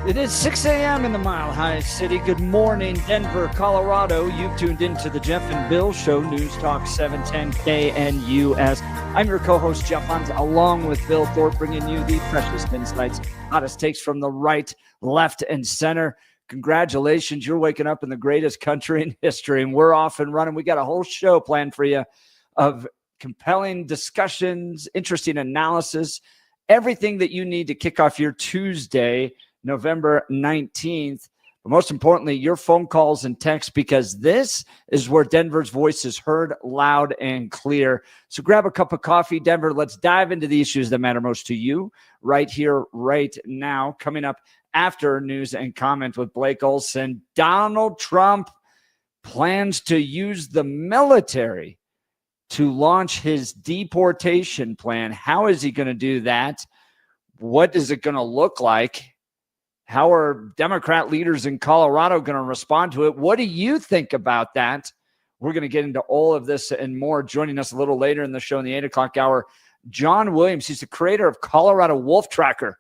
It is 6 a.m. in the Mile High City. Good morning, Denver, Colorado. You've tuned into the Jeff and Bill Show, News Talk 710 KNUS. I'm your co-host, Jeff Hunt, along with Bill Thorpe, bringing you the freshest insights, hottest takes from the right, left, and center. Congratulations, you're waking up in the greatest country in history, and we're off and running. We got a whole show planned for you of compelling discussions, interesting analysis, everything that you need to kick off your Tuesday, November 19th. But most importantly, your phone calls and texts, because this is where Denver's voice is heard loud and clear. So grab a cup of coffee, Denver. Let's dive into the issues that matter most to you right here, right now. Coming up after news and comment with Blake Olson, Donald Trump plans to use the military to launch his deportation plan. How is he going to do that? What is it going to look like? How are Democrat leaders in Colorado going to respond to it? What do you think about that? We're going to get into all of this and more. Joining us a little later in the show in the 8 o'clock hour, John Williams. He's the creator of Colorado Wolf Tracker,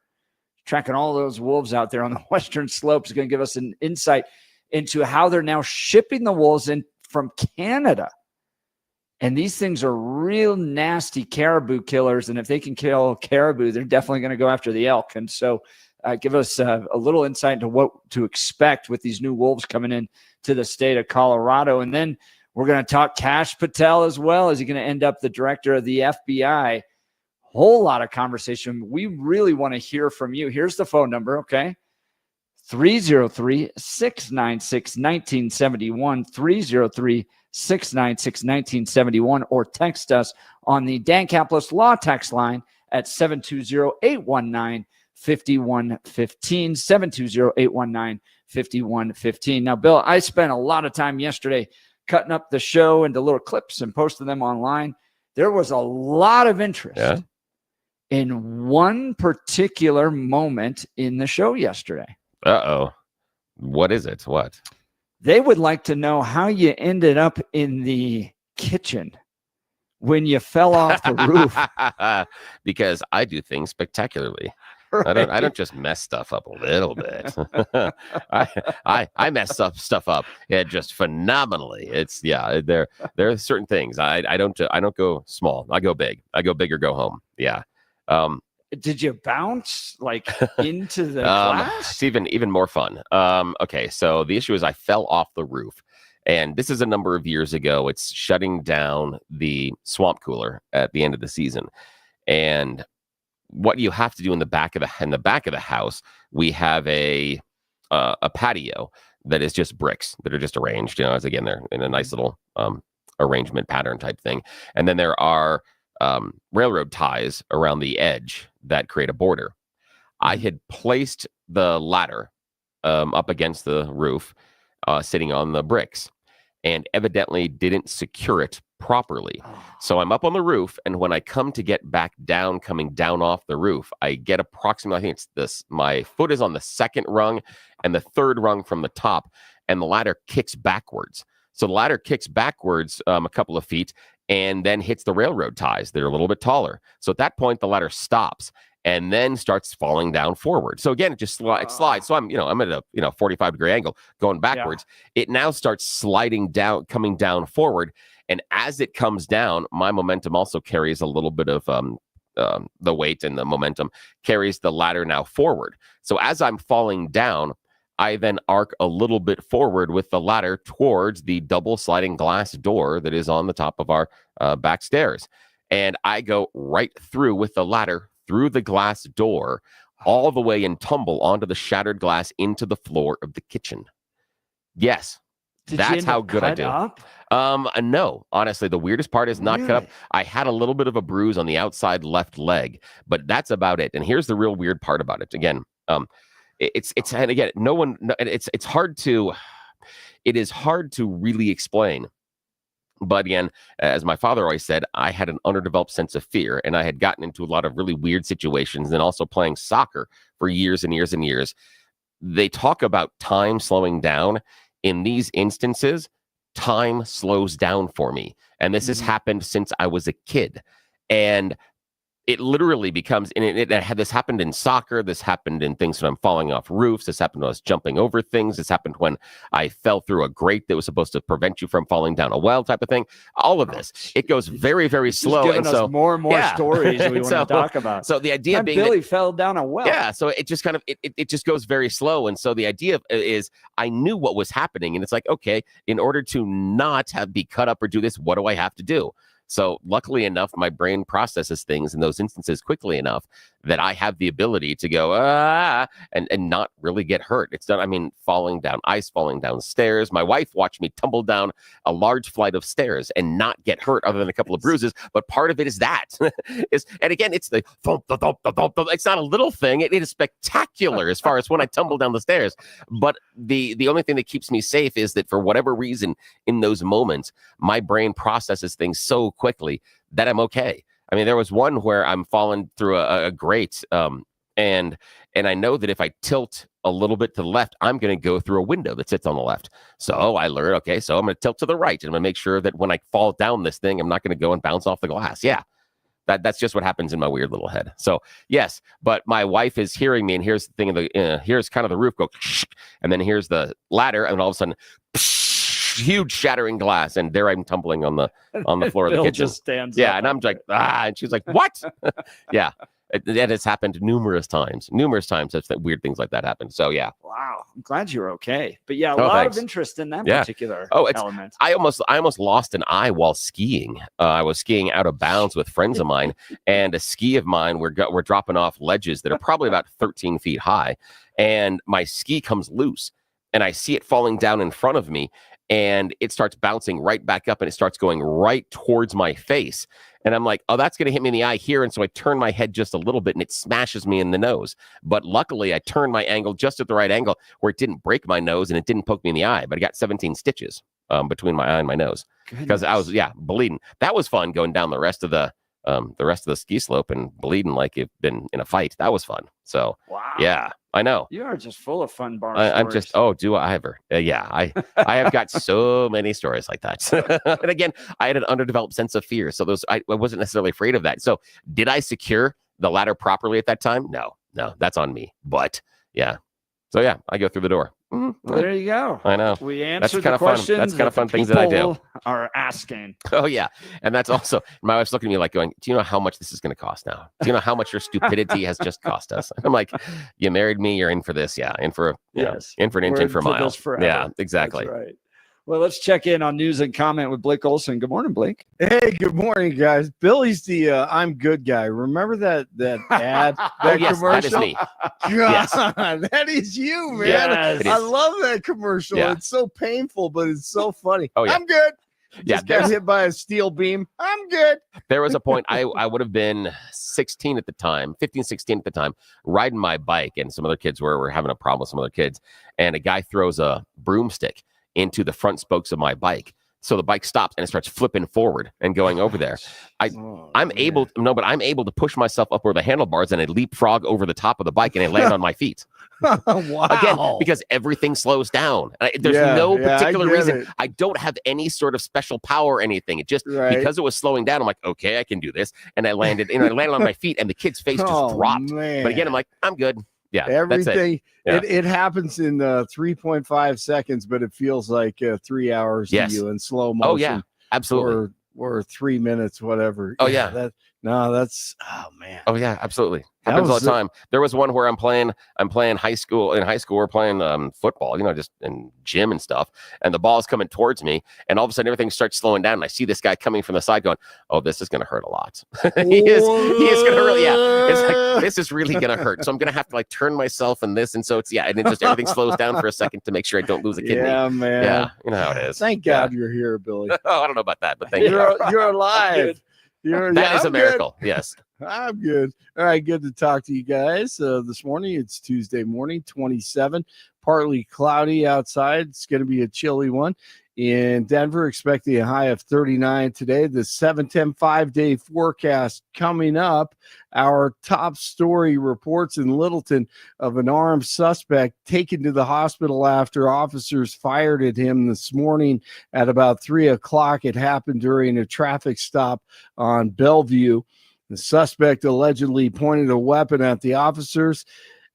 tracking all those wolves out there on the western slopes. He's going to give us an insight into how they're now shipping the wolves in from Canada. And these things are real nasty caribou killers. And if they can kill caribou, they're definitely going to go after the elk. And so give us a little insight into what to expect with these new wolves coming in to the state of Colorado. And then we're going to talk Kash Patel as well. Is he going to end up the director of the FBI? Whole lot of conversation. We really want to hear from you. Here's the phone number, okay? 303-696-1971, 303-696-1971, or text us on the Dan Caplis Law text line at 720-819-5115, 720-819-5115. Now, Bill, I spent a lot of time yesterday cutting up the show into little clips and posting them online. There was a lot of interest in one particular moment in the show yesterday. Uh-oh. What is it? What? They would like to know how you ended up in the kitchen when you fell off the roof. Because I do things spectacularly. Right. I don't just mess stuff up a little bit. I mess stuff up just phenomenally. It's there are certain things. I don't go small. I go big. I go big or go home. Yeah. Did you bounce into the glass? It's even more fun. Okay, so the issue is I fell off the roof, and this is a number of years ago. It's shutting down the swamp cooler at the end of the season, and what you have to do in the back of the house, we have a patio that is just bricks that are just arranged. As again, they're in a nice little arrangement pattern type thing, and then there are railroad ties around the edge that create a border. I had placed the ladder up against the roof, sitting on the bricks, and evidently didn't secure it properly. So I'm up on the roof, and when I come to get back down, coming down off the roof, I get approximately, I think it's this, my foot is on the second rung and the third rung from the top, and the ladder kicks backwards. So the ladder kicks backwards a couple of feet and then hits the railroad ties. They're a little bit taller. So at that point, the ladder stops and then starts falling down forward. So again, it just slides. So I'm at a 45-degree angle going backwards. Yeah. It now starts sliding down, coming down forward. And as it comes down, my momentum also carries a little bit of the weight, and the momentum carries the ladder now forward. So as I'm falling down, I then arc a little bit forward with the ladder towards the double sliding glass door that is on the top of our back stairs. And I go right through with the ladder through the glass door all the way and tumble onto the shattered glass into the floor of the kitchen. Yes. That's how good I do. Up? No, honestly, the weirdest part is not cut up. I had a little bit of a bruise on the outside left leg, but that's about it. And here's the real weird part about it. Again, it's and again, it's hard to really explain. But again, as my father always said, I had an underdeveloped sense of fear, and I had gotten into a lot of really weird situations, and also playing soccer for years and years and years. They talk about time slowing down. In these instances, time slows down for me. And this has happened since I was a kid. And it literally becomes, and this happened in soccer. This happened in things when I'm falling off roofs. This happened when I was jumping over things. This happened when I fell through a grate that was supposed to prevent you from falling down a well type of thing. All of this, it goes very, very slow. Giving us more and more stories we want to talk about. So the idea being Billy fell down a well. Yeah. So it just kind of, it just goes very slow. And so the idea is I knew what was happening. And it's like, okay, in order to not be cut up or do this, what do I have to do? So luckily enough, my brain processes things in those instances quickly enough that I have the ability to go, and not really get hurt. It's done. I mean, falling down ice, falling down stairs. My wife watched me tumble down a large flight of stairs and not get hurt other than a couple of bruises. But part of it is that. And again, it's the thump, thump, thump, thump, thump. It's not a little thing. It is spectacular as far as when I tumble down the stairs. But the only thing that keeps me safe is that for whatever reason in those moments, my brain processes things so quickly that I'm okay. I mean, there was one where I'm falling through a grate, and I know that if I tilt a little bit to the left, I'm going to go through a window that sits on the left. So I learned, okay, so I'm going to tilt to the right, and I'm going to make sure that when I fall down this thing, I'm not going to go and bounce off the glass. Yeah, that's just what happens in my weird little head. So yes, but my wife is hearing me, and here's the thing: here's kind of the roof go, and then here's the ladder, and all of a sudden, huge shattering glass, and there I'm tumbling on the floor of the kitchen. Just stands up and I'm like, and she's like, what? Yeah, that has happened numerous times. Such that weird things like that happen. So yeah. Wow, I'm glad you're okay. But yeah, a lot of interest in that particular element. I almost lost an eye while skiing. I was skiing out of bounds with friends of mine, and a ski of mine, we're dropping off ledges that are probably about 13 feet high, and my ski comes loose, and I see it falling down in front of me. And it starts bouncing right back up, and it starts going right towards my face. And I'm like, oh, that's going to hit me in the eye here. And so I turn my head just a little bit, and it smashes me in the nose. But luckily, I turned my angle just at the right angle where it didn't break my nose and it didn't poke me in the eye. But I got 17 stitches between my eye and my nose because I was, bleeding. That was fun going down the rest of the ski slope and bleeding like you've been in a fight. That was fun. So, yeah, I know. You are just full of fun bar I'm just, do I ever? I have got so many stories like that. And again, I had an underdeveloped sense of fear. So I wasn't necessarily afraid of that. So did I secure the ladder properly at that time? No, that's on me. But yeah. So yeah, I go through the door. Mm-hmm. There you go. I know. We answered the questions. That's kind of fun things that I do. Are asking. Oh yeah, and that's also my wife's looking at me like going, "Do you know how much this is going to cost now? Do you know how much your stupidity has just cost us?" I'm like, "You married me. You're in for this. Yeah, in for in for an inch, in for a mile. Yeah, exactly." That's right. Well, let's check in on news and comment with Blake Olson. Good morning, Blake. Hey, good morning, guys. Billy's the I'm good guy. Remember that ad? That yes, commercial? that is me. God, yes. That is you, man. Yes, I love that commercial. Yeah. It's so painful, but it's so funny. Oh, yeah. I'm good. Yeah, got hit by a steel beam. I'm good. There was a point I would have been 16 at the time, 15, 16 at the time, riding my bike, and some other kids were having a problem with some other kids, and a guy throws a broomstick into the front spokes of my bike. So the bike stops and it starts flipping forward and going over there. I'm able to push myself up where the handlebars, and I leapfrog over the top of the bike, and I land on my feet. Wow. Again, because everything slows down. There's no particular reason. I don't have any sort of special power or anything. It just because it was slowing down, I'm like, okay, I can do this. And I landed on my feet, and the kid's face just dropped. Man. But again, I'm like, I'm good. Yeah, everything. That's it happens in 3.5 seconds, but it feels like 3 hours to you in slow motion. Oh yeah, absolutely. Or 3 mints, whatever. Oh yeah. That's oh man. Oh yeah, absolutely. Happens all the time. There was one where I'm playing high school. In high school, we're playing football, just in gym and stuff. And the ball is coming towards me, and all of a sudden everything starts slowing down. And I see this guy coming from the side, going, "Oh, this is going to hurt a lot." he is going to hurt. Yeah, it's like this is really going to hurt. So I'm going to have to turn myself and this, and so it's and it just everything slows down for a second to make sure I don't lose a kidney. Yeah, man. Yeah, you know how it is. Thank God you're here, Billy. Oh, I don't know about that, but thank you. You're alive. That is a miracle. Good. Yes. I'm good. All right. Good to talk to you guys this morning. It's Tuesday morning, 27, partly cloudy outside. It's going to be a chilly one. In Denver, expecting a high of 39 today. The 7-10 5-day forecast coming up. Our top story reports in Littleton of an armed suspect taken to the hospital after officers fired at him this morning at about 3 o'clock. It happened during a traffic stop on Bellevue. The suspect allegedly pointed a weapon at the officers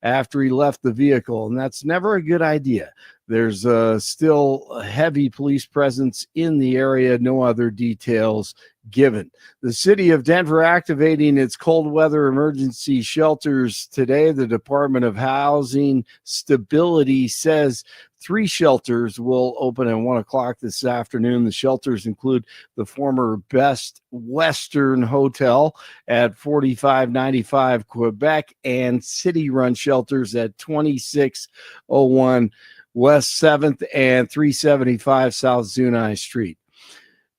after he left the vehicle, and that's never a good idea. There's still a heavy police presence in the area. No other details given. The city of Denver activating its cold weather emergency shelters today. The Department of Housing Stability says 3 shelters will open at 1 o'clock this afternoon. The shelters include the former Best Western Hotel at 4595 Quebec and city-run shelters at 2601 West 7th and 375 South Zunai Street.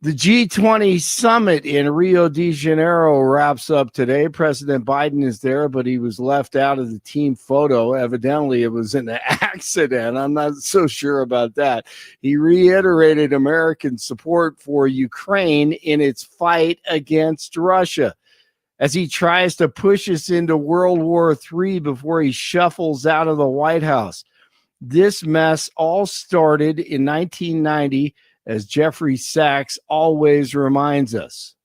The G20 summit in Rio de Janeiro wraps up today. President Biden is there, but he was left out of the team photo. Evidently, it was an accident. I'm not so sure about that. He reiterated American support for Ukraine in its fight against Russia as he tries to push us into World War III before he shuffles out of the White House. This mess all started in 1990, as Jeffrey Sachs always reminds us.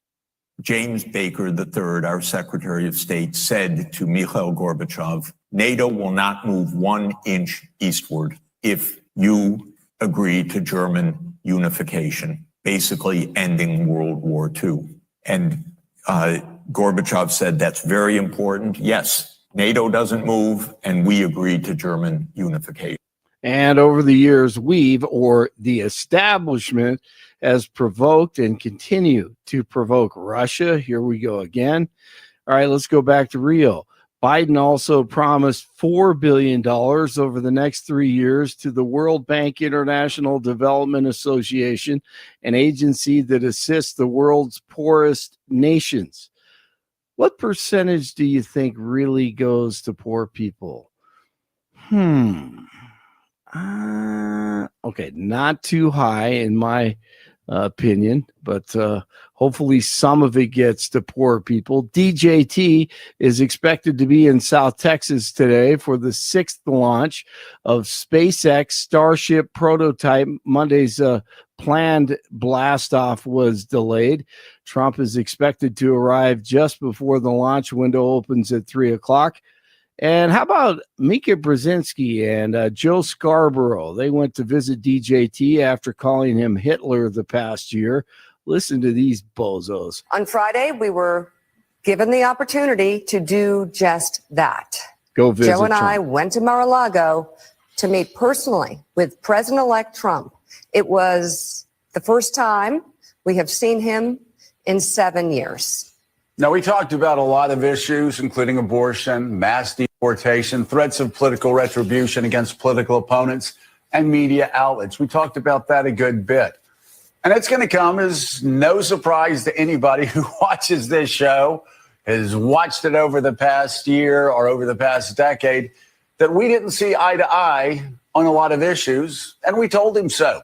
James Baker III, our Secretary of State, said to Mikhail Gorbachev, NATO will not move 1 inch eastward if you agree to German unification, basically ending World War II. And Gorbachev said, that's very important. Yes, NATO doesn't move, and we agree to German unification. And over the years, we've, or the establishment, has provoked and continue to provoke Russia. Here we go again. All right, let's go back to Rio. Biden also promised $4 billion over the next 3 years to the World Bank International Development Association, an agency that assists the world's poorest nations. What percentage do you think really goes to poor people? Okay, not too high in my opinion, but hopefully some of it gets to poor people. DJT is expected to be in South Texas today for the 6th launch of SpaceX Starship prototype. Monday's planned blastoff was delayed. Trump is expected to arrive just before the launch window opens at 3 o'clock. And how about Mika Brzezinski and Joe Scarborough? They went to visit DJT after calling him Hitler the past year. Listen to these bozos. On Friday, we were given the opportunity to do just that. Go visit Joe and Trump. I went to Mar-a-Lago to meet personally with President-elect Trump. It was the first time we have seen him in 7 years. Now, we talked about a lot of issues, including abortion, mass deportation, threats of political retribution against political opponents, and media outlets. We talked about that a good bit. And it's going to come as no surprise to anybody who watches this show, has watched it over the past year or over the past decade, that we didn't see eye to eye on a lot of issues, and we told him so.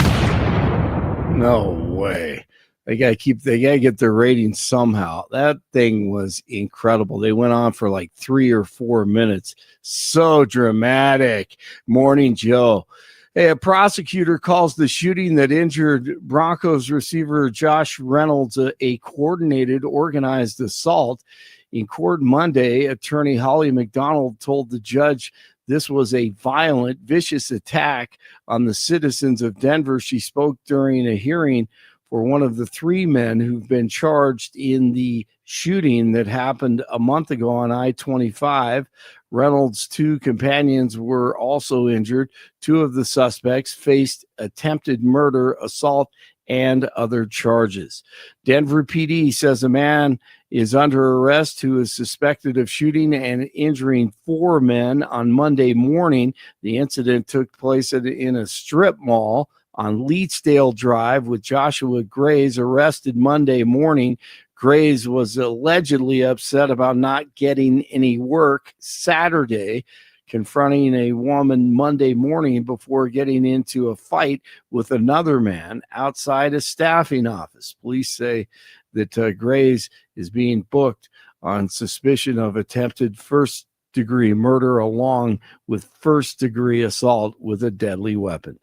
No way. They gotta get their ratings somehow. That thing was incredible. They went on for like 3 or 4 minutes. So dramatic. Morning, Joe. Hey, a prosecutor calls the shooting that injured Broncos receiver Josh Reynolds a coordinated, organized assault. In court Monday, attorney Holly McDonald told the judge this was a violent, vicious attack on the citizens of Denver. She spoke during a hearing for one of the 3 men who've been charged in the shooting that happened a month ago on I-25. Reynolds' 2 companions were also injured. 2 of the suspects faced attempted murder, assault, and other charges. Denver PD says a man is under arrest who is suspected of shooting and injuring 4 men on Monday morning. The incident took place in a strip mall on Leetsdale Drive, with Joshua Grays arrested Monday morning. Grays was allegedly upset about not getting any work Saturday, confronting a woman Monday morning before getting into a fight with another man outside a staffing office. Police say that Grays is being booked on suspicion of attempted first-degree murder along with first-degree assault with a deadly weapon.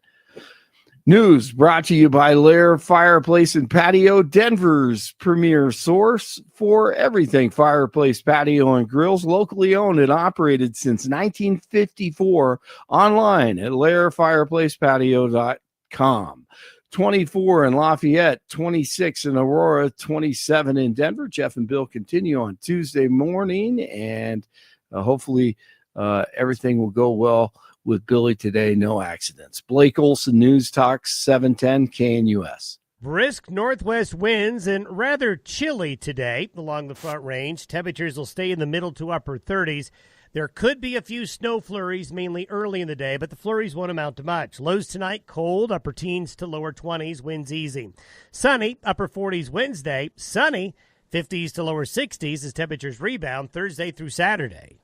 News brought to you by Lair Fireplace and Patio, Denver's premier source for everything fireplace, patio, and grills, locally owned and operated since 1954, online at lairfireplacepatio.com. 24 in Lafayette, 26 in Aurora, 27 in Denver. Jeff and Bill continue on Tuesday morning, and hopefully everything will go well with Billy today. No accidents. Blake Olson, News Talk 710 KNUS. Brisk northwest winds and rather chilly today along the Front Range. Temperatures will stay in the middle to upper 30s. There could be a few snow flurries, mainly early in the day, but the flurries won't amount to much. Lows tonight, cold, upper teens to lower 20s, winds easy. Sunny, upper 40s Wednesday. Sunny, 50s to lower 60s as temperatures rebound Thursday through Saturday.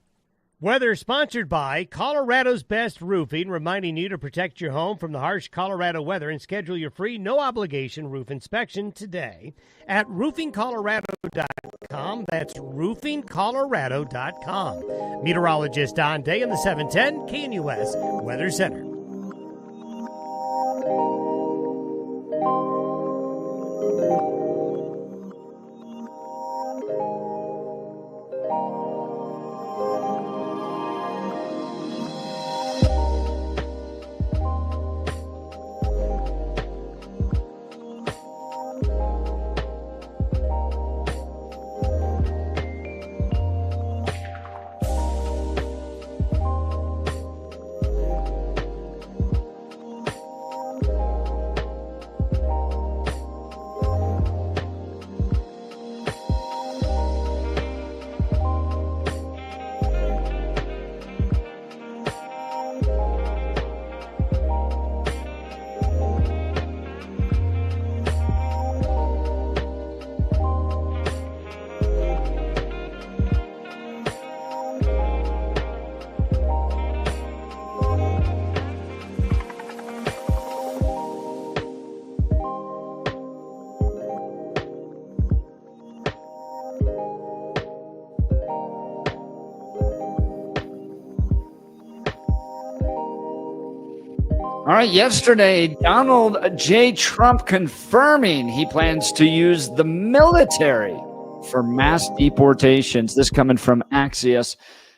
Weather sponsored by Colorado's Best Roofing, reminding you to protect your home from the harsh Colorado weather and schedule your free no-obligation roof inspection today at roofingcolorado.com. That's roofingcolorado.com. Meteorologist Don Day in the 710 KNUS Weather Center. All right, yesterday, Donald J. Trump confirming he plans to use the military for mass deportations. This coming from Axios.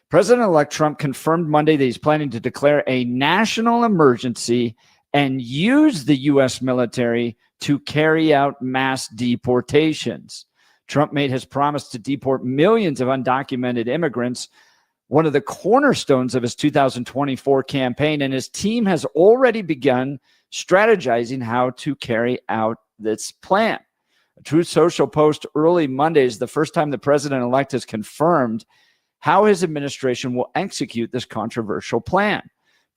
President-elect Trump confirmed Monday that he's planning to declare a national emergency and use the U.S. military to carry out mass deportations. Trump made his promise to deport millions of undocumented immigrants one of the cornerstones of his 2024 campaign, and his team has already begun strategizing how to carry out this plan. A Truth Social post early Monday is the first time the president-elect has confirmed how his administration will execute this controversial plan.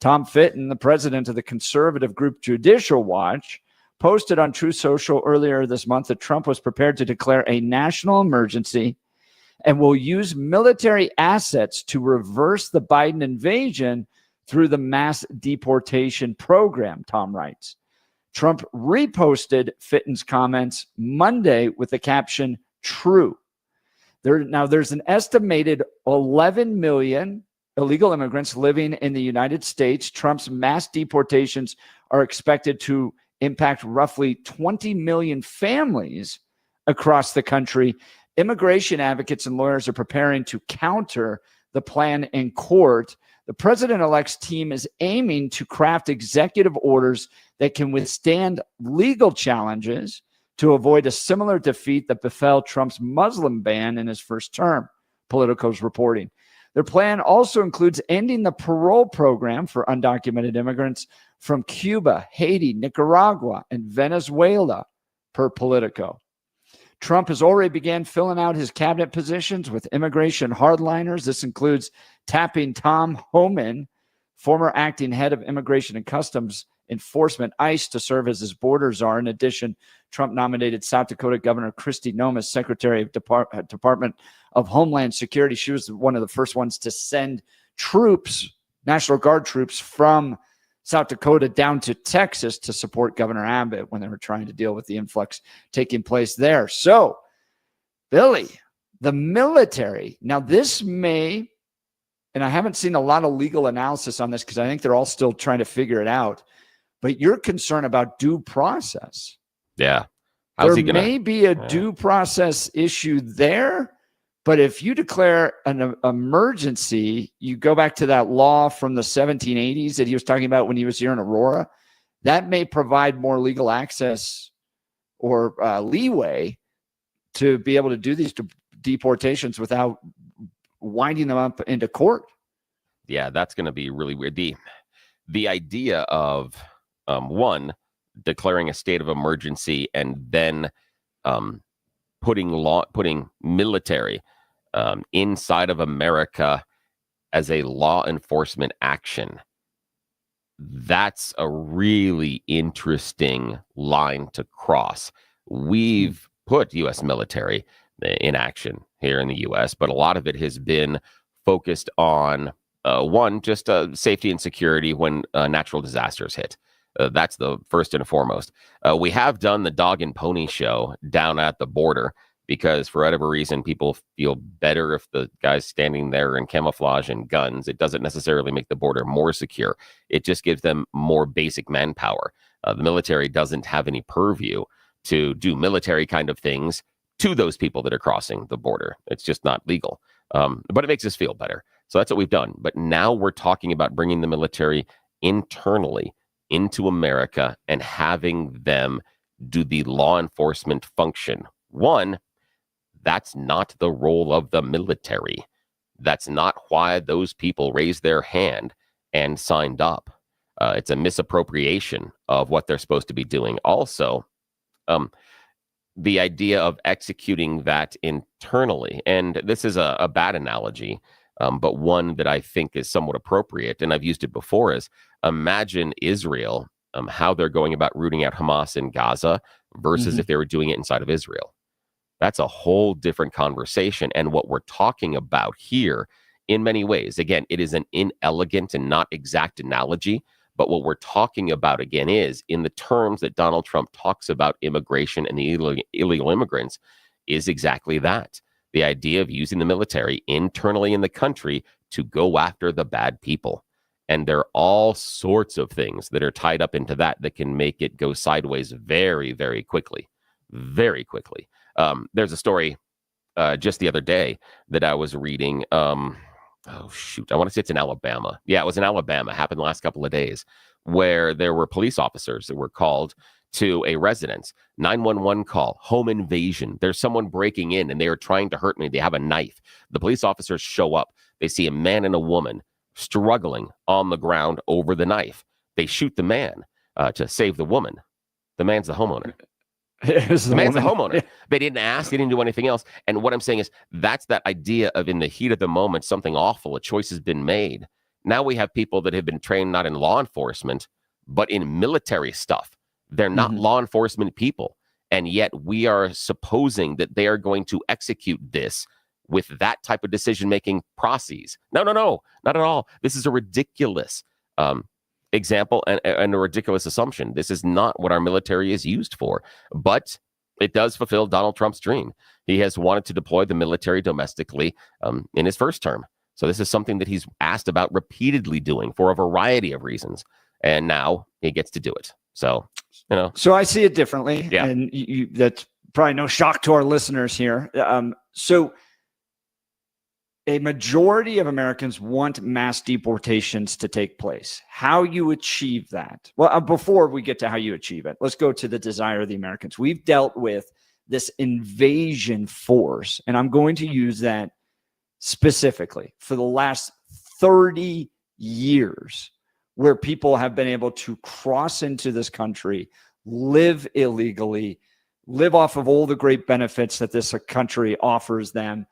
Tom Fitton, the president of the conservative group Judicial Watch, posted on Truth Social earlier this month that Trump was prepared to declare a national emergency and will use military assets to reverse the Biden invasion through the mass deportation program, Tom writes. Trump reposted Fitton's comments Monday with the caption, "True." There's an estimated 11 million illegal immigrants living in the United States. Trump's mass deportations are expected to impact roughly 20 million families across the country. Immigration advocates and lawyers are preparing to counter the plan in court. The president-elect's team is aiming to craft executive orders that can withstand legal challenges to avoid a similar defeat that befell Trump's Muslim ban in his first term, Politico's reporting. Their plan also includes ending the parole program for undocumented immigrants from Cuba, Haiti, Nicaragua, and Venezuela, per Politico. Trump has already began filling out his cabinet positions with immigration hardliners. This includes tapping Tom Homan, former acting head of Immigration and Customs Enforcement, ICE, to serve as his border czar. In addition, Trump nominated South Dakota Governor Kristi Noem as Secretary of Department of Homeland Security. She was one of the first ones to send troops, National Guard troops, from South Dakota down to Texas to support Governor Abbott when they were trying to deal with the influx taking place there. So, Billy, the military. Now, this may, and I haven't seen a lot of legal analysis on this because I think they're all still trying to figure it out, but you're concerned about due process. Yeah. How's he There gonna? may be a due process issue there, but if you declare an emergency, you go back to that law from the 1780s that he was talking about when he was here in Aurora, that may provide more legal access or leeway to be able to do these deportations without winding them up into court. Yeah, that's going to be really weird. The idea of one, declaring a state of emergency and then putting military inside of America as a law enforcement action. That's a really interesting line to cross. We've put U.S. military in action here in the U.S., but a lot of it has been focused on one, just safety and security when natural disasters hit. That's the first and foremost. We have done the dog and pony show down at the border because for whatever reason, people feel better if the guy's standing there in camouflage and guns. It doesn't necessarily make the border more secure. It just gives them more basic manpower. The military doesn't have any purview to do military kind of things to those people that are crossing the border. It's just not legal. But it makes us feel better. So that's what we've done. But now we're talking about bringing the military internally into America and having them do the law enforcement function. One, that's not the role of the military. That's not why those people raised their hand and signed up. It's a misappropriation of what they're supposed to be doing. Also, the idea of executing that internally, and this is a bad analogy, but one that I think is somewhat appropriate, and I've used it before, is imagine Israel, how they're going about rooting out Hamas in Gaza versus if they were doing it inside of Israel. That's a whole different conversation. And what we're talking about here, in many ways, again, it is an inelegant and not exact analogy, but what we're talking about, again, is in the terms that Donald Trump talks about immigration and the illegal immigrants, is exactly that. The idea of using the military internally in the country to go after the bad people. And there are all sorts of things that are tied up into that can make it go sideways very, very quickly. Very quickly. There's a story just the other day that I was reading. I want to say it's in Alabama. Yeah, it was in Alabama. It happened the last couple of days where there were police officers that were called to a residence. 911 call, home invasion. There's someone breaking in and they are trying to hurt me. They have a knife. The police officers show up. They see a man and a woman struggling on the ground over the knife. They shoot the man to save the woman. The man's the homeowner. The man's the homeowner. They didn't ask. They didn't do anything else. And what I'm saying is that's that idea of in the heat of the moment, something awful, a choice has been made. Now we have people that have been trained not in law enforcement, but in military stuff. They're not law enforcement people. And yet we are supposing that they are going to execute this with that type of decision-making process. No, not at all. This is a ridiculous example and a ridiculous assumption. This is not what our military is used for, but it does fulfill Donald Trump's dream. He has wanted to deploy the military domestically in his first term. So this is something that he's asked about repeatedly doing for a variety of reasons. And now he gets to do it. So, So I see it differently. Yeah. And that's probably no shock to our listeners here. So a majority of Americans want mass deportations to take place. How you achieve that? Well, before we get to how you achieve it, let's go to the desire of the Americans. We've dealt with this invasion force, and I'm going to use that specifically for the last 30 years, where people have been able to cross into this country, live illegally, live off of all the great benefits that this country offers them,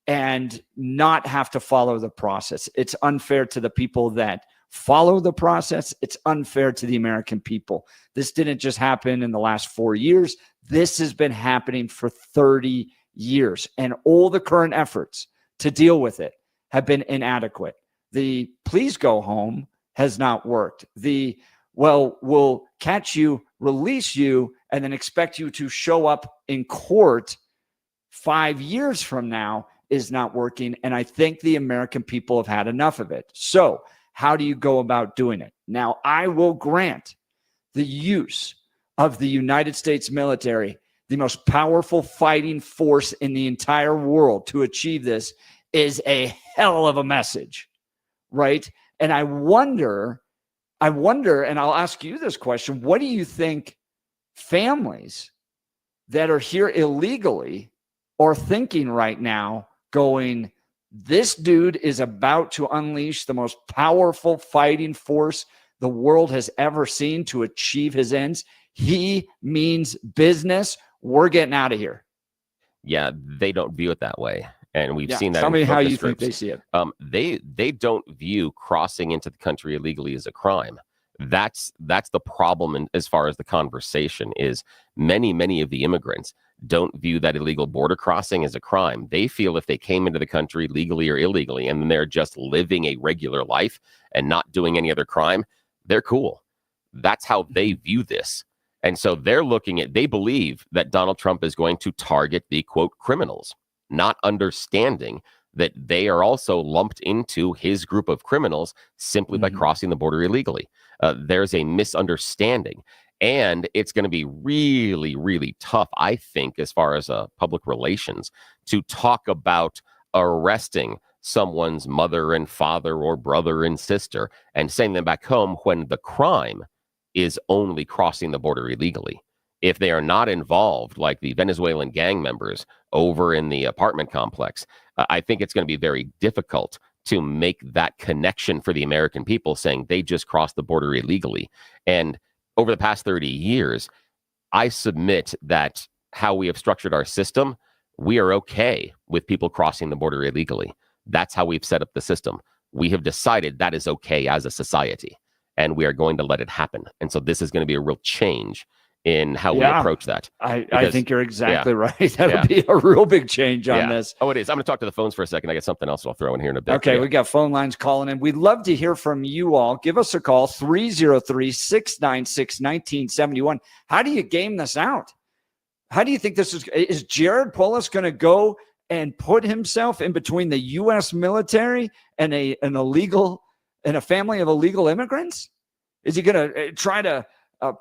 and not have to follow the process. It's unfair to the people that follow the process. It's unfair to the American people. This didn't just happen in the last 4 years. This has been happening for 30 years. And all the current efforts to deal with it have been inadequate. The please go home has not worked. We'll catch you, release you, and then expect you to show up in court 5 years from now is not working. And I think the American people have had enough of it. So how do you go about doing it? Now, I will grant the use of the United States military, the most powerful fighting force in the entire world, to achieve this is a hell of a message, right? And I wonder, and I'll ask you this question, what do you think families that are here illegally are thinking right now, going, this dude is about to unleash the most powerful fighting force the world has ever seen to achieve his ends. He means business. We're getting out of here. Yeah, they don't view it that way. And we've seen that. Tell me how you groups. think they see it. They don't view crossing into the country illegally as a crime. That's the problem. And as far as the conversation is, many of the immigrants don't view that illegal border crossing as a crime. They feel if they came into the country legally or illegally and they're just living a regular life and not doing any other crime, they're cool. That's how they view this. And so they believe that Donald Trump is going to target the quote criminals, not understanding that they are also lumped into his group of criminals simply by crossing the border illegally. There's a misunderstanding. And it's going to be really, really tough, I think, as far as public relations, to talk about arresting someone's mother and father or brother and sister and sending them back home when the crime is only crossing the border illegally. If they are not involved, like the Venezuelan gang members over in the apartment complex, I think it's going to be very difficult to make that connection for the American people, saying they just crossed the border illegally. And over the past 30 years, I submit that how we have structured our system, we are okay with people crossing the border illegally. That's how we've set up the system. We have decided that is okay as a society, and we are going to let it happen. And so this is going to be a real change in how we approach that. I think you're exactly right. That'll be a real big change on this. Oh, it is. I'm going to talk to the phones for a second. I got something else I'll throw in here in a bit. Okay, we got phone lines calling in. We'd love to hear from you all. Give us a call, 303-696-1971. How do you game this out? How do you think this is Jared Polis going to go and put himself in between the U.S. military and a family of illegal immigrants? Is he going to try to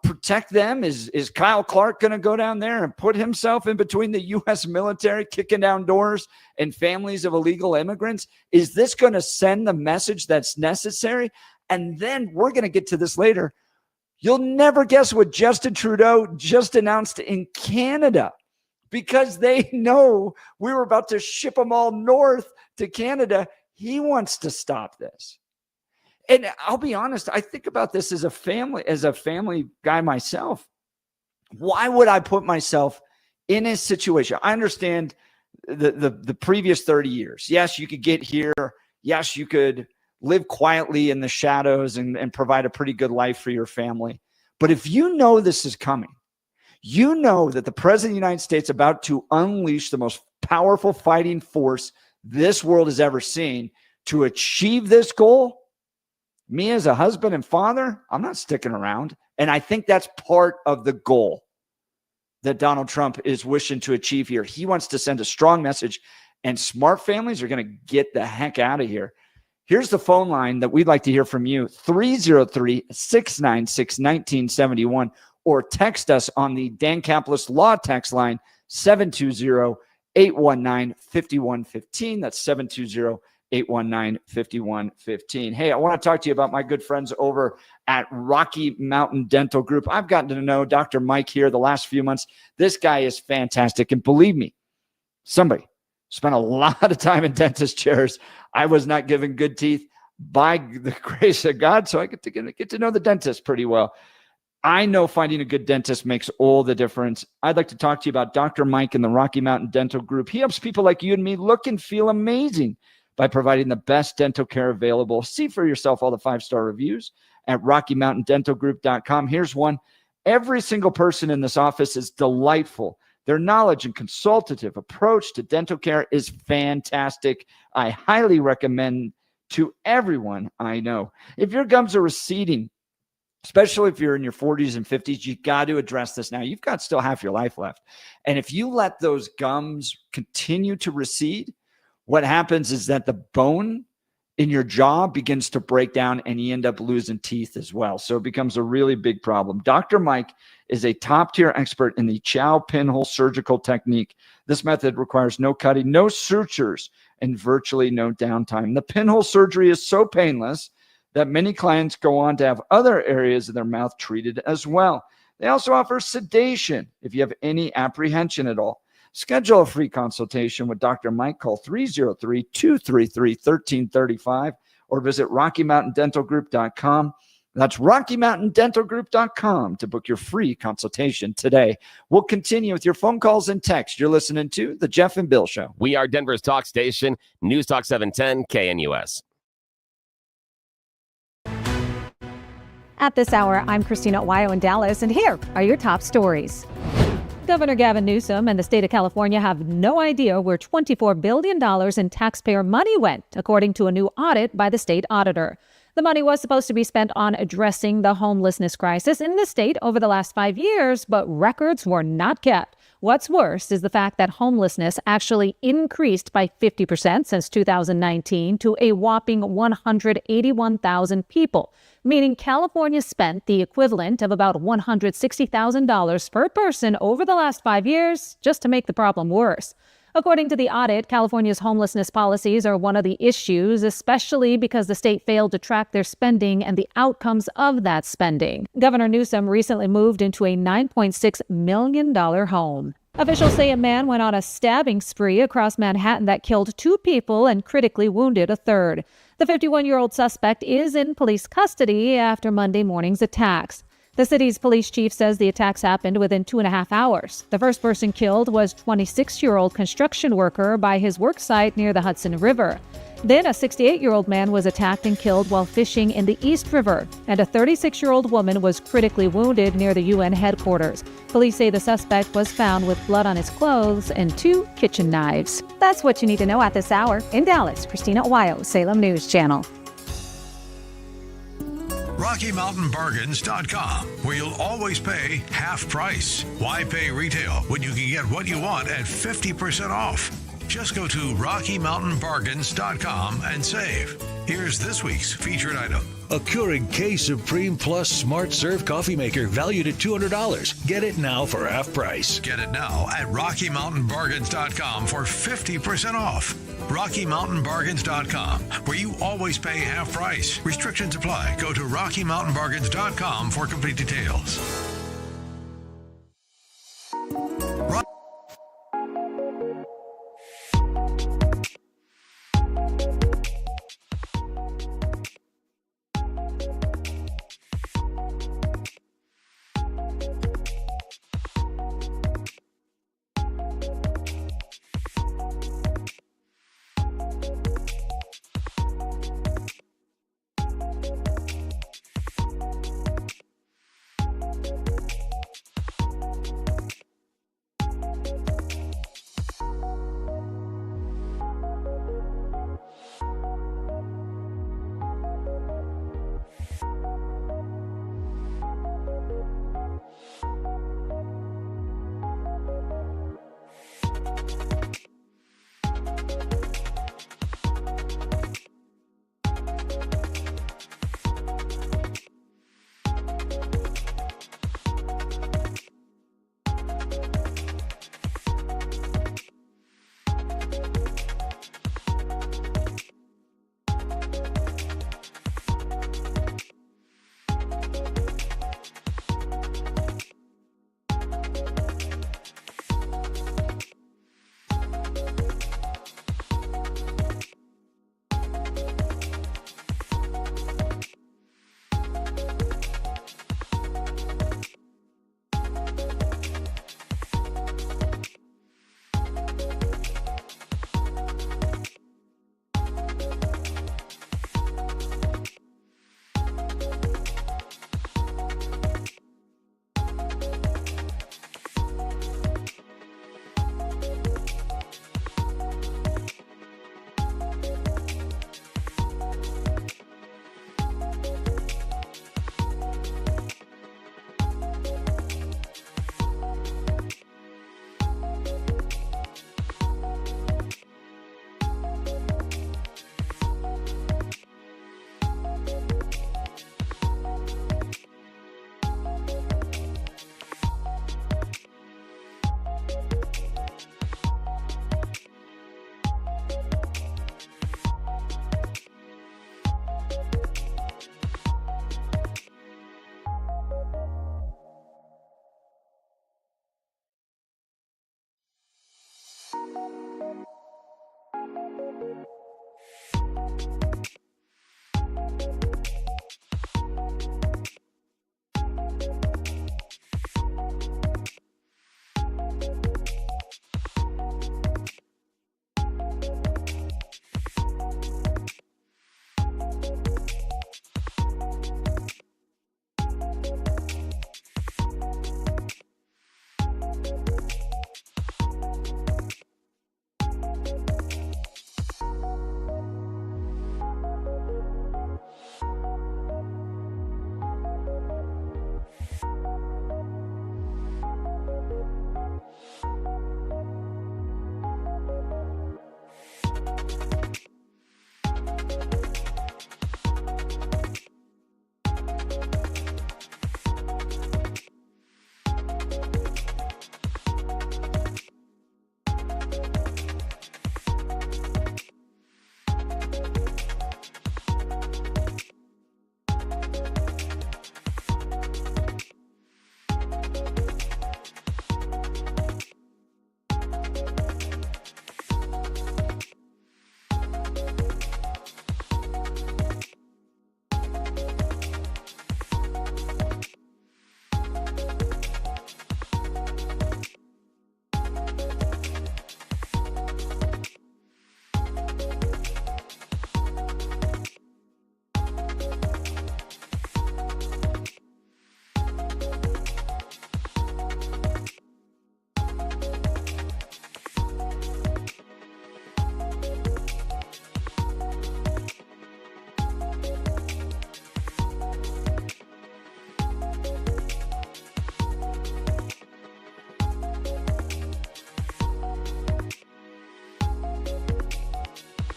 protect them? Is Kyle Clark going to go down there and put himself in between the U.S. military, kicking down doors, and families of illegal immigrants? Is this going to send the message that's necessary? And then we're going to get to this later. You'll never guess what Justin Trudeau just announced in Canada, because they know we were about to ship them all north to Canada. He wants to stop this. And I'll be honest, I think about this as a family guy myself. Why would I put myself in a situation? I understand the previous 30 years. Yes, you could get here. Yes, you could live quietly in the shadows and provide a pretty good life for your family. But if you know this is coming, you know that the president of the United States is about to unleash the most powerful fighting force this world has ever seen to achieve this goal. Me as a husband and father, I'm not sticking around. And I think that's part of the goal that Donald Trump is wishing to achieve here. He wants to send a strong message, and smart families are going to get the heck out of here. Here's the phone line that we'd like to hear from you, 303-696-1971, or text us on the Dan Caplis Law text line, 720-819-5115. That's 720-819-5115. Hey, I want to talk to you about my good friends over at Rocky Mountain Dental Group. I've gotten to know Dr. Mike here the last few months. This guy is fantastic. And believe me, somebody spent a lot of time in dentist chairs. I was not given good teeth by the grace of God, so I get to know the dentist pretty well. I know finding a good dentist makes all the difference. I'd like to talk to you about Dr. Mike and the Rocky Mountain Dental Group. He helps people like you and me look and feel amazing by providing the best dental care available. See for yourself all the 5-star reviews at RockyMountainDentalGroup.com. Here's one. Every single person in this office is delightful. Their knowledge and consultative approach to dental care is fantastic. I highly recommend to everyone I know. If your gums are receding, especially if you're in your 40s and 50s, you got to address this now. You've got still half your life left. And if you let those gums continue to recede, what happens is that the bone in your jaw begins to break down and you end up losing teeth as well. So it becomes a really big problem. Dr. Mike is a top-tier expert in the Chow pinhole surgical technique. This method requires no cutting, no sutures, and virtually no downtime. The pinhole surgery is so painless that many clients go on to have other areas of their mouth treated as well. They also offer sedation if you have any apprehension at all. Schedule a free consultation with Dr. Mike. Call 303-233-1335 or visit RockyMountainDentalGroup.com. That's RockyMountainDentalGroup.com to book your free consultation today. We'll continue with your phone calls and text. You're listening to The Jeff and Bill Show. We are Denver's talk station, News Talk 710 KNUS. At this hour, I'm Christina Owayo in Dallas, and here are your top stories. Governor Gavin Newsom and the state of California have no idea where $24 billion in taxpayer money went, according to a new audit by the state auditor. The money was supposed to be spent on addressing the homelessness crisis in the state over the last 5 years, but records were not kept. What's worse is the fact that homelessness actually increased by 50% since 2019 to a whopping 181,000 people, meaning California spent the equivalent of about $160,000 per person over the last 5 years just to make the problem worse. According to the audit, California's homelessness policies are one of the issues, especially because the state failed to track their spending and the outcomes of that spending. Governor Newsom recently moved into a $9.6 million home. Officials say a man went on a stabbing spree across Manhattan that killed 2 people and critically wounded a third. The 51-year-old suspect is in police custody after Monday morning's attacks. The city's police chief says the attacks happened within 2.5 hours. The first person killed was 26-year-old construction worker by his work site near the Hudson River. Then a 68-year-old man was attacked and killed while fishing in the East River, and a 36-year-old woman was critically wounded near the UN headquarters. Police say the suspect was found with blood on his clothes and 2 kitchen knives. That's what you need to know at this hour. In Dallas, Christina Owayo, Salem News Channel. RockyMountainBargains.com, where you'll always pay half price. Why pay retail when you can get what you want at 50% off? Just go to RockyMountainBargains.com and save. Here's this week's featured item. A Keurig K Supreme Plus Smart Serve coffee maker valued at $200. Get it now for half price. Get it now at RockyMountainBargains.com for 50% off. RockyMountainBargains.com, where you always pay half price. Restrictions apply. Go to RockyMountainBargains.com for complete details.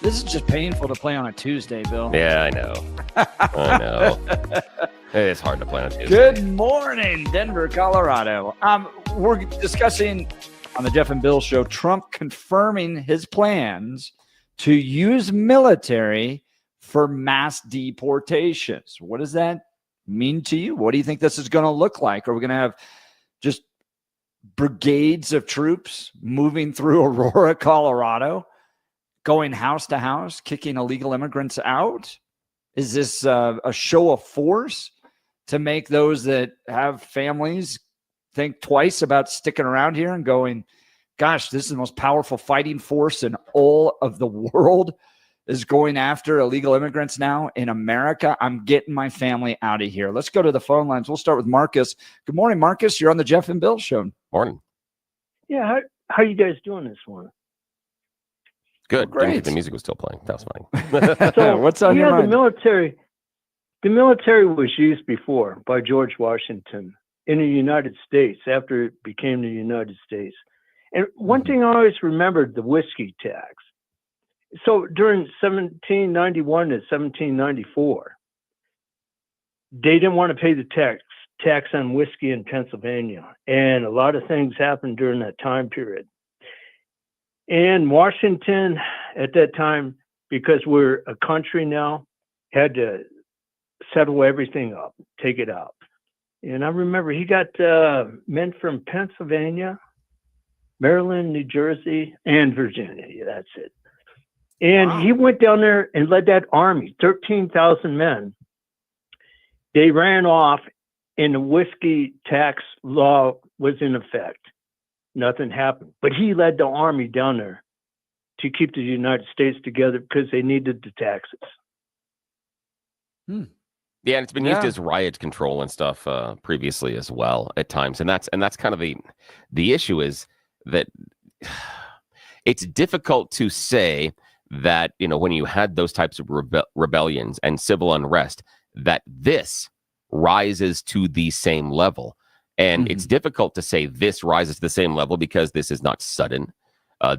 This is just painful to play on a Tuesday, Bill. Yeah, I know. I know. It's hard to play on Tuesday. Good morning, Denver, Colorado. We're discussing on the Jeff and Bill show Trump confirming his plans to use military for mass deportations. What does that mean to you? What do you think this is going to look like? Are we going to have just brigades of troops moving through Aurora, Colorado, going house to house, kicking illegal immigrants out? Is this a show of force to make those that have families think twice about sticking around here and going, gosh, this is the most powerful fighting force in all of the world is going after illegal immigrants now in America? I'm getting my family out of here. Let's go to the phone lines. We'll start with Marcus. Good morning, Marcus. You're on the Jeff and Bill show. Morning. Yeah, how you guys doing this morning? Good. Great. The music was still playing. That was funny. So, what's on your mind? The military was used before by George Washington in the United States after it became the United States. And one thing I always remembered, the whiskey tax. So during 1791 to 1794, they didn't want to pay the tax on whiskey in Pennsylvania. And a lot of things happened during that time period. And Washington at that time, because we're a country now, had to settle everything up, take it out. And I remember he got men from Pennsylvania, Maryland, New Jersey, and Virginia. Yeah, that's it. And he went down there and led that army, 13,000 men. They ran off, and the whiskey tax law was in effect. Nothing happened. But he led the army down there to keep the United States together because they needed the taxes. Yeah, and it's been used as riot control and stuff previously as well at times. And that's kind of the issue is that it's difficult to say that, when you had those types of rebellions and civil unrest, that this rises to the same level. And it's difficult to say this rises to the same level because this is not sudden.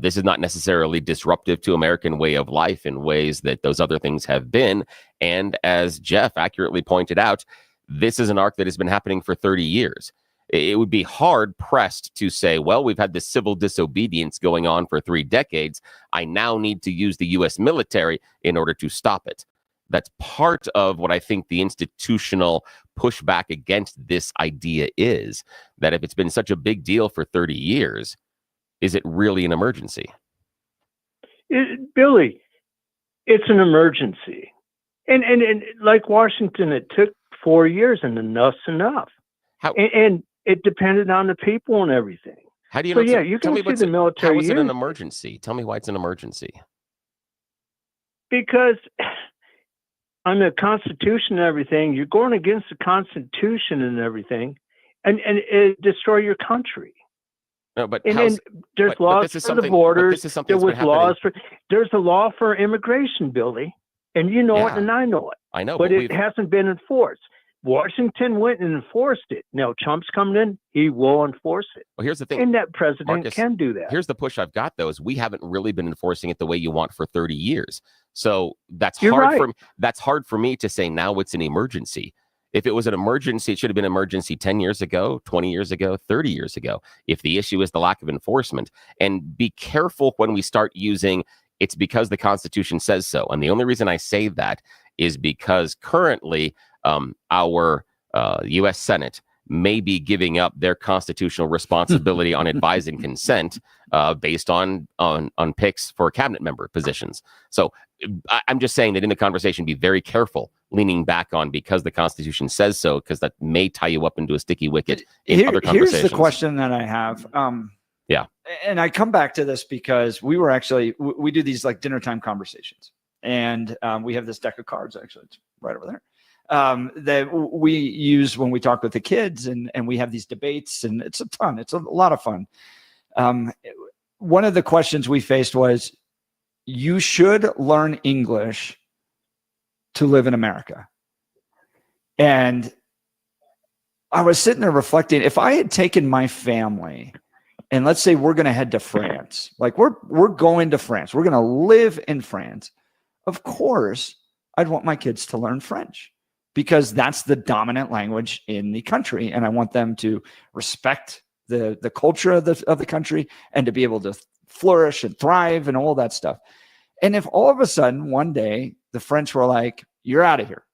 This is not necessarily disruptive to American way of life in ways that those other things have been. And as Jeff accurately pointed out, this is an arc that has been happening for 30 years. It would be hard pressed to say, well, we've had this civil disobedience going on for 3 decades. I now need to use the U.S. military in order to stop it. That's part of what I think the institutional pushback against this idea is, that if it's been such a big deal for 30 years, is it really an emergency? Billy, it's an emergency. And like Washington, it took 4 years, and enough's enough. And it depended on the people and everything. How do you know? So yeah, you can see the military. How is it an emergency? Tell me why it's an emergency. Because on the Constitution and everything, you're going against the Constitution and everything, and it destroy your country. No, but and there's laws for the borders. There was laws for. There's a law for immigration, Billy, and you know it, and I know it. I know, but it hasn't been enforced. Washington went and enforced it. Now Trump's coming in; he will enforce it. Well, here's the thing, and that president Marcus, can do that. Here's the push I've got, though, is we haven't really been enforcing it the way you want for 30 years. So that's hard for me to say now it's an emergency. If it was an emergency, it should have been an emergency 10 years ago, 20 years ago, 30 years ago. If the issue is the lack of enforcement, and be careful when we start using it's because the Constitution says so. And the only reason I say that is because currently our U.S. Senate may be giving up their constitutional responsibility on advise and consent based on picks for cabinet member positions. So I'm just saying that in the conversation, be very careful leaning back on because the Constitution says so, because that may tie you up into a sticky wicket in other conversations. Here's the question that I have. Yeah. And I come back to this because we do these like dinner time conversations, and we have this deck of cards, actually, it's right over there, that we use when we talk with the kids, and we have these debates, and it's a lot of fun. One of the questions we faced was, you should learn English to live in America. And I was sitting there reflecting, if I had taken my family, and let's say we're going to head to France, like we're going to France, we're going to live in France, of course, I'd want my kids to learn French because that's the dominant language in the country. And I want them to respect the culture of the country and to be able to flourish and thrive and all that stuff. And if all of a sudden one day the French were like, you're out of here,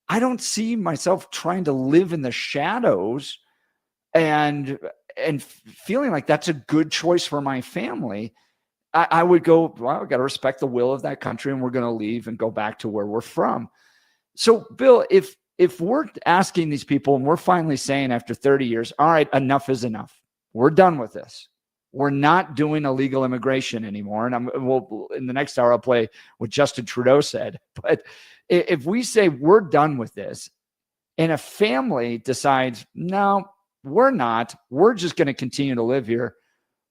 I don't see myself trying to live in the shadows and feeling like that's a good choice for my family. I would go, well, I got to respect the will of that country and we're going to leave and go back to where we're from. So, Bill, if we're asking these people and we're finally saying after 30 years, all right, enough is enough. We're done with this. We're not doing illegal immigration anymore. And we'll in the next hour, I'll play what Justin Trudeau said. But if we say we're done with this and a family decides, no, we're not, we're just going to continue to live here,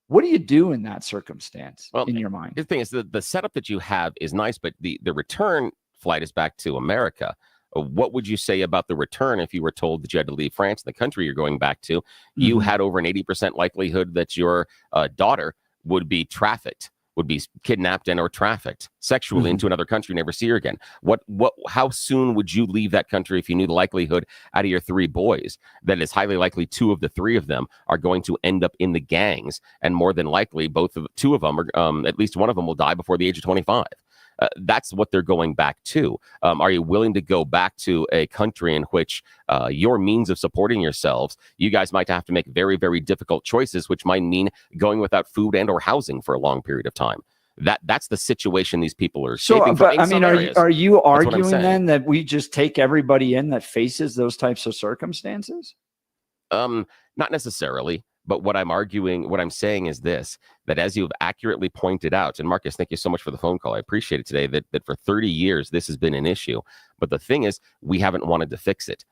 what do you do in that circumstance in your mind? The thing is, the setup that you have is nice, but the return flight is back to America. What would you say about the return if you were told that you had to leave France, the country you're going back to? You had over an 80% likelihood that your daughter would be trafficked, would be kidnapped and or trafficked sexually into another country, never see her again. How soon would you leave that country if you knew the likelihood out of your 3 boys that it's highly likely 2 of the 3 of them are going to end up in the gangs, and more than likely 2 of them are at least one of them will die before the age of 25. That's what they're going back to. Are you willing to go back to a country in which your means of supporting yourselves, you guys might have to make very, very difficult choices, which might mean going without food and or housing for a long period of time? That's the situation these people are shaping. So, but I mean, are you arguing then that we just take everybody in that faces those types of circumstances? Not necessarily. But what I'm saying is this, that as you've accurately pointed out, and Marcus, thank you so much for the phone call. I appreciate it today, that for 30 years, this has been an issue. But the thing is, we haven't wanted to fix it.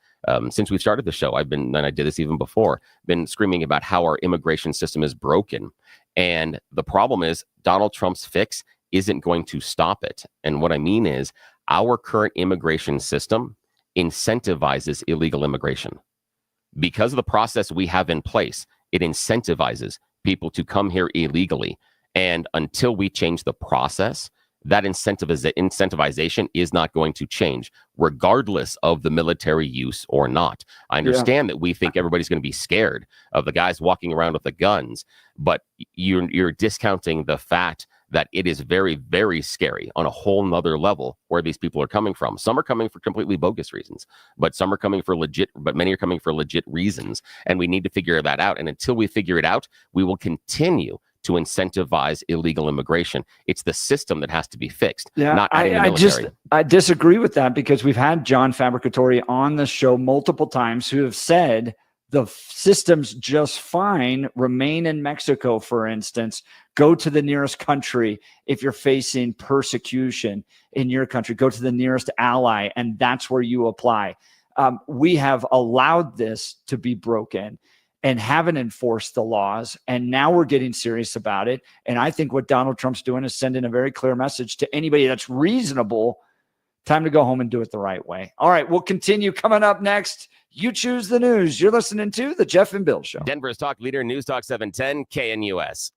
Since we started the show, and I did this even before, been screaming about how our immigration system is broken. And the problem is Donald Trump's fix isn't going to stop it. And what I mean is our current immigration system incentivizes illegal immigration. Because of the process we have in place, it incentivizes people to come here illegally. And until we change the process, that incentivization is not going to change, regardless of the military use or not. I understand that we think everybody's going to be scared of the guys walking around with the guns, but you're discounting the fact that it is very, very scary on a whole nother level where these people are coming from. Some are coming for completely bogus reasons, but some are coming for legit, but many are coming for legit reasons. And we need to figure that out. And until we figure it out, we will continue to incentivize illegal immigration. It's the system that has to be fixed, not adding the military. I disagree with that because we've had John Fabricatori on the show multiple times who have said the system's just fine. Remain in Mexico, for instance. Go to the nearest country if you're facing persecution in your country. Go to the nearest ally, and that's where you apply. We have allowed this to be broken and haven't enforced the laws, and now we're getting serious about it. And I think what Donald Trump's doing is sending a very clear message to anybody that's reasonable. Time to go home and do it the right way. All right, we'll continue coming up next. You choose the news. You're listening to The Jeff and Bill Show. Denver's talk leader, News Talk 710, KNUS.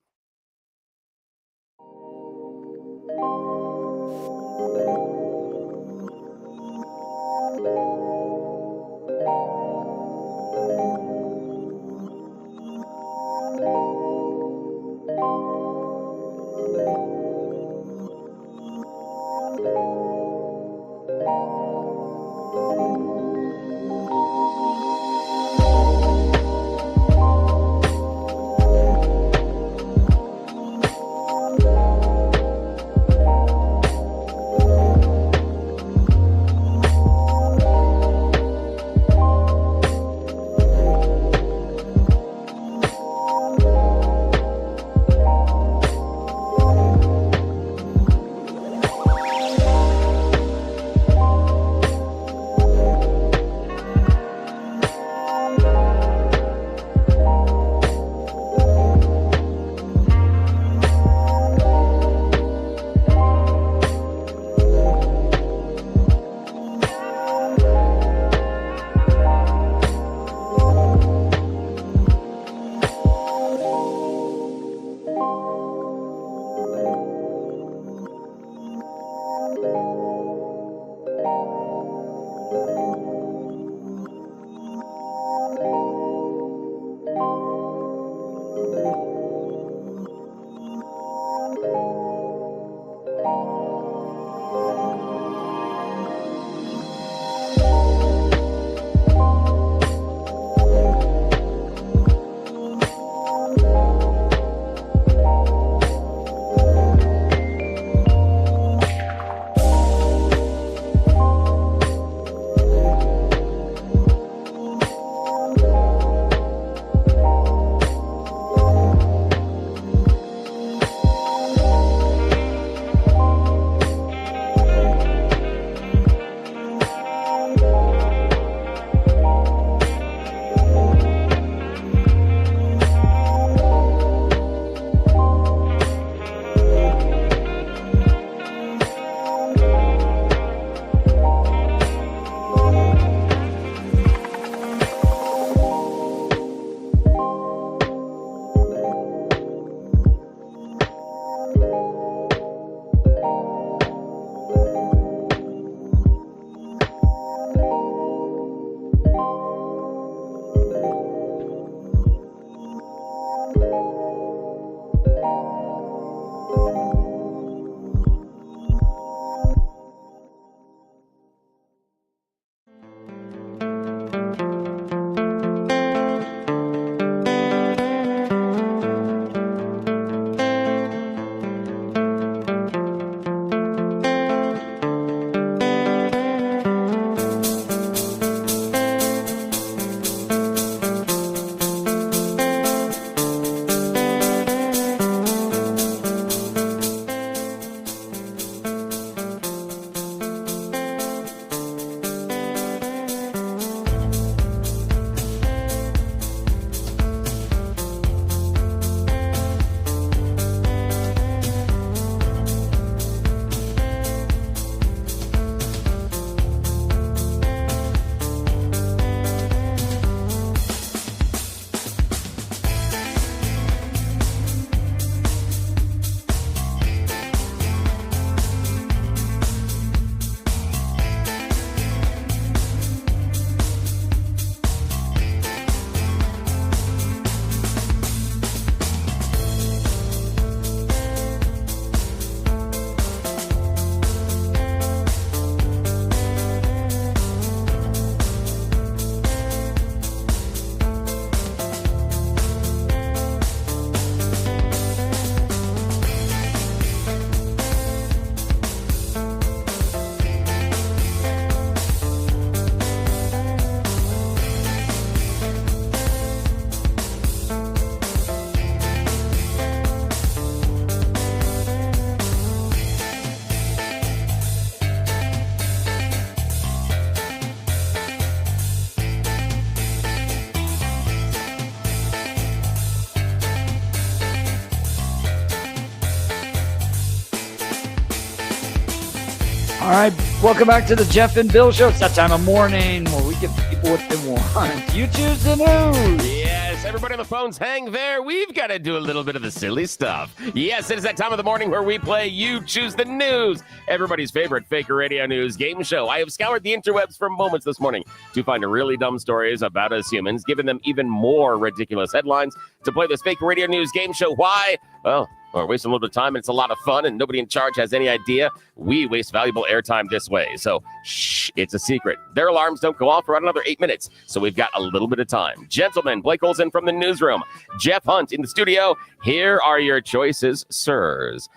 right, welcome back to the Jeff and Bill Show. It's that time of morning where we give people what they want. You choose the news. Yes, everybody on the phones, hang there. We've got to do a little bit of the silly stuff. Yes, it is that time of the morning where we play You Choose the News, everybody's favorite fake radio news game show. I have scoured the interwebs for moments this morning to find really dumb stories about us humans, giving them even more ridiculous headlines to play this fake radio news game show. Why? Well, we're wasting a little bit of time, and it's a lot of fun, and nobody in charge has any idea. We waste valuable airtime this way. So, shh, it's a secret. Their alarms don't go off for another 8 minutes, so we've got a little bit of time. Gentlemen, Blake Olson from the newsroom, Jeff Hunt in the studio. Here are your choices, sirs.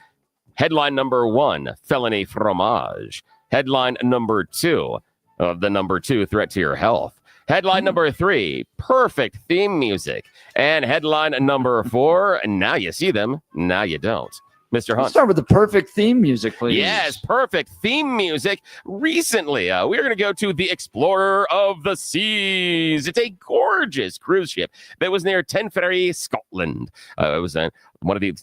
Headline number 1, felony fromage. Headline number 2, the number 2 threat to your health. Headline number 3, perfect theme music. And headline number 4, now you see them, now you don't. Mr. Hunt. Let's start with the perfect theme music, please. Yes, perfect theme music. Recently, we're going to go to the Explorer of the Seas. It's a gorgeous cruise ship that was near Tenferry, Scotland. It was one of the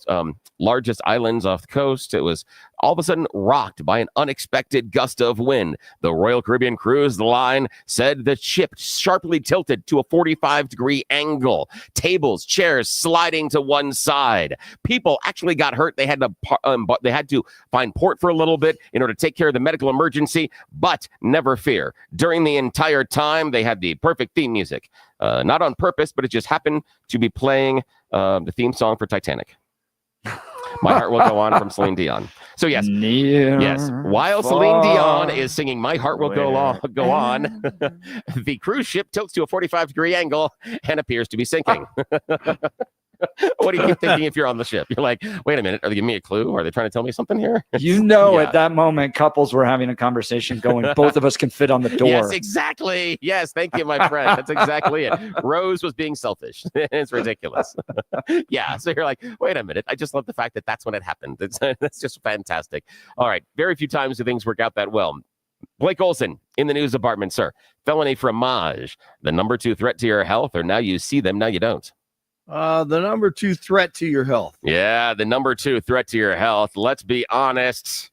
largest islands off the coast. It was all of a sudden rocked by an unexpected gust of wind. The Royal Caribbean Cruise Line said the ship sharply tilted to a 45-degree angle. Tables, chairs sliding to one side. People actually got hurt. They had to find port for a little bit in order to take care of the medical emergency. But never fear. During the entire time, they had the perfect theme music. Not on purpose, but it just happened to be playing the theme song for Titanic. My Heart Will Go On from Celine Dion. So yes, while Celine Dion is singing My Heart Will Go On, the cruise ship tilts to a 45-degree angle and appears to be sinking. What do you keep thinking if you're on the ship? You're like, wait a minute, are they giving me a clue? Are they trying to tell me something here? At that moment, couples were having a conversation going, both of us can fit on the door. Yes, exactly. Yes, thank you, my friend. That's exactly it. Rose was being selfish. It's ridiculous. Yeah, so you're like, wait a minute. I just love the fact that that's when it happened. That's just fantastic. All right, very few times do things work out that well. Blake Olson in the news department, sir. Felony fromage, the number 2 threat to your health, or now you see them, now you don't. The number 2 threat to your health. Yeah, the number 2 threat to your health. Let's be honest.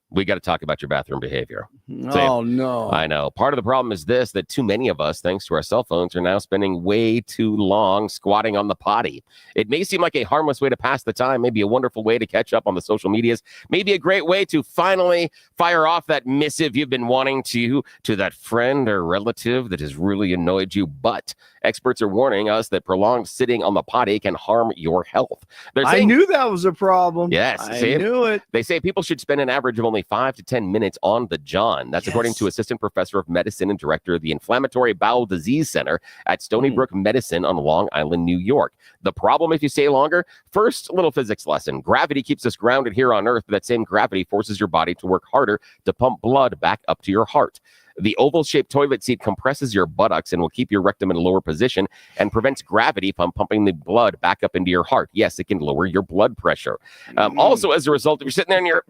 We got to talk about your bathroom behavior. Oh, no. I know. Part of the problem is this, that too many of us, thanks to our cell phones, are now spending way too long squatting on the potty. It may seem like a harmless way to pass the time, maybe a wonderful way to catch up on the social medias, maybe a great way to finally fire off that missive you've been wanting to that friend or relative that has really annoyed you. But experts are warning us that prolonged sitting on the potty can harm your health. I knew that was a problem. Yes. I knew it. They say people should spend an average of only 5 to 10 minutes on the John. That's according to assistant professor of medicine and director of the Inflammatory Bowel Disease Center at Stony Brook Medicine on Long Island, New York. The problem if you stay longer, first, a little physics lesson. Gravity keeps us grounded here on Earth, but that same gravity forces your body to work harder to pump blood back up to your heart. The oval-shaped toilet seat compresses your buttocks and will keep your rectum in a lower position and prevents gravity from pumping the blood back up into your heart. Yes, it can lower your blood pressure. Also, as a result, if you're sitting there and you're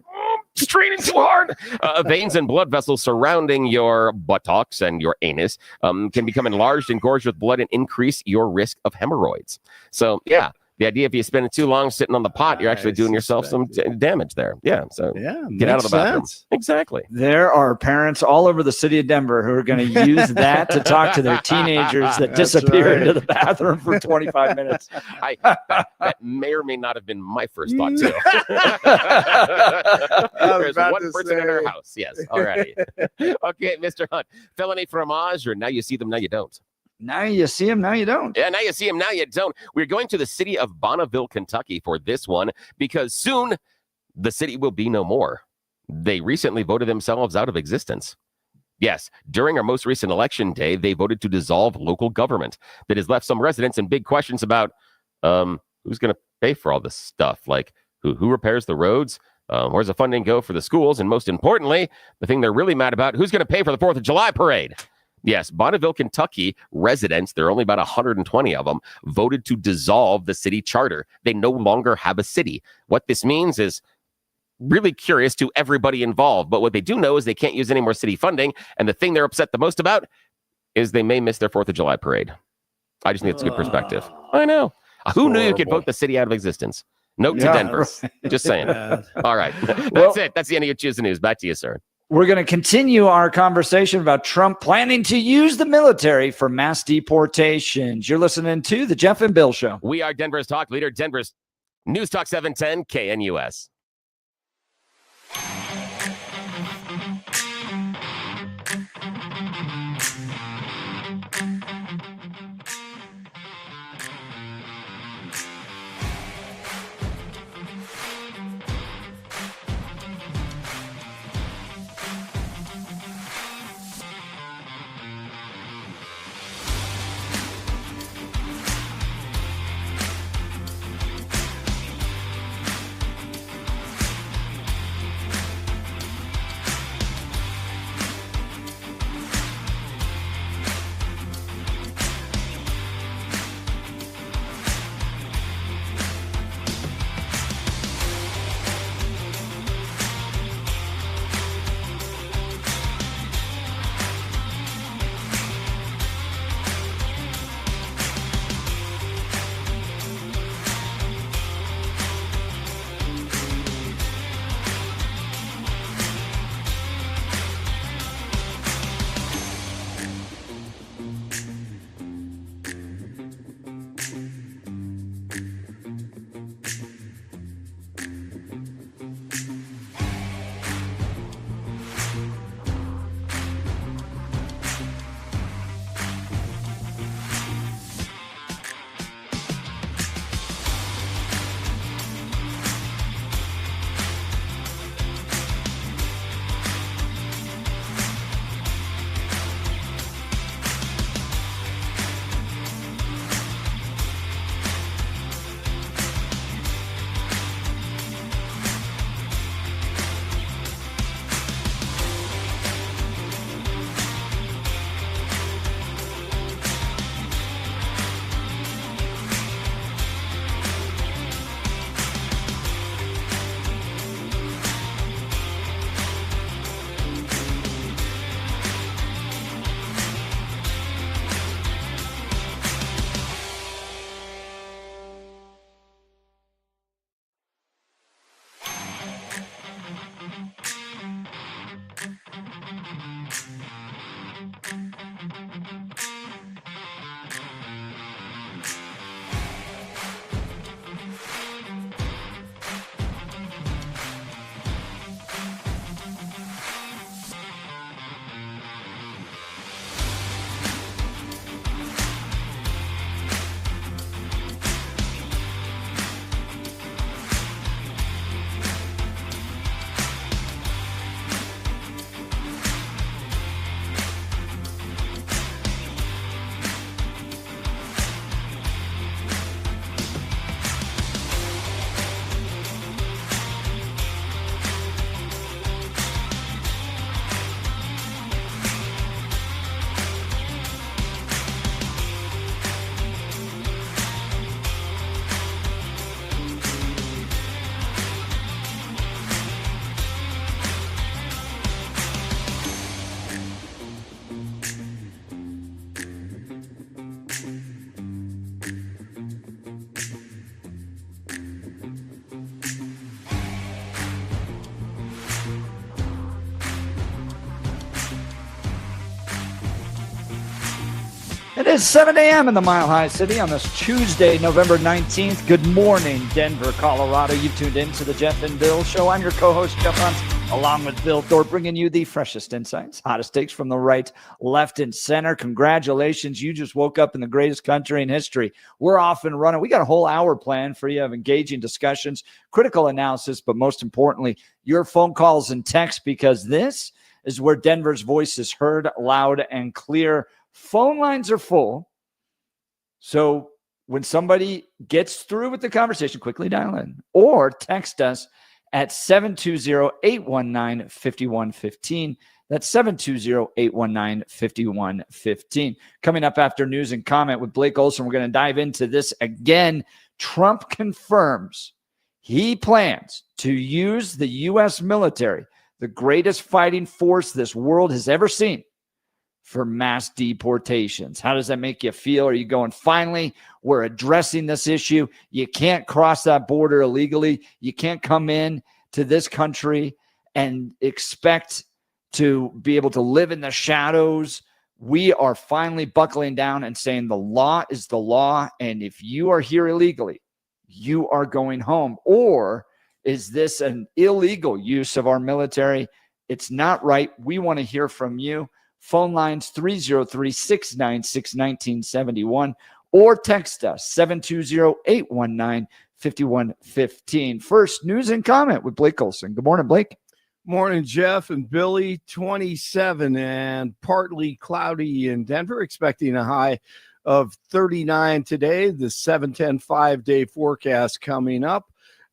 straining too hard, veins and blood vessels surrounding your buttocks and your anus can become enlarged and gorged with blood and increase your risk of hemorrhoids. So, yeah. The idea if you spend too long sitting on the pot, you're actually doing yourself some damage there. Yeah, so get out of the bathroom. Exactly. There are parents all over the city of Denver who are going to use that to talk to their teenagers that disappear into the bathroom for 25 minutes. That may or may not have been my first thought, too. There's one person in our house. Yes, all righty. Okay, Mr. Hunt. Felony fromage, or now you see them, now you don't. Now you see him, now you don't. Yeah, now you see him, now you don't. We're going to the city of Bonneville, Kentucky for this one because soon the city will be no more. They recently voted themselves out of existence. Yes, during our most recent election day, they voted to dissolve local government. That has left some residents in big questions about who's going to pay for all this stuff. Like who repairs the roads? Where's the funding go for the schools? And most importantly, the thing they're really mad about, who's going to pay for the 4th of July parade? Yes, Bonneville, Kentucky residents, there are only about 120 of them, voted to dissolve the city charter. They no longer have a city. What this means is really curious to everybody involved. But what they do know is they can't use any more city funding. And the thing they're upset the most about is they may miss their 4th of July parade. I just think it's a good perspective. I know. Who knew you could vote the city out of existence? Note to Denver. Right. Just saying. All right. That's Well, it. That's the end of your Choose the News. Back to you, sir. We're going to continue our conversation about Trump planning to use the military for mass deportations. You're listening to The Jeff and Bill Show. We are Denver's talk leader, Denver's News Talk 710 KNUS. It is 7 a.m. in the Mile High City on this Tuesday, November 19th. Good morning, Denver, Colorado. You've tuned in to the Jeff and Bill Show. I'm your co-host, Jeff Hunt, along with Bill Thorpe, bringing you the freshest insights, hottest takes from the right, left, and center. Congratulations. You just woke up in the greatest country in history. We're off and running. We got a whole hour planned for you of engaging discussions, critical analysis, but most importantly, your phone calls and texts, because this is where Denver's voice is heard loud and clear. Phone lines are full. So when somebody gets through with the conversation, quickly dial in or text us at 720-819-5115. That's 720-819-5115. Coming up after news and comment with Blake Olson, we're going to dive into this again. Trump confirms he plans to use the U.S. military, the greatest fighting force this world has ever seen, for mass deportations. How does that make you feel? Are you going, finally, we're addressing this issue? You can't cross that border illegally. You can't come in to this country and expect to be able to live in the shadows. We are finally buckling down and saying the law is the law. And if you are here illegally, you are going home. Or is this an illegal use of our military? It's not right. We want to hear from you. Phone lines 303-696-1971 or text us 720-819-5115. First, news and comment with Blake Olson. Good morning, Blake. Morning, Jeff and Billy. 27 and partly cloudy in Denver, expecting a high of 39 today. The 7-10 5-day forecast coming up.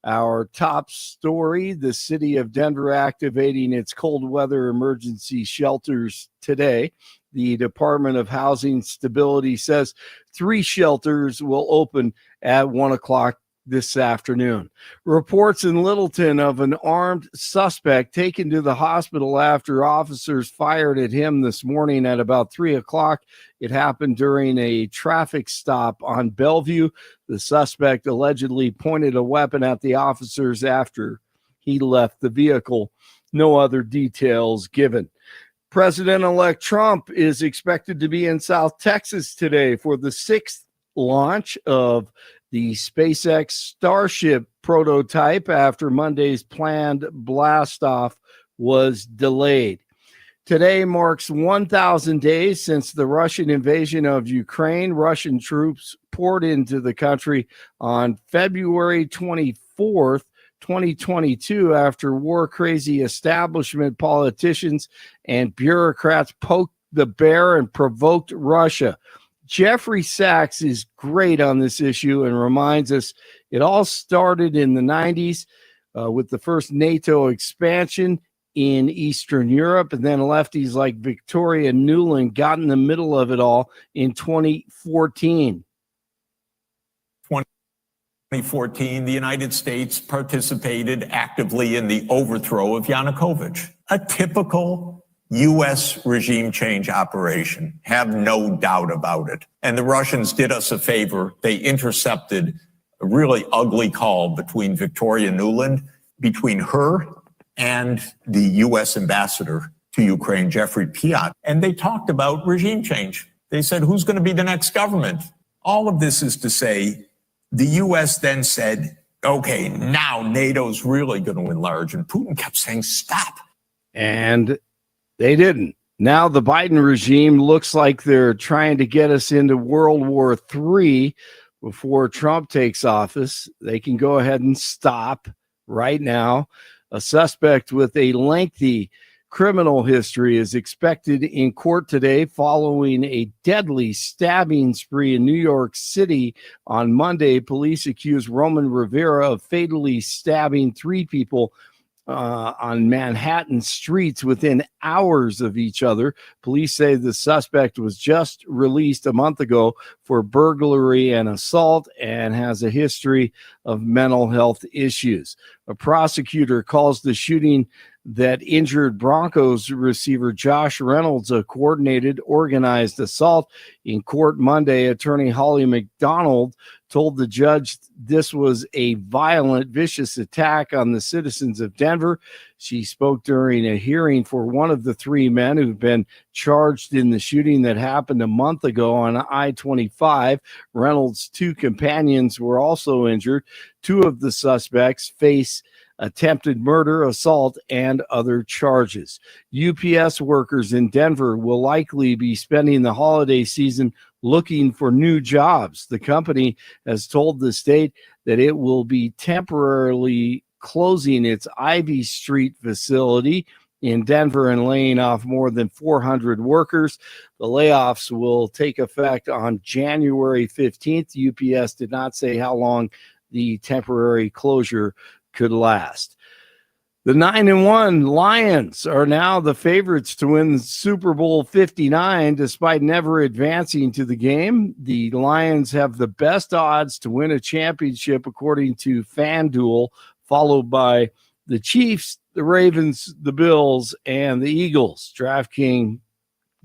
Our top story, the city of Denver activating its cold weather emergency shelters today. The Department of Housing Stability says 3 shelters will open at 1 o'clock this afternoon. Reports in Littleton of an armed suspect taken to the hospital after officers fired at him this morning at about 3 o'clock. It happened during a traffic stop on Bellevue. The suspect allegedly pointed a weapon at the officers after he left the vehicle. No other details given. President-elect Trump is expected to be in South Texas today for the 6th launch of the SpaceX Starship prototype after Monday's planned blastoff was delayed. Today marks 1,000 days since the Russian invasion of Ukraine. Russian troops poured into the country on February 24th, 2022, after war-crazy establishment politicians and bureaucrats poked the bear and provoked Russia. Jeffrey Sachs is great on this issue and reminds us it all started in the 90s with the first NATO expansion in Eastern Europe, and then lefties like Victoria Nuland got in the middle of it all in 2014. 2014, the United States participated actively in the overthrow of Yanukovych, a typical U.S. regime change operation, have no doubt about it. And the Russians did us a favor. They intercepted a really ugly call between Victoria Nuland, between her and the U.S. ambassador to Ukraine, Jeffrey Piot. And they talked about regime change. They said, who's going to be the next government? All of this is to say, the U.S. then said, okay, now NATO's really going to enlarge. And Putin kept saying, stop. And they didn't. Now the Biden regime looks like they're trying to get us into World War III before Trump takes office. They can go ahead and stop right now. A suspect with a lengthy criminal history is expected in court today following a deadly stabbing spree in New York City on Monday. Police accused Roman Rivera of fatally stabbing 3 people on Manhattan streets within hours of each other. Police say the suspect was just released a month ago for burglary and assault and has a history of mental health issues. A prosecutor calls the shooting that injured Broncos receiver Josh Reynolds a coordinated, organized assault. In court Monday, attorney Holly McDonald told the judge this was a violent, vicious attack on the citizens of Denver. She spoke during a hearing for one of the 3 men who've been charged in the shooting that happened a month ago on I-25. Reynolds' 2 companions were also injured. 2 of the suspects face attempted murder, assault, and other charges. UPS workers in Denver will likely be spending the holiday season looking for new jobs. The company has told the state that it will be temporarily closing its Ivy Street facility in Denver and laying off more than 400 workers. The layoffs will take effect on January 15th. UPS did not say how long the temporary closure could last. The 9-1 Lions are now the favorites to win Super Bowl 59 despite never advancing to the game. The Lions have the best odds to win a championship according to FanDuel, followed by the Chiefs, the Ravens, the Bills, and the Eagles. DraftKings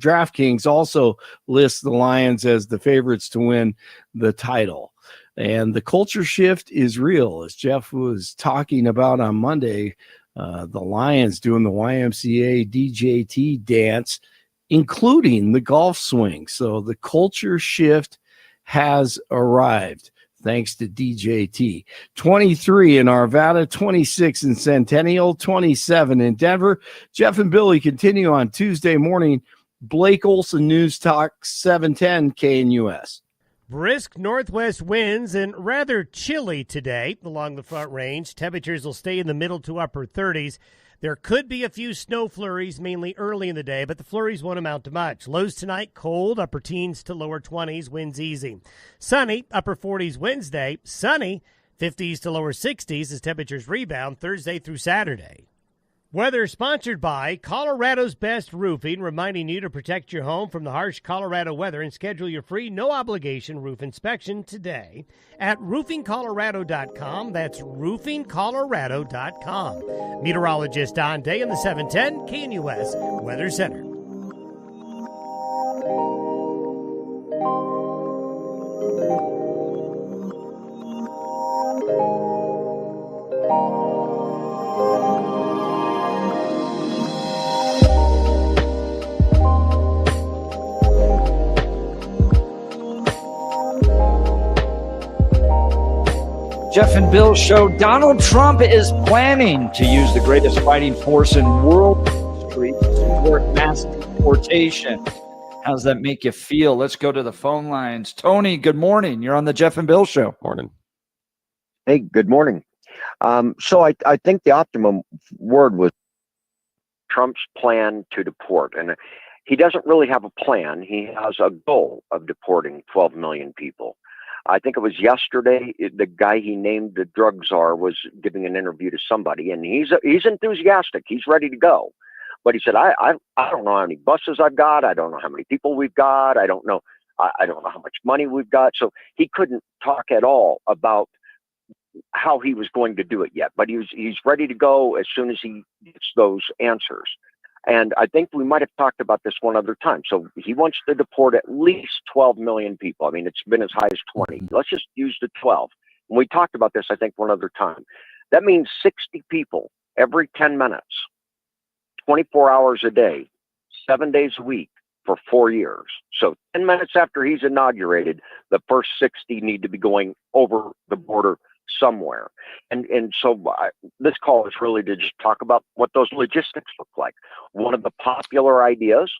DraftKings also lists the Lions as the favorites to win the title. And the culture shift is real. As Jeff was talking about on Monday, the Lions doing the YMCA DJT dance, including the golf swing. So the culture shift has arrived thanks to DJT. 23 in Arvada, 26 in Centennial, 27 in Denver. Jeff and Billy continue on Tuesday morning. Blake Olson, News Talk 710 KNUS. Brisk northwest winds and rather chilly today along the Front Range. Temperatures will stay in the middle to upper 30s. There could be a few snow flurries, mainly early in the day, but the flurries won't amount to much. Lows tonight, cold, upper teens to lower 20s, winds easy. Sunny, upper 40s Wednesday. Sunny, 50s to lower 60s as temperatures rebound Thursday through Saturday. Weather sponsored by Colorado's Best Roofing, reminding you to protect your home from the harsh Colorado weather and schedule your free no-obligation roof inspection today at roofingcolorado.com. That's roofingcolorado.com. Meteorologist Don Day in the 710 KNUS Weather Center. Jeff and Bill show. Donald Trump is planning to use the greatest fighting force in world history to support mass deportation. How's that make you feel? Let's go to the phone lines. Tony, good morning. You're on the Jeff and Bill show. Morning. Hey, good morning. So I think the optimum word was Trump's plan to deport. And he doesn't really have a plan. He has a goal of deporting 12 million people. I think it was yesterday, the guy he named the drug czar was giving an interview to somebody, and he's enthusiastic. He's ready to go. But he said, I don't know how many buses I've got. I don't know how many people we've got. I don't know how much money we've got. So he couldn't talk at all about how he was going to do it yet. But he's ready to go as soon as he gets those answers. And I think we might have talked about this one other time. So he wants to deport at least 12 million people. I mean, it's been as high as 20. Let's just use the 12. And we talked about this, I think, one other time. That means 60 people every 10 minutes, 24 hours a day, 7 days a week for 4 years. So 10 minutes after he's inaugurated, the first 60 need to be going over the border somewhere. And so this call is really to just talk about what those logistics look like. One of the popular ideas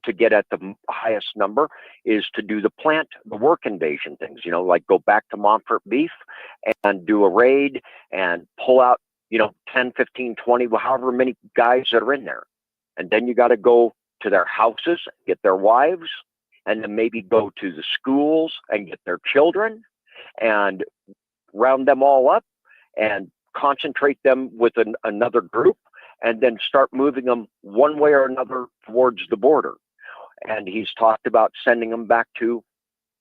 to get at the highest number is to do the work invasion things, like go back to Montfort Beef and do a raid and pull out, 10, 15, 20, however many guys that are in there. And then you got to go to their houses, get their wives, and then maybe go to the schools and get their children and round them all up and concentrate them with another group and then start moving them one way or another towards the border. And he's talked about sending them back to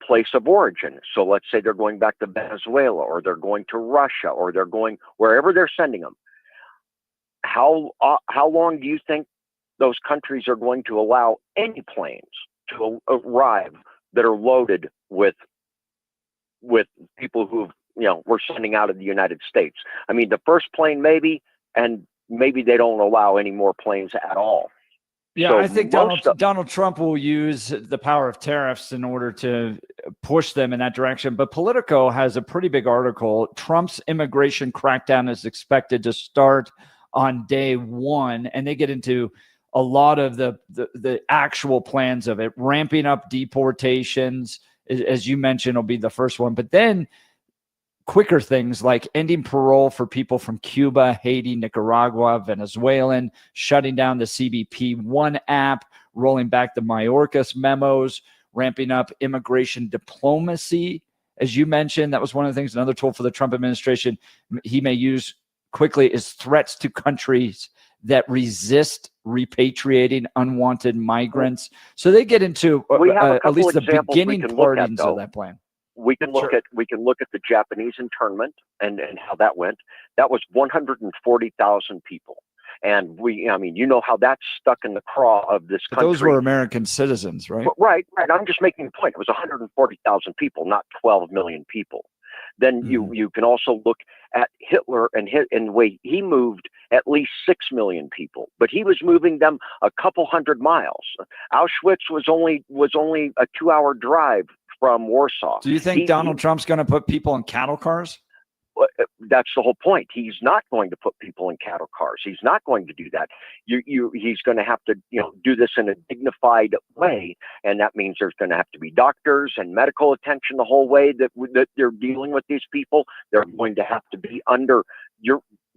place of origin. So let's say they're going back to Venezuela or they're going to Russia or they're going wherever they're sending them. How long do you think those countries are going to allow any planes to arrive that are loaded with people who we're sending out of the United States? I mean, the first plane maybe, and maybe they don't allow any more planes at all. Yeah, So I think Donald Trump will use the power of tariffs in order to push them in that direction. But Politico has a pretty big article. Trump's immigration crackdown is expected to start on day one, and they get into a lot of the actual plans of it, ramping up deportations, as you mentioned, will be the first one. But then quicker things like ending parole for people from Cuba, Haiti, Nicaragua, Venezuelan, shutting down the CBP One app, rolling back the Mayorkas memos, ramping up immigration diplomacy. As you mentioned, that was one of the things, another tool for the Trump administration he may use quickly is threats to countries that resist repatriating unwanted migrants. So they get into at least the beginning partings of that plan. We can look at the Japanese internment and how that went. That was 140,000 people. And I mean, you know how that's stuck in the craw of this But country. those were American citizens, right? Right. I'm just making a point. It was 140,000 people, not 12 million people. Then you can also look at Hitler and the way he moved at least 6 million people, but he was moving them a couple hundred miles. Auschwitz was only a 2-hour drive from Warsaw. Do you think Donald Trump's going to put people in cattle cars? That's the whole point. He's not going to put people in cattle cars. He's not going to do that. He's going to have to, do this in a dignified way, and that means there's going to have to be doctors and medical attention the whole way that they're dealing with these people. They're going to have to be under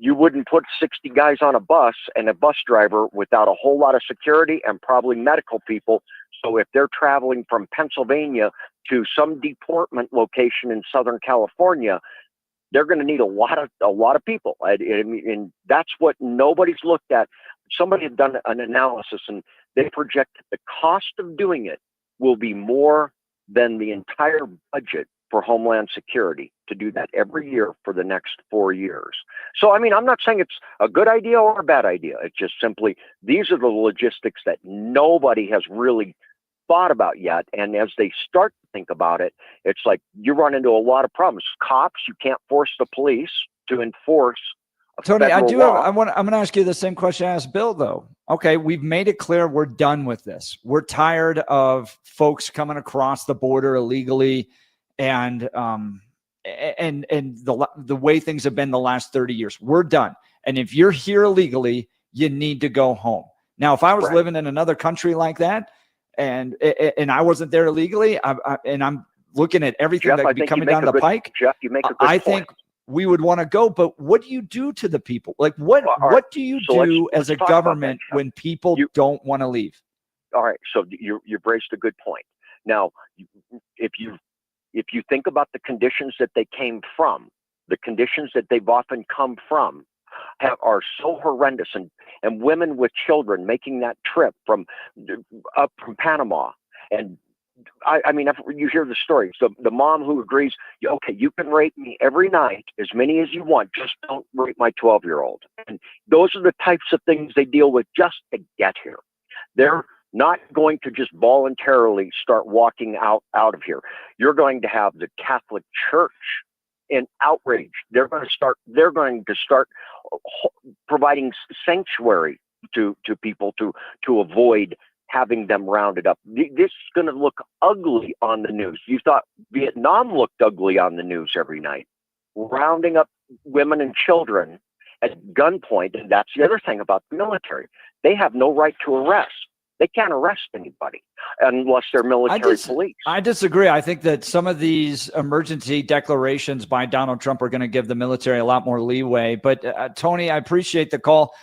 You wouldn't put 60 guys on a bus and a bus driver without a whole lot of security and probably medical people. So if they're traveling from Pennsylvania to some deportment location in Southern California, they're going to need a lot of people. And that's what nobody's looked at. Somebody had done an analysis, and they project the cost of doing it will be more than the entire budget for Homeland Security to do that every year for the next 4 years. So, I mean, I'm not saying it's a good idea or a bad idea. It's just simply, these are the logistics that nobody has really thought about yet. And as they start to think about it, it's like you run into a lot of problems. Cops, you can't force the police to enforce Tony, I'm going to ask you the same question I asked Bill, though. Okay, we've made it clear we're done with this. We're tired of folks coming across the border illegally, and the way things have been the last 30 years. We're done. And if you're here illegally, you need to go home. Now, if I was living in another country like that, and I wasn't there illegally, and I'm looking at everything that could be coming down the pike, Jeff, you make a good point. I think we would want to go. But what do you do to the people? Like, what do you do as a government when people don't want to leave? All right, so you've raised a good point. Now, if you think about the conditions that they came from, the conditions that they've often come from are so horrendous, and women with children making that trip up from Panama. And I mean, you hear the stories. The mom who agrees, okay, you can rape me every night, as many as you want, just don't rape my 12-year-old. And those are the types of things they deal with just to get here. They're not going to just voluntarily start walking out of here. You're going to have the Catholic Church in outrage. They're going to start providing sanctuary to people to avoid having them rounded up. This is going to look ugly on the news. You thought Vietnam looked ugly on the news every night, rounding up women and children at gunpoint. And that's the other thing about the military. They have no right to arrest. They can't arrest anybody unless they're military police. I disagree. I think that some of these emergency declarations by Donald Trump are going to give the military a lot more leeway. But Tony, I appreciate the call.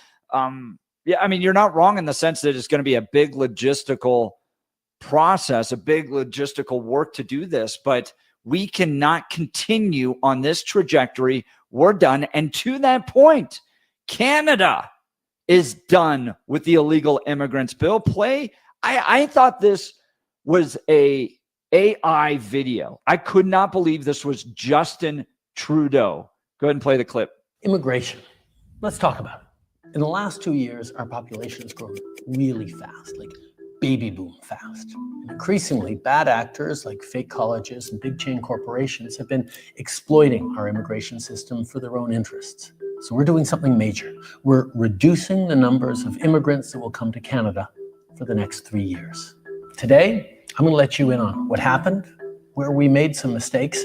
Yeah, I mean, you're not wrong in the sense that it's going to be a big logistical process, a big logistical work to do this, but we cannot continue on this trajectory. We're done. And to that point, Canada is done with the illegal immigrants bill. I thought this was a AI video. I could not believe this was Justin Trudeau. Go ahead and play the clip. Immigration. Let's talk about it. In the last 2 years, our population has grown really fast, like baby boom fast. And increasingly, bad actors like fake colleges and big chain corporations have been exploiting our immigration system for their own interests. So we're doing something major. We're reducing the numbers of immigrants that will come to Canada for the next 3 years. Today, I'm going to let you in on what happened, where we made some mistakes,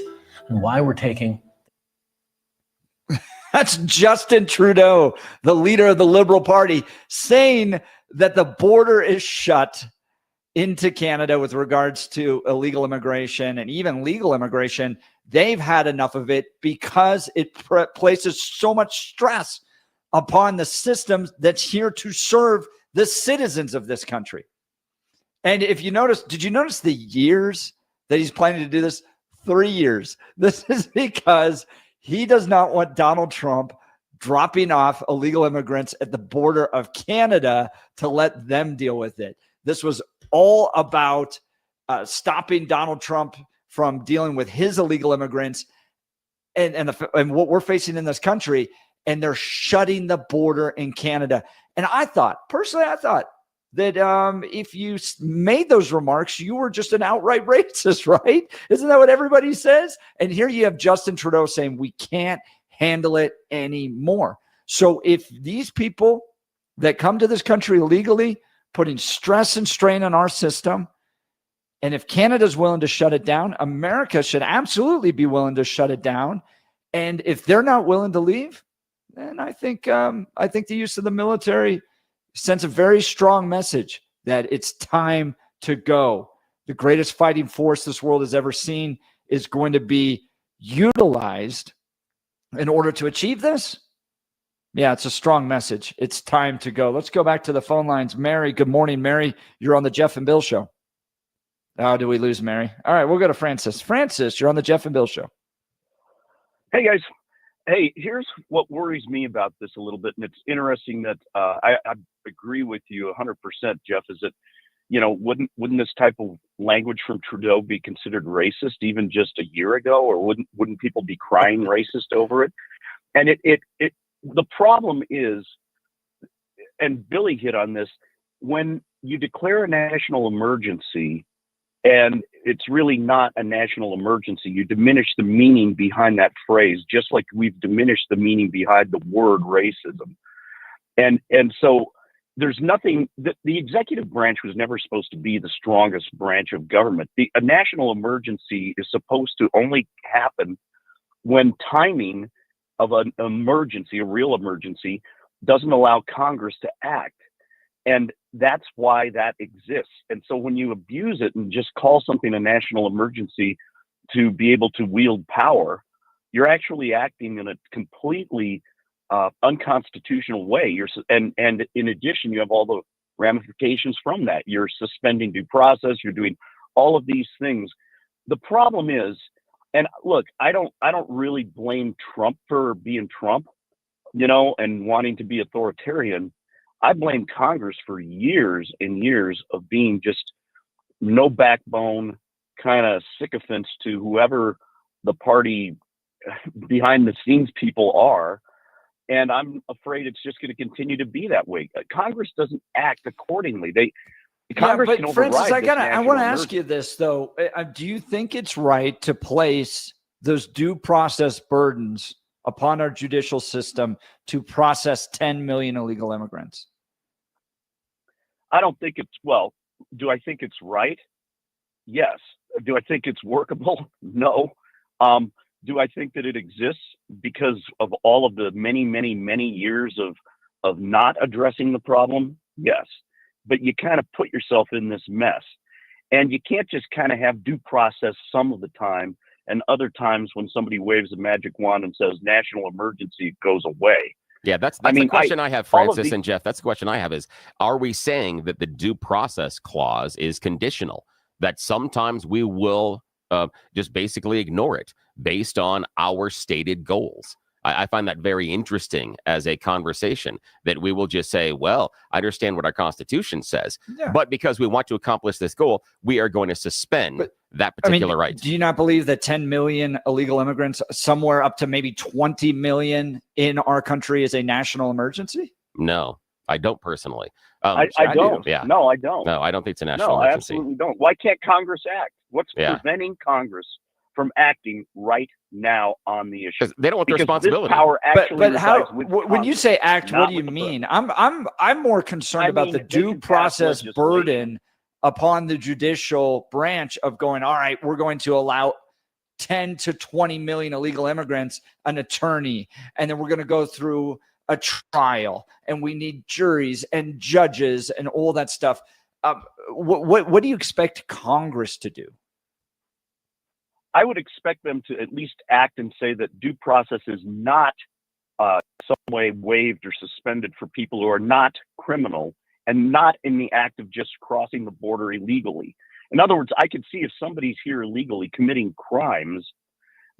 and why we're taking. That's Justin Trudeau, the leader of the Liberal Party, saying that the border is shut into Canada with regards to illegal immigration and even legal immigration. They've had enough of it because it places so much stress upon the system that's here to serve the citizens of this country. And if you notice, did you notice the years that he's planning to do this? 3 years. This is because he does not want Donald Trump dropping off illegal immigrants at the border of Canada to let them deal with it. This was all about stopping Donald Trump from dealing with his illegal immigrants and what we're facing in this country. And they're shutting the border in Canada. And I thought that if you made those remarks, you were just an outright racist, right? Isn't that what everybody says? And here you have Justin Trudeau saying we can't handle it anymore. So if these people that come to this country illegally, putting stress and strain on our system, and if Canada's willing to shut it down, America should absolutely be willing to shut it down. And if they're not willing to leave, then I think the use of the military sends a very strong message that it's time to go. The greatest fighting force this world has ever seen is going to be utilized in order to achieve this. Yeah, it's a strong message. It's time to go. Let's go back to the phone lines. Mary, good morning. Mary, you're on the Jeff and Bill Show. Oh, did we lose Mary? All right, we'll go to Francis. Francis, you're on the Jeff and Bill Show. Hey, guys. Hey, here's what worries me about this a little bit, and it's interesting that I agree with you 100%, Jeff, is that, wouldn't this type of language from Trudeau be considered racist even just a year ago, or wouldn't people be crying racist over it? And the problem is, and Billy hit on this, when you declare a national emergency, and it's really not a national emergency, you diminish the meaning behind that phrase, just like we've diminished the meaning behind the word racism. And so there's nothing, the executive branch was never supposed to be the strongest branch of government. A national emergency is supposed to only happen when timing of an emergency, a real emergency, doesn't allow Congress to act. And that's why that exists. And so when you abuse it and just call something a national emergency to be able to wield power, you're actually acting in a completely unconstitutional way. And in addition, you have all the ramifications from that. You're suspending due process. You're doing all of these things. The problem is, and look, I don't really blame Trump for being Trump, and wanting to be authoritarian. I blame Congress for years and years of being just no backbone, kind of sycophants to whoever the party behind the scenes people are. And I'm afraid it's just going to continue to be that way. Congress doesn't act accordingly. Congress can override. Francis, I want to ask you this though. Do you think it's right to place those due process burdens upon our judicial system to process 10 million illegal immigrants? I don't think do I think it's right? Yes. Do I think it's workable? No. Do I think that it exists because of all of the many, many, many years of not addressing the problem? Yes. But you kind of put yourself in this mess, and you can't just kind of have due process some of the time, and other times when somebody waves a magic wand and says national emergency, it goes away. Yeah, that's the question I have, Francis and Jeff. That's the question I have is, are we saying that the due process clause is conditional, that sometimes we will just basically ignore it based on our stated goals? I find that very interesting as a conversation, that we will just say, well, I understand what our Constitution says, but because we want to accomplish this goal, we are going to suspend that particular right. Do you not believe that 10 million illegal immigrants, somewhere up to maybe 20 million in our country, is a national emergency? No, I don't personally. I don't. Yeah. No, I don't. No, I don't think it's a national emergency. I absolutely don't. Why can't Congress act? What's preventing Congress from acting right now on the issue? They don't want the responsibility. This power actually but how? When you say act, what do you mean? I'm more concerned about the due process burden upon the judicial branch of going, all right, we're going to allow 10 to 20 million illegal immigrants an attorney, and then we're going to go through a trial, and we need juries and judges and all that stuff. What do you expect Congress to do? I would expect them to at least act and say that due process is not some way waived or suspended for people who are not criminal and not in the act of just crossing the border illegally. In other words, I could see if somebody's here illegally committing crimes,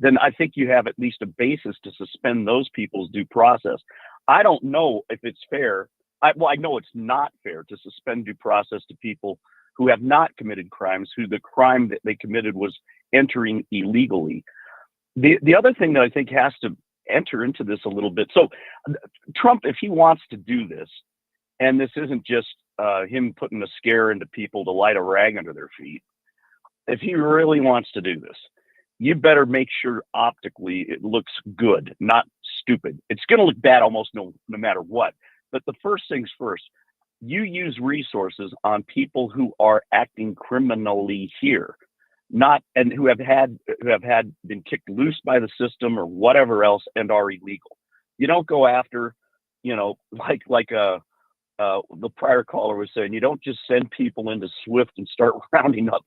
then I think you have at least a basis to suspend those people's due process. I don't know if it's fair. I know it's not fair to suspend due process to people who have not committed crimes, who the crime that they committed was entering illegally. The other thing that I think has to enter into this a little bit. So Trump, if he wants to do this, and this isn't just him putting a scare into people to light a rag under their feet. If he really wants to do this, you better make sure optically it looks good, not stupid. It's going to look bad almost no matter what. But the first things first, you use resources on people who are acting criminally here, and who have been kicked loose by the system or whatever else and are illegal. You don't go after, like the prior caller was saying, you don't just send people into SWIFT and start rounding up,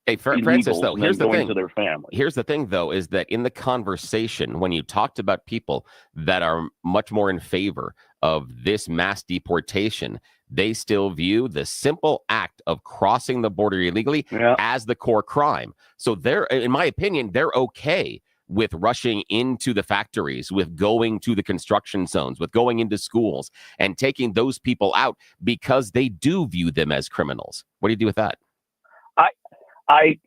Hey, Francis, though, here's the thing. To their family. Here's the thing, though, is that in the conversation, when you talked about people that are much more in favor of this mass deportation, they still view the simple act of crossing the border illegally as the core crime. So they're, in my opinion, they're okay with rushing into the factories, with going to the construction zones, with going into schools and taking those people out because they do view them as criminals. What do you do with that?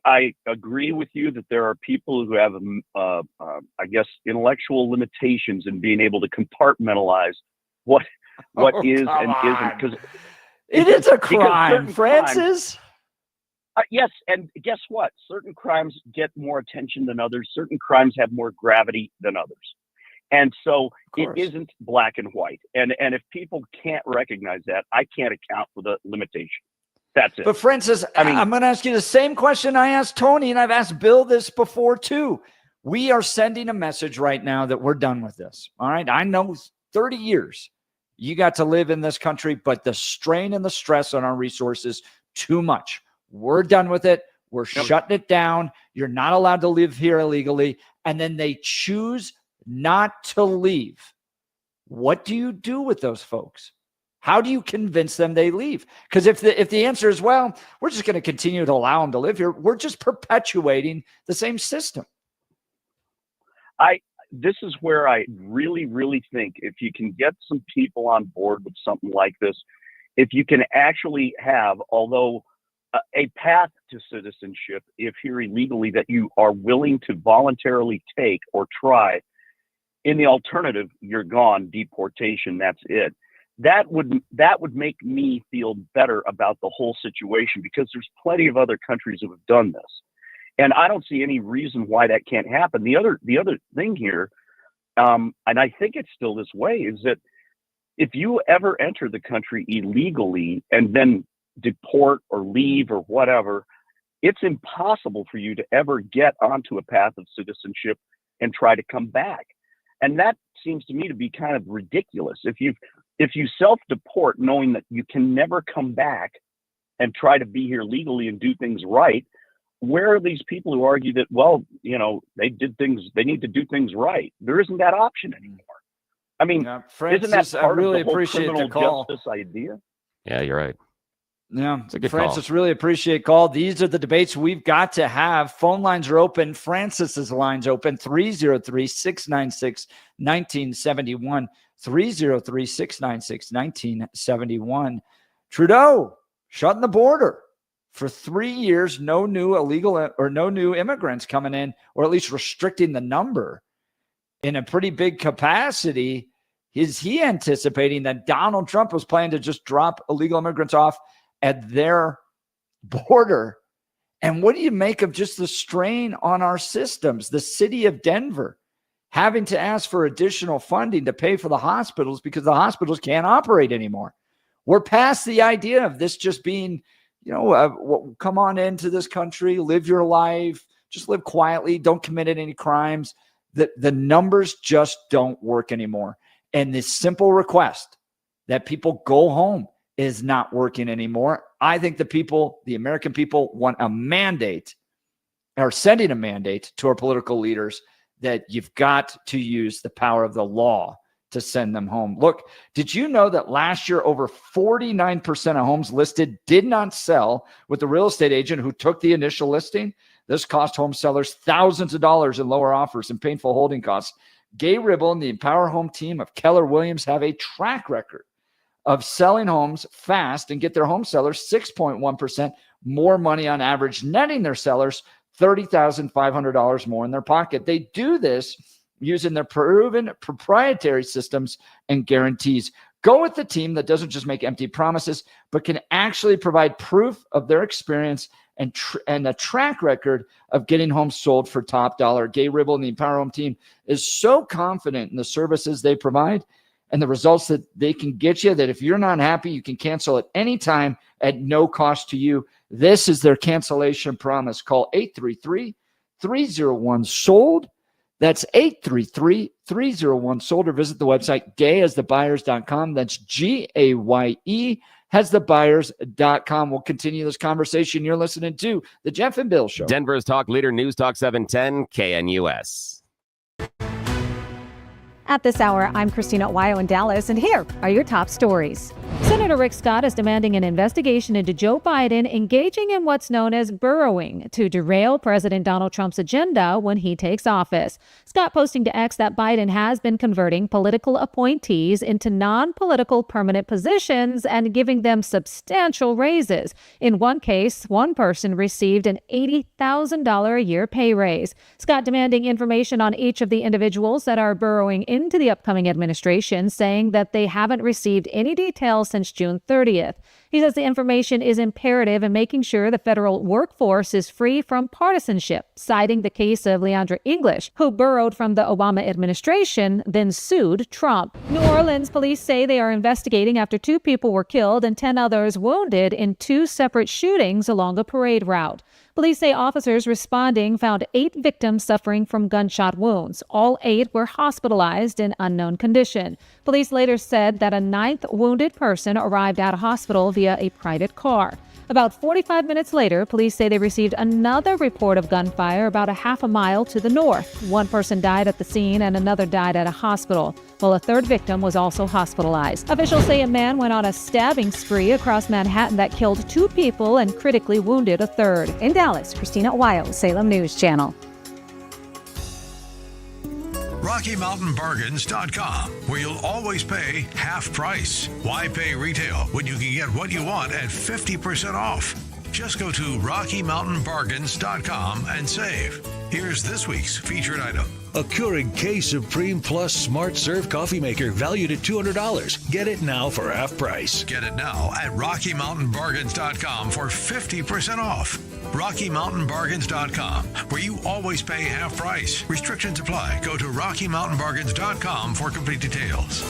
I agree with you that there are people who have, I guess, intellectual limitations in being able to compartmentalize what is and isn't. Because it is a crime, Francis. Yes, and guess what? Certain crimes get more attention than others. Certain crimes have more gravity than others. And so it isn't black and white. And if people can't recognize that, I can't account for the limitation. That's it. But Francis, I'm going to ask you the same question I asked Tony, and I've asked Bill this before too. We are sending a message right now that we're done with this. All right. I know 30 years you got to live in this country, but the strain and the stress on our resources, too much. We're done with it. We're shutting it down. You're not allowed to live here illegally. And then they choose not to leave. What do you do with those folks? How do you convince them they leave? Because if the answer is, well, we're just going to continue to allow them to live here, we're just perpetuating the same system. This is where I really, really think if you can get some people on board with something like this, if you can actually have, although a path to citizenship, if here illegally, that you are willing to voluntarily take or try, in the alternative, you're gone, deportation, that's it. That would make me feel better about the whole situation, because there's plenty of other countries who have done this, and I don't see any reason why that can't happen. The other thing here, and I think it's still this way, is that if you ever enter the country illegally and then deport or leave or whatever, it's impossible for you to ever get onto a path of citizenship and try to come back. And that seems to me to be kind of ridiculous. If you self-deport knowing that you can never come back and try to be here legally and do things right, where are these people who argue that, well, they need to do things right? There isn't that option anymore. I mean, Francis, isn't that part I really of the whole appreciate criminal the call. justice idea? Yeah, you're right. Yeah, it's a good Francis, call. really appreciate call. These are the debates we've got to have. Phone lines are open. Francis's line's open. 303-696-1971. 303-696-1971. Trudeau shutting the border for 3 years. No new illegal or no new immigrants coming in, or at least restricting the number in a pretty big capacity. Is he anticipating that Donald Trump was planning to just drop illegal immigrants off at their border? And what do you make of just the strain on our systems? The city of Denver having to ask for additional funding to pay for the hospitals because the hospitals can't operate anymore. We're past the idea of this just being, come on into this country, live your life, just live quietly, don't commit any crimes. The numbers just don't work anymore. And this simple request that people go home is not working anymore. I think the American people want a mandate, or sending a mandate to our political leaders, that you've got to use the power of the law to send them home. Look, did you know that last year over 49% of homes listed did not sell with the real estate agent who took the initial listing? This cost home sellers thousands of dollars in lower offers and painful holding costs. Gay Ribble and the Empower Home team of Keller Williams have a track record of selling homes fast and get their home sellers 6.1% more money on average, netting their sellers $30,500 more in their pocket. They do this using their proven proprietary systems and guarantees. Go with the team that doesn't just make empty promises, but can actually provide proof of their experience and a track record of getting homes sold for top dollar. Gay Ribble and the Empower Home team is so confident in the services they provide and the results that they can get you that if you're not happy, you can cancel at any time at no cost to you. This is their cancellation promise. Call 833-301-SOLD. That's 833-301-SOLD, or visit the website gayasthebuyers.com. That's GAYE hasthebuyers.com. We'll continue this conversation. You're listening to The Jeff and Bill Show. Denver's talk leader, News Talk 710 KNUS. At this hour, I'm Christina Wyo in Dallas, and here are your top stories. Senator Rick Scott is demanding an investigation into Joe Biden engaging in what's known as burrowing to derail President Donald Trump's agenda when he takes office. Scott posting to X that Biden has been converting political appointees into non-political permanent positions and giving them substantial raises. In one case, one person received an $80,000 a year pay raise. Scott demanding information on each of the individuals that are burrowing into the upcoming administration, saying that they haven't received any details since June 30th. He says the information is imperative in making sure the federal workforce is free from partisanship, citing the case of Leandra English, who burrowed from the Obama administration, then sued Trump. New Orleans police say they are investigating after 2 people were killed and 10 others wounded in 2 separate shootings along a parade route. Police say officers responding found 8 victims suffering from gunshot wounds. All 8 were hospitalized in unknown condition. Police later said that a 9th wounded person arrived at a hospital via a private car. About 45 minutes later, police say they received another report of gunfire about a half a mile to the north. 1 person died at the scene and another died at a hospital, while a 3rd victim was also hospitalized. Officials say a man went on a stabbing spree across Manhattan that killed 2 people and critically wounded a 3rd. In Dallas, Christina Wyo, Salem News Channel. RockyMountainBargains.com, where you'll always pay half price. Why pay retail when you can get what you want at 50% off? Just go to RockyMountainBargains.com and save. Here's this week's featured item. A Keurig K Supreme Plus Smart Serve coffee maker valued at $200. Get it now for half price. Get it now at RockyMountainBargains.com for 50% off. RockyMountainBargains.com, where you always pay half price. Restrictions apply. Go to RockyMountainBargains.com for complete details.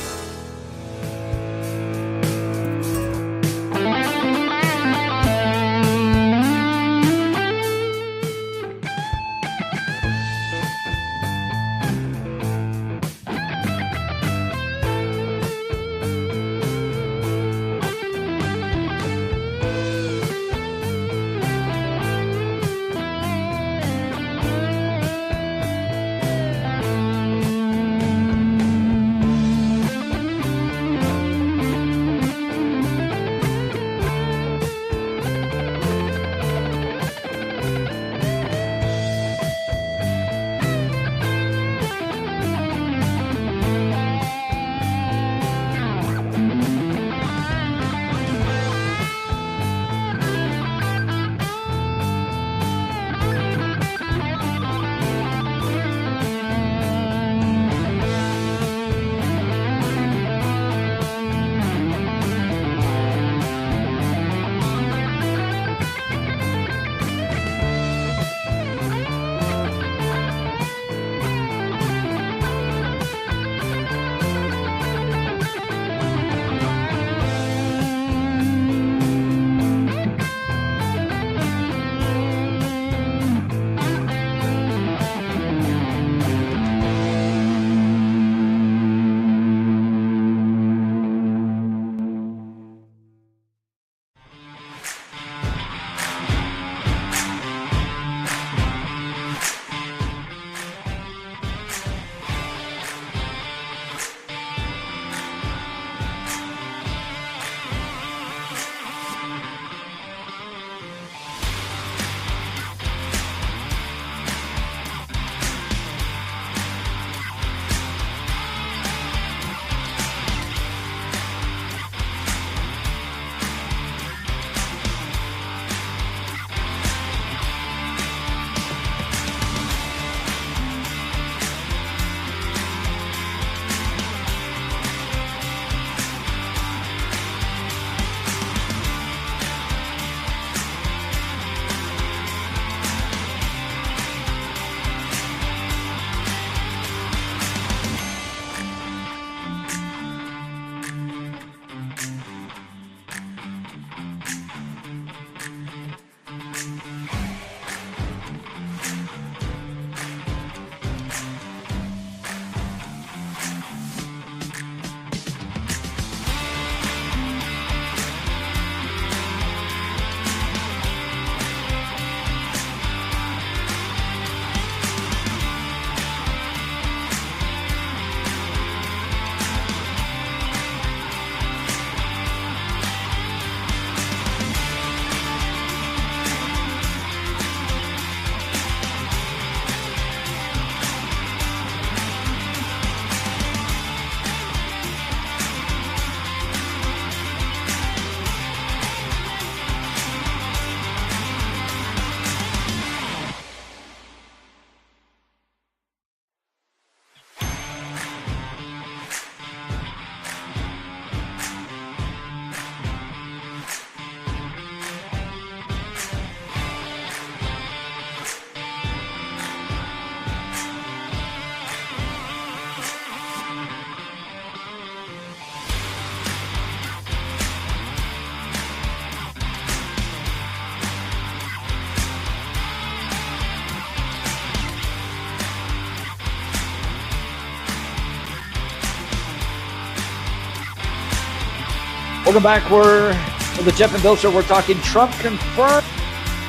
Welcome back. We're for the Jeff and Bill Show. We're talking Trump confirmed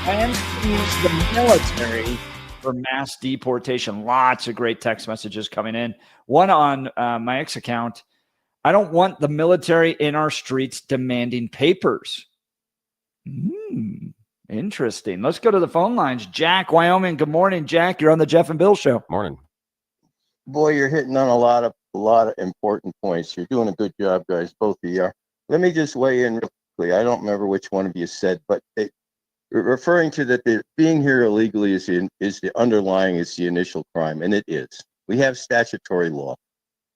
plans to use the military for mass deportation. Lots of great text messages coming in. One on my ex account. I don't want the military in our streets demanding papers. Interesting. Let's go to the phone lines. Jack, Wyoming. Good morning, Jack. You're on the Jeff and Bill Show. Morning. Boy, you're hitting on a lot of important points. You're doing a good job, guys. Both of you are. Let me just weigh in real quickly. I don't remember which one of you said, but referring to that the being here illegally is the underlying, is the initial crime, and it is. We have statutory law.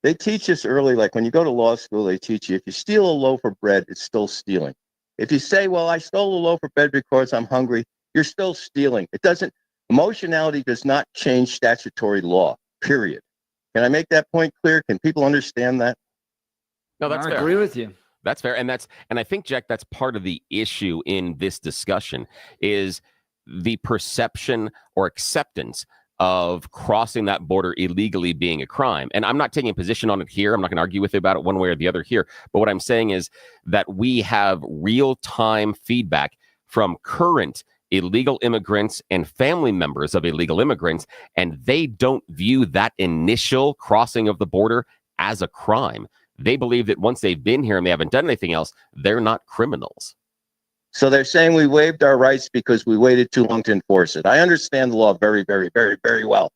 They teach us early, like when you go to law school, they teach you if you steal a loaf of bread, it's still stealing. If you say, well, I stole a loaf of bread because I'm hungry, you're still stealing. It doesn't, emotionality does not change statutory law, period. Can I make that point clear? Can people understand that? No, that's fair. I agree with you. That's fair. And I think, Jack, that's part of the issue in this discussion is the perception or acceptance of crossing that border illegally being a crime. And I'm not taking a position on it here. I'm not going to argue with you about it one way or the other here. But what I'm saying is that we have real-time feedback from current illegal immigrants and family members of illegal immigrants, and they don't view that initial crossing of the border as a crime. They believe that once they've been here and they haven't done anything else, they're not criminals. So they're saying we waived our rights because we waited too long to enforce it. I understand the law very, very, very, very well.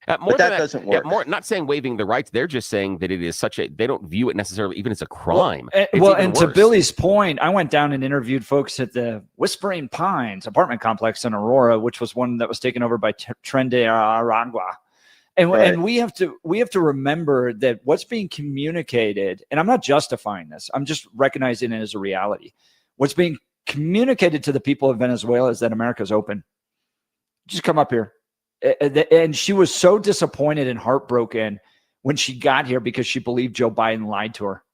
But that doesn't work. Not saying waiving the rights. They're just saying that it is they don't view it necessarily even as a crime. To Billy's point, I went down and interviewed folks at the Whispering Pines apartment complex in Aurora, which was one that was taken over by Tren de Aragua. And we have to remember that what's being communicated, and I'm not justifying this, I'm just recognizing it as a reality. What's being communicated to the people of Venezuela is that America's open. Just come up here. And she was so disappointed and heartbroken when she got here because she believed Joe Biden lied to her.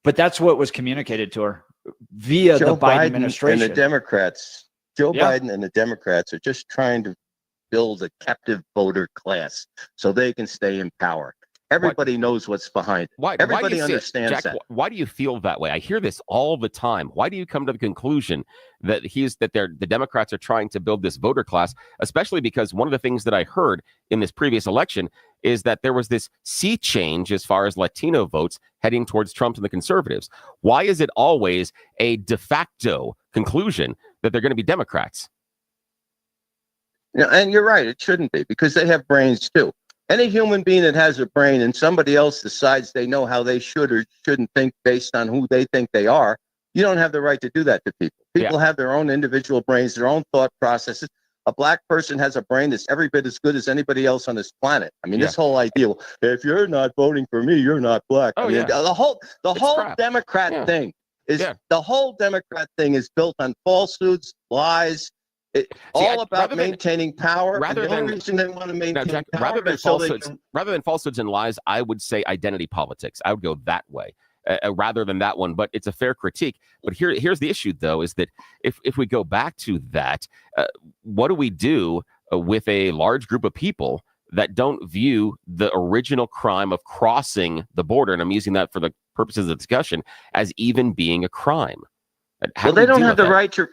But that's what was communicated to her via the Biden administration. And the Democrats, Biden and the Democrats are just trying to build a captive voter class so they can stay in power. Everybody knows what's behind it. Everybody understands Jack, that. Why do you feel that way? I hear this all the time. Why do you come to the conclusion that the Democrats are trying to build this voter class, especially because one of the things that I heard in this previous election is that there was this sea change as far as Latino votes heading towards Trump and the conservatives. Why is it always a de facto conclusion that they're going to be Democrats? And you're right, it shouldn't be, because they have brains too. Any human being that has a brain and somebody else decides they know how they should or shouldn't think based on who they think they are, you don't have the right to do that to people. People have their own individual brains, their own thought processes. A black person has a brain that's every bit as good as anybody else on this planet. I mean, this whole idea, if you're not voting for me, you're not black. The whole Democrat thing is the whole Democrat thing is built on falsehoods, lies. All about maintaining power. Rather than falsehoods and lies, I would say identity politics. I would go that way rather than that one. But it's a fair critique. But here's the issue, though, is that if we go back to that, what do we do with a large group of people that don't view the original crime of crossing the border? And I'm using that for the purposes of the discussion as even being a crime. Well, they don't have the right to.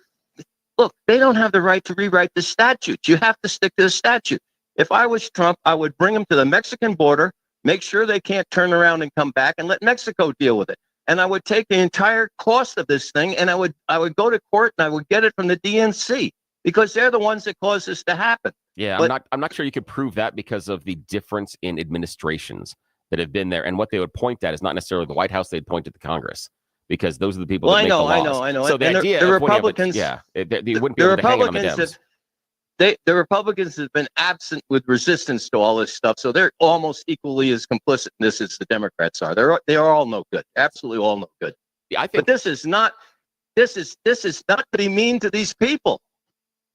Look, they don't have the right to rewrite the statute. You have to stick to the statute. If I was Trump, I would bring them to the Mexican border, make sure they can't turn around and come back, and let Mexico deal with it. And I would take the entire cost of this thing, and I would go to court, and I would get it from the DNC, because they're the ones that caused this to happen. Yeah, I'm not sure you could prove that because of the difference in administrations that have been there. And what they would point at is not necessarily the White House, they'd point at the Congress. Because those are the people that make the laws. I know. So the idea the of Republicans, they wouldn't be able to hang on the Dems. The Republicans have been absent with resistance to all this stuff, so they're almost equally as complicit in this as the Democrats are. They are all no good, absolutely all no good. Yeah, but this is not to be mean to these people.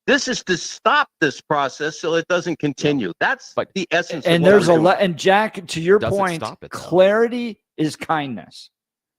This is to stop this process so it doesn't continue. That's the essence. And there's a lot. And Jack, to your point, clarity is kindness.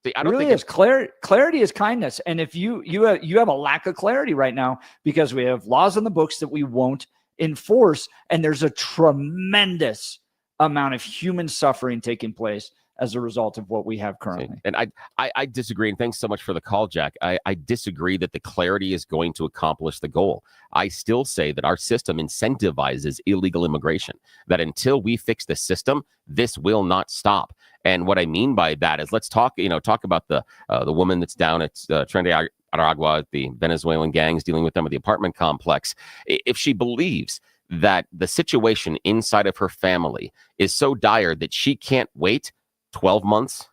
See, I don't really think is clarity is kindness. And if you have a lack of clarity right now because we have laws on the books that we won't enforce, and there's a tremendous amount of human suffering taking place as a result of what we have currently. And I disagree. And thanks so much for the call, Jack. I disagree that the clarity is going to accomplish the goal. I still say that our system incentivizes illegal immigration, that until we fix the system, this will not stop. And what I mean by that is, let's talk about the woman that's down at Trinidad Aragua, the Venezuelan gangs dealing with them at the apartment complex. If she believes that the situation inside of her family is so dire that she can't wait 12 months,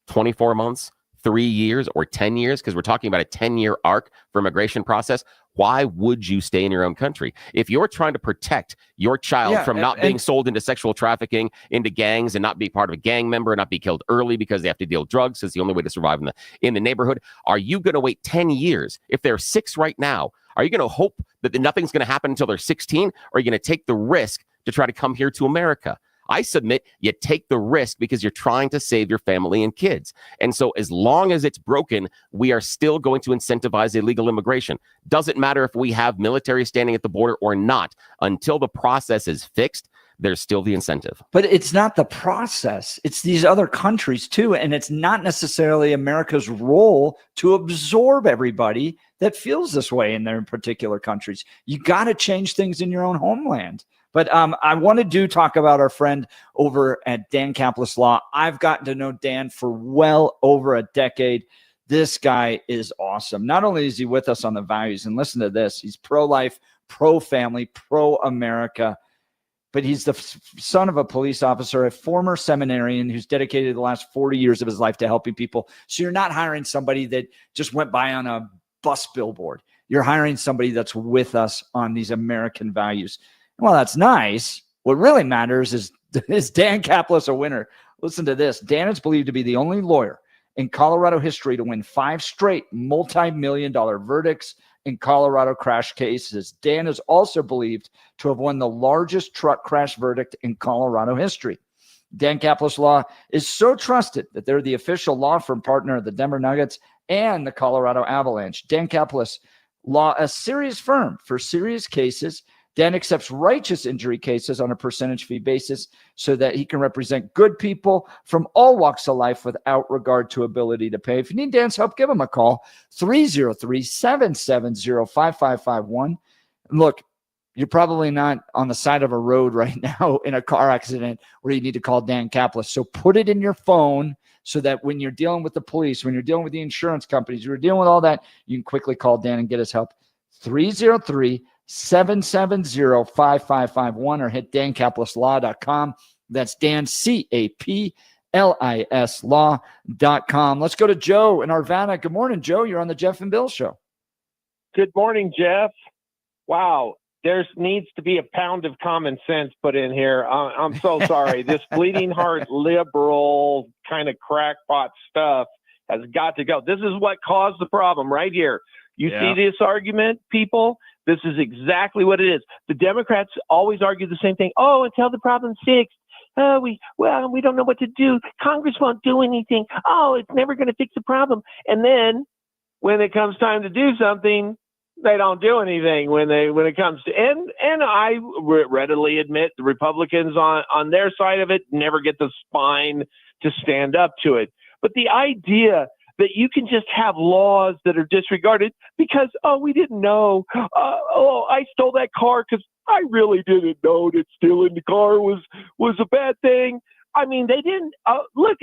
24 months, 3 years, or 10 years, because we're talking about a 10-year arc for immigration process, why would you stay in your own country? If you're trying to protect your child from not being sold into sexual trafficking, into gangs, and not be part of a gang member, and not be killed early because they have to deal with drugs, is the only way to survive in the neighborhood, are you going to wait 10 years? If they're 6 right now, are you going to hope that nothing's going to happen until they're 16? Or are you going to take the risk to try to come here to America? I submit you take the risk because you're trying to save your family and kids. And so as long as it's broken, we are still going to incentivize illegal immigration. Doesn't matter if we have military standing at the border or not. Until the process is fixed, there's still the incentive. But it's not the process. It's these other countries too. And it's not necessarily America's role to absorb everybody that feels this way in their particular countries. You got to change things in your own homeland. But I want to talk about our friend over at Dan Kaplis Law. I've gotten to know Dan for well over a decade. This guy is awesome. Not only is he with us on the values, and listen to this, he's pro-life, pro-family, pro-America, but he's the son of a police officer, a former seminarian who's dedicated the last 40 years of his life to helping people. So you're not hiring somebody that just went by on a bus billboard. You're hiring somebody that's with us on these American values. Well, that's nice. What really matters is Dan Kaplis a winner? Listen to this. Dan is believed to be the only lawyer in Colorado history to win 5 straight multi-million-dollar verdicts in Colorado crash cases. Dan is also believed to have won the largest truck crash verdict in Colorado history. Dan Kaplis Law is so trusted that they're the official law firm partner of the Denver Nuggets and the Colorado Avalanche. Dan Kaplis Law, a serious firm for serious cases. Dan accepts righteous injury cases on a percentage fee basis so that he can represent good people from all walks of life without regard to ability to pay. If you need Dan's help, give him a call, 303-770-5551. Look, you're probably not on the side of a road right now in a car accident where you need to call Dan Kaplis. So put it in your phone so that when you're dealing with the police, when you're dealing with the insurance companies, you're dealing with all that, you can quickly call Dan and get his help. 303-770-5551 or hit dankaplislaw.com. That's Dan, C-A-P-L-I-S law.com. Let's go to Joe in Arvada. Good morning, Joe. You're on the Jeff and Bill Show. Good morning, Jeff. Wow. There needs to be a pound of common sense put in here. I'm so sorry. This bleeding heart liberal kind of crackpot stuff has got to go. This is what caused the problem right here. You see this argument, people? This is exactly what it is. The Democrats always argue the same thing. Oh, until the problem's fixed, we don't know what to do. Congress won't do anything. Oh, it's never going to fix the problem. And then when it comes time to do something, they don't do anything when it comes to, and I readily admit the Republicans on their side of it never get the spine to stand up to it. But the idea that you can just have laws that are disregarded because, we didn't know. I stole that car because I really didn't know that stealing the car was a bad thing. I mean, they didn't look,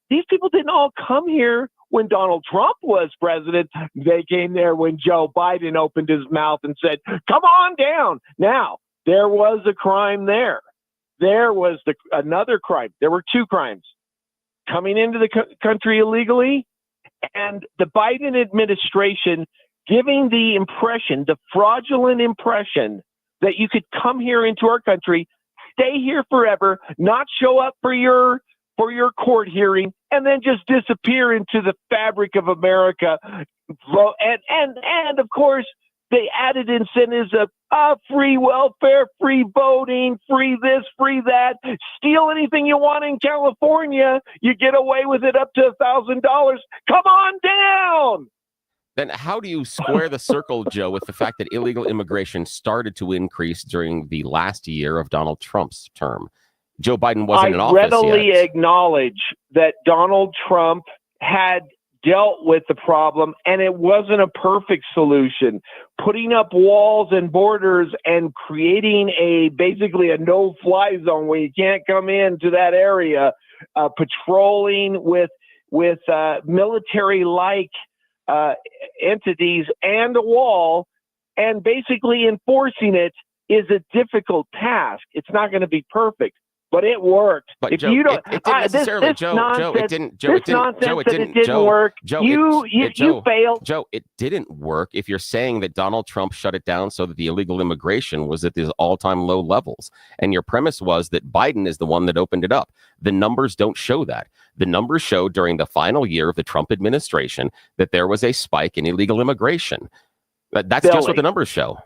these people didn't all come here when Donald Trump was president. They came there when Joe Biden opened his mouth and said, come on down. Now, there was a crime there. There was another crime. There were 2 crimes. Coming into the country illegally, and the Biden administration giving the impression, the fraudulent impression, that you could come here into our country, stay here forever, not show up for your court hearing, and then just disappear into the fabric of America. And of course, they added incentives of free welfare, free voting, free this, free that. Steal anything you want in California, you get away with it up to $1,000. Come on down. Then how do you square the circle, Joe, with the fact that illegal immigration started to increase during the last year of Donald Trump's term? Joe Biden wasn't in office readily yet. acknowledge that Donald Trump had dealt with the problem, and it wasn't a perfect solution. Putting up walls and borders and creating basically a no-fly zone where you can't come into that area, patrolling with military-like entities and a wall, and basically enforcing it is a difficult task. It's not going to be perfect. But it worked. But if Joe, you don't, it didn't necessarily. this Joe, nonsense, it didn't. Joe, it didn't. Joe, it didn't. It didn't work. Joe, You failed. Joe, it didn't work. If you're saying that Donald Trump shut it down so that the illegal immigration was at these all-time low levels, and your premise was that Biden is the one that opened it up, the numbers don't show that. The numbers show during the final year of the Trump administration that there was a spike in illegal immigration. That's just what the numbers show.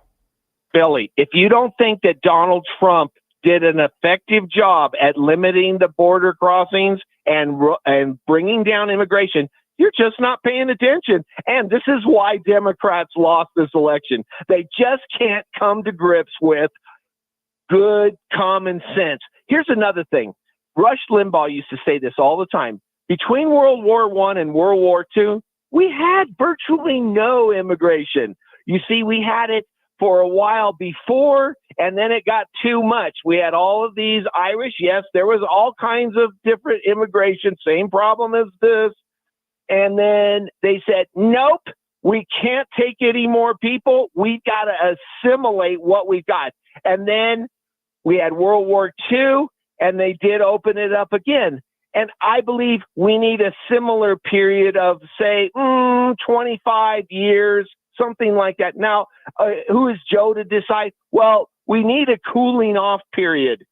Billy, if you don't think that Donald Trump did an effective job at limiting the border crossings and bringing down immigration, you're just not paying attention. And this is why Democrats lost this election. They just can't come to grips with good common sense. Here's another thing. Rush Limbaugh used to say this all the time. Between World War I and World War II, we had virtually no immigration. You see, we had it for a while before, and then it got too much. We had all of these Irish. Yes, there was all kinds of different immigration, same problem as this. And then they said, nope, we can't take any more people. We've got to assimilate what we've got. And then we had World War II, and they did open it up again. And I believe we need a similar period of, say, 25 years, something like that. Now, who is Joe to decide? Well, we need a cooling off period.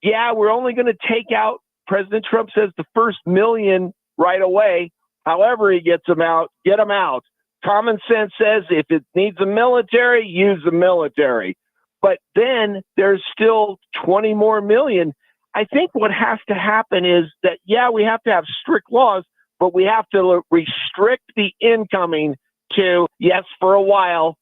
Yeah, we're only going to take out, President Trump says, the first million right away. However he gets them out, get them out. Common sense says if it needs the military, use the military. But then there's still 20 more million. I think what has to happen is that, yeah, we have to have strict laws, but we have to restrict the incoming to, yes, for a while,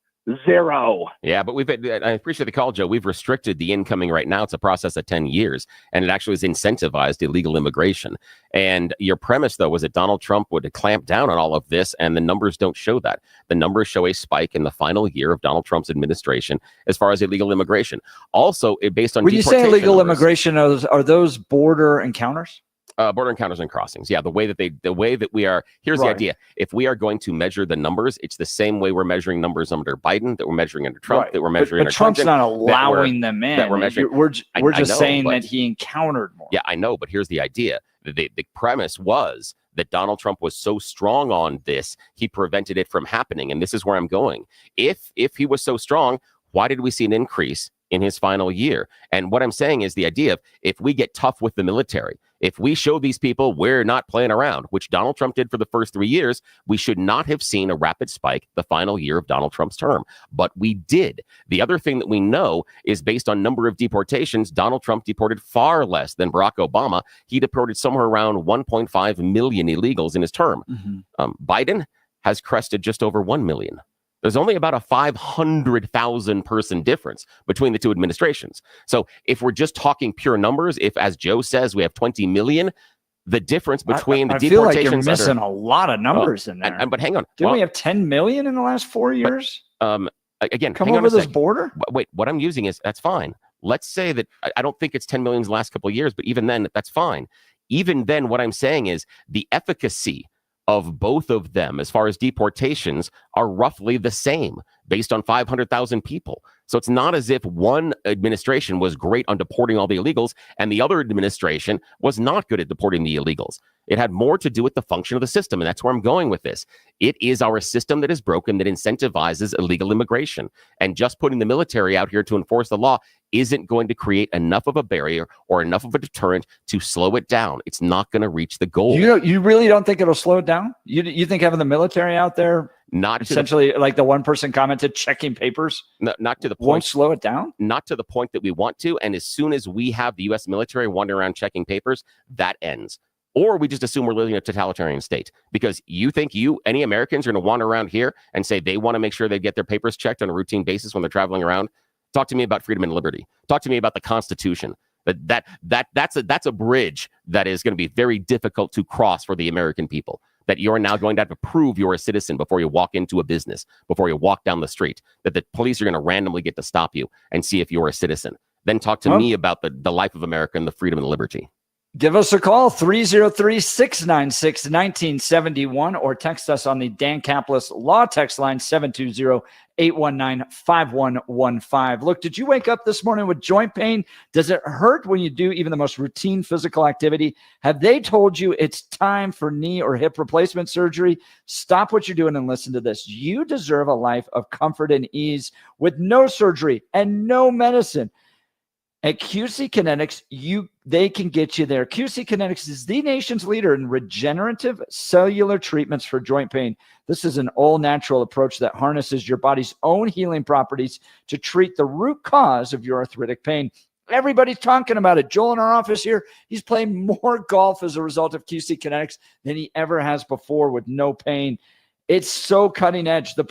zero. Yeah, but I appreciate the call, Joe. We've restricted the incoming right now. It's a process of 10 years, and it actually has incentivized illegal immigration. And your premise, though, was that Donald Trump would clamp down on all of this, and the numbers don't show that. The numbers show a spike in the final year of Donald Trump's administration as far as illegal immigration. Also, based on when you say illegal numbers, immigration, are those border encounters? Border encounters and crossings. Yeah, the way that we are. Here's the idea: if we are going to measure the numbers, it's the same way we're measuring numbers under Biden, that we're measuring under Trump, that we're measuring under Trump's Clinton, not allowing them in. That we're measuring. We're just saying that he encountered more. Yeah, I know, but here's the idea: the premise was that Donald Trump was so strong on this, he prevented it from happening. And this is where I'm going. If he was so strong, why did we see an increase in his final year? And what I'm saying is the idea of, if we get tough with the military, if we show these people we're not playing around, which Donald Trump did for the first 3 years, we should not have seen a rapid spike the final year of Donald Trump's term. But we did. The other thing that we know is, based on number of deportations, Donald Trump deported far less than Barack Obama. He deported somewhere around 1.5 million illegals in his term. Biden has crested just over 1 million. There's only about a 500,000 person difference between the two administrations. So if we're just talking pure numbers, if, as Joe says, we have 20 million, the difference between the I deportations... I feel like you're missing a lot of numbers in there. But hang on. Didn't we have 10 million in the last 4 years? Again, come hang over on a this second. border? Wait, what I'm using is, that's fine. Let's say that I don't think it's 10 million in the last couple of years, but even then, that's fine. Even then, what I'm saying is the efficacy of both of them, as far as deportations, are roughly the same based on 500,000 people. So it's not as if one administration was great on deporting all the illegals and the other administration was not good at deporting the illegals. It had more to do with the function of the system, and that's where I'm going with this. It is our system that is broken, that incentivizes illegal immigration. And just putting the military out here to enforce the law isn't going to create enough of a barrier or enough of a deterrent to slow it down. It's not going to reach the goal. You really don't think it'll slow it down? You think having the military out there, not essentially like the one person commented, checking papers, not to the point, won't slow it down? Not to the point that we want to. And as soon as we have the U.S. military wandering around checking papers, that ends. Or we just assume we're living in a totalitarian state, because you think any Americans are going to wander around here and say they want to make sure they get their papers checked on a routine basis when they're traveling around. Talk to me about freedom and liberty. Talk to me about the Constitution. That's a bridge that is going to be very difficult to cross for the American people. That you're now going to have to prove you're a citizen before you walk into a business, before you walk down the street, that the police are going to randomly get to stop you and see if you're a citizen. Then talk to me about the life of America and the freedom and the liberty. Give us a call, 303-696-1971, or text us on the Dan Caplis Law text line, 720-819-5115. Look, did you wake up this morning with joint pain? Does it hurt when you do even the most routine physical activity? Have they told you it's time for knee or hip replacement surgery? Stop what you're doing and listen to this. You deserve a life of comfort and ease with no surgery and no medicine. At QC Kinetics, they can get you there. QC Kinetics is the nation's leader in regenerative cellular treatments for joint pain. This is an all-natural approach that harnesses your body's own healing properties to treat the root cause of your arthritic pain. Everybody's talking about it. Joel in our office here, he's playing more golf as a result of QC Kinetics than he ever has before with no pain. It's so cutting edge. The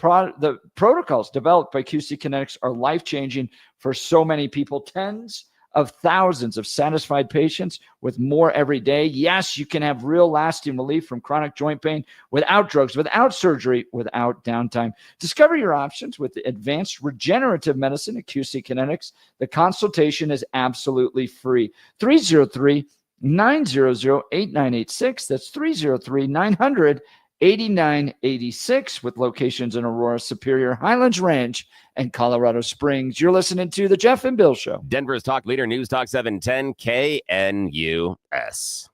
protocols developed by QC Kinetics are life-changing for so many people. Tens of thousands of satisfied patients with more every day. Yes, you can have real lasting relief from chronic joint pain without drugs, without surgery, without downtime. Discover your options with the advanced regenerative medicine at QC Kinetics. The consultation is absolutely free. 303-900-8986. That's 303-900-8986 with locations in Aurora, Superior, Highlands Ranch, and Colorado Springs. You're listening to The Jeff and Bill Show. Denver's talk leader, News Talk 710 KNUS.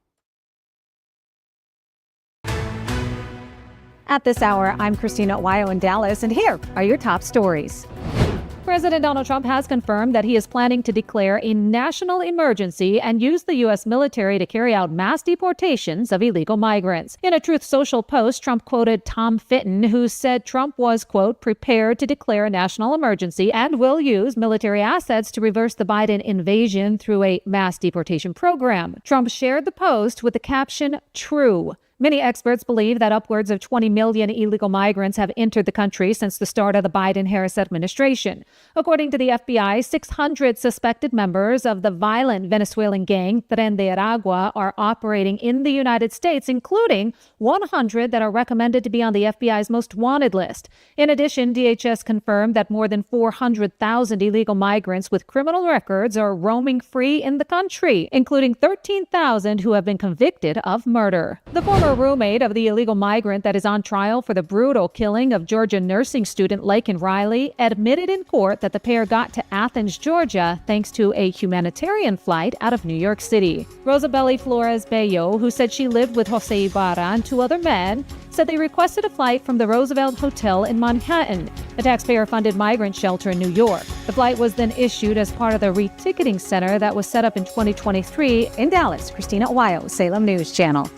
At this hour, I'm Christina Wyo in Dallas, and here are your top stories. President Donald Trump has confirmed that he is planning to declare a national emergency and use the U.S. military to carry out mass deportations of illegal migrants. In a Truth Social post, Trump quoted Tom Fitton, who said Trump was, quote, prepared to declare a national emergency and will use military assets to reverse the Biden invasion through a mass deportation program. Trump shared the post with the caption, "True." Many experts believe that upwards of 20 million illegal migrants have entered the country since the start of the Biden-Harris administration. According to the FBI, 600 suspected members of the violent Venezuelan gang Tren de Aragua are operating in the United States, including 100 that are recommended to be on the FBI's most wanted list. In addition, DHS confirmed that more than 400,000 illegal migrants with criminal records are roaming free in the country, including 13,000 who have been convicted of murder. The former roommate of the illegal migrant that is on trial for the brutal killing of Georgia nursing student Laken Riley admitted in court that the pair got to Athens, Georgia, thanks to a humanitarian flight out of New York City. Rosabelli Flores Bello, who said she lived with Jose Ibarra and two other men, said they requested a flight from the Roosevelt Hotel in Manhattan, a taxpayer-funded migrant shelter in New York. The flight was then issued as part of the reticketing center that was set up in 2023 in Dallas. Christina Wyo, Salem News Channel.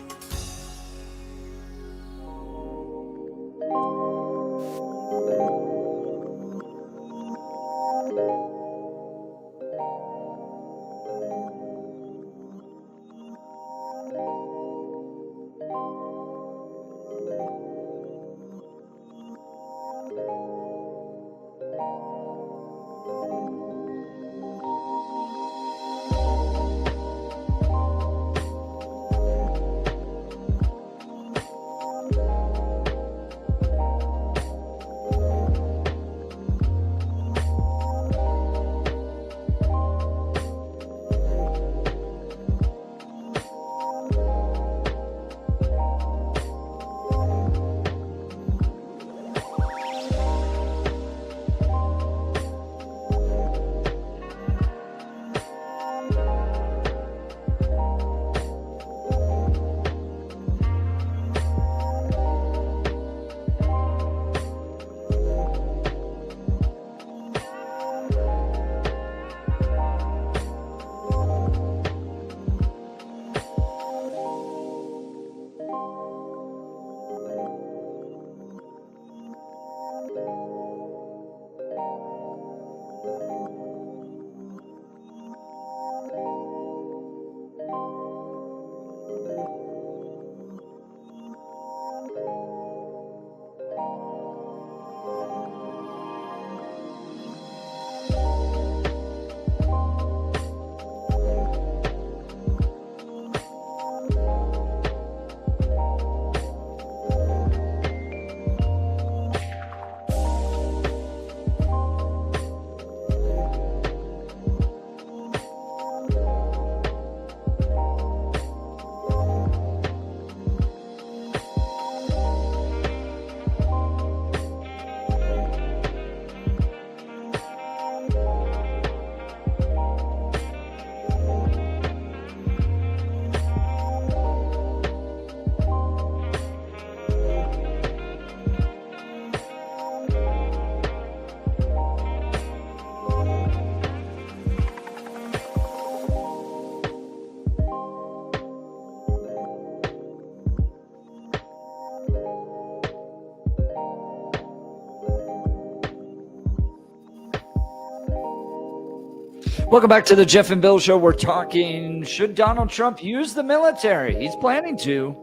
Welcome back to the Jeff and Bill Show. We're talking, should Donald Trump use the military? He's planning to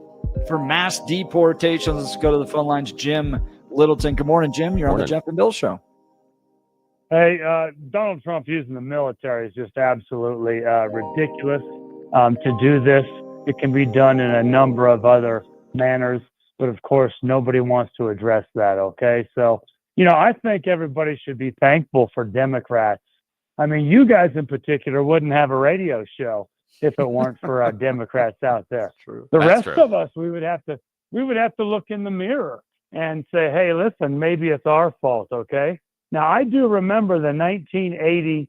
for mass deportations. Let's go to the phone lines. Jim Littleton. Good morning, Jim. You're on the Jeff and Bill Show. Hey, Donald Trump using the military is just absolutely ridiculous. To do this, it can be done in a number of other manners, but of course, nobody wants to address that, okay? So, I think everybody should be thankful for Democrats. I mean, you guys in particular wouldn't have a radio show if it weren't for Democrats out there. The rest of us, we would have to look in the mirror and say, hey, listen, maybe it's our fault, okay? Now, I do remember the 1980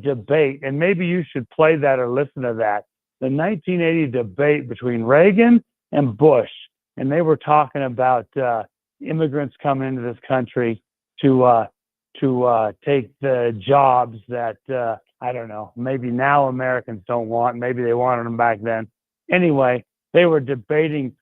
debate, and maybe you should play that or listen to that. The 1980 debate between Reagan and Bush, and they were talking about immigrants coming into this country to take the jobs that, I don't know, maybe now Americans don't want. Maybe they wanted them back then. Anyway, they were debating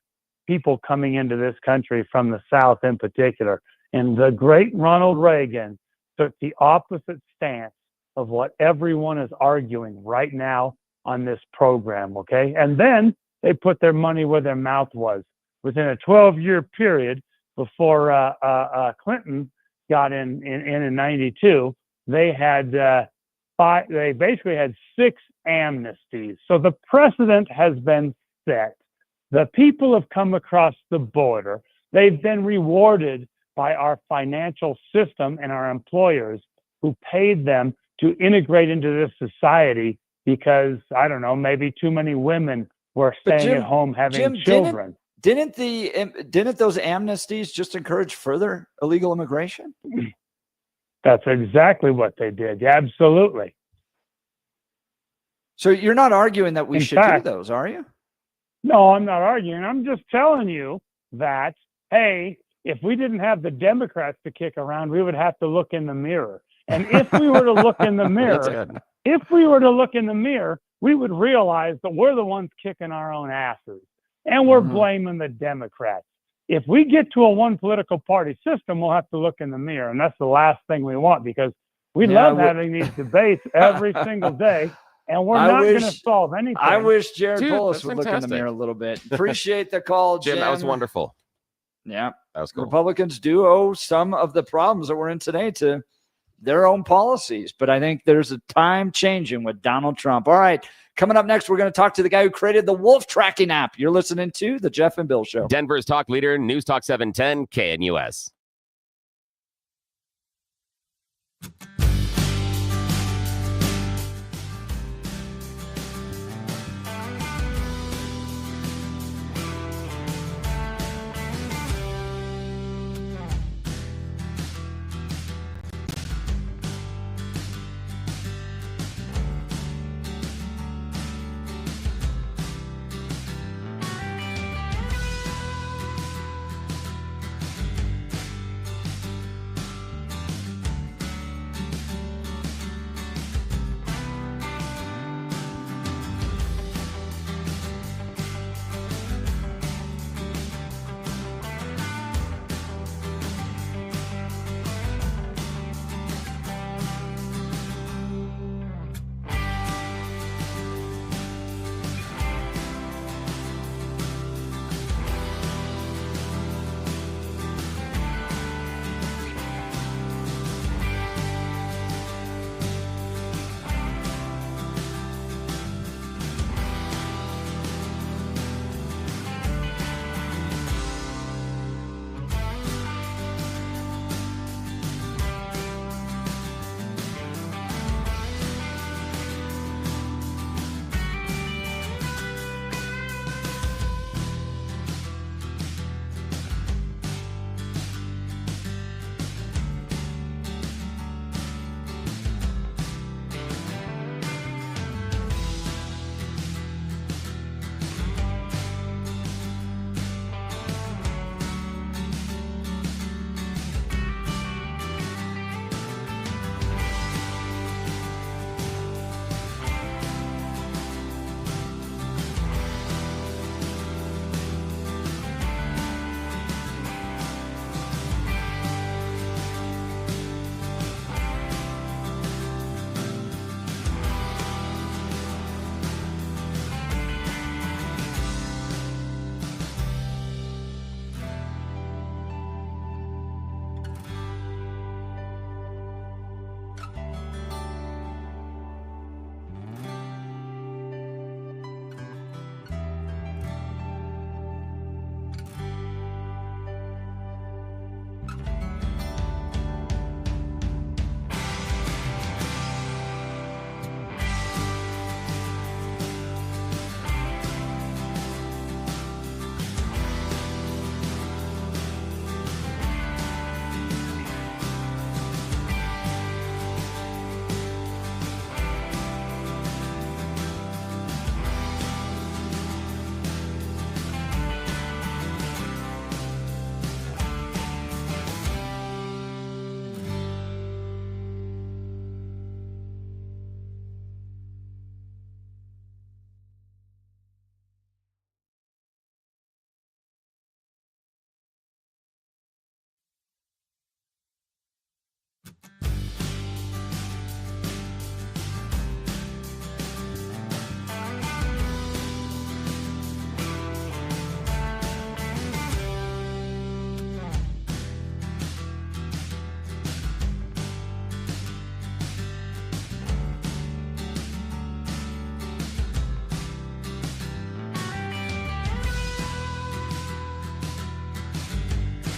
people coming into this country from the South in particular. And the great Ronald Reagan took the opposite stance of what everyone is arguing right now on this program, okay? And then they put their money where their mouth was. Within a 12-year period before Clinton got in 92, they had they basically had 6 amnesties. So the precedent has been set. The people have come across the border. They've been rewarded by our financial system and our employers who paid them to integrate into this society because, I don't know, maybe too many women were staying at home having children. Didn't those amnesties just encourage further illegal immigration? That's exactly what they did. Yeah, absolutely. So you're not arguing that we should do those, are you? No, I'm not arguing. I'm just telling you that, hey, if we didn't have the Democrats to kick around, we would have to look in the mirror. And if we were to look in the mirror, we would realize that we're the ones kicking our own asses. And we're blaming the Democrats. If we get to a one political party system, we'll have to look in the mirror. And that's the last thing we want because we love having these debates every single day. And we're not going to solve anything. I wish Jared Polis would look in the mirror a little bit. Appreciate the call, Jim. That was wonderful. Yeah. That was cool. Republicans do owe some of the problems that we're in today to their own policies. But I think there's a time changing with Donald Trump. All right. Coming up next, we're going to talk to the guy who created the wolf tracking app. You're listening to The Jeff and Bill Show. Denver's talk leader, News Talk 710, KNUS.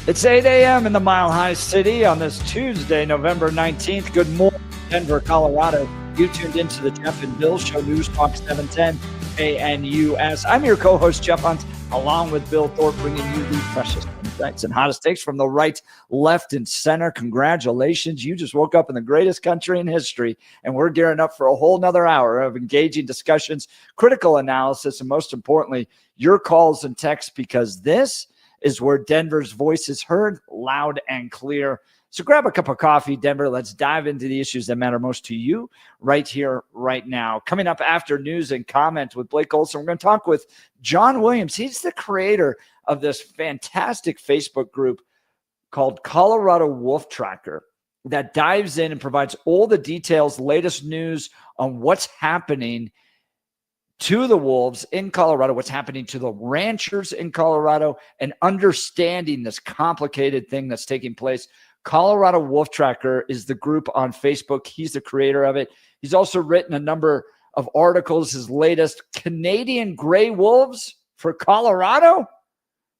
It's 8 a.m. in the Mile High City on this Tuesday, November 19th. Good morning, Denver, Colorado. You tuned into the Jeff and Bill Show, News Talk 710 KNUS. I'm your co-host, Jeff Hunt, along with Bill Thorpe, bringing you the freshest insights and hottest takes from the right, left, and center. Congratulations. You just woke up in the greatest country in history, and we're gearing up for a whole nother hour of engaging discussions, critical analysis, and most importantly, your calls and texts, because this is where Denver's voice is heard loud and clear. So grab a cup of coffee, Denver. Let's dive into the issues that matter most to you right here, right now. Coming up after news and comment with Blake Olson, we're going to talk with John Williams. He's the creator of this fantastic Facebook group called Colorado Wolf Tracker that dives in and provides all the details, latest news on what's happening to the wolves in Colorado, what's happening to the ranchers in Colorado, and understanding this complicated thing that's taking place. Colorado Wolf Tracker is the group on Facebook. He's the creator of it. He's also written a number of articles. His latest, Canadian Gray Wolves for Colorado.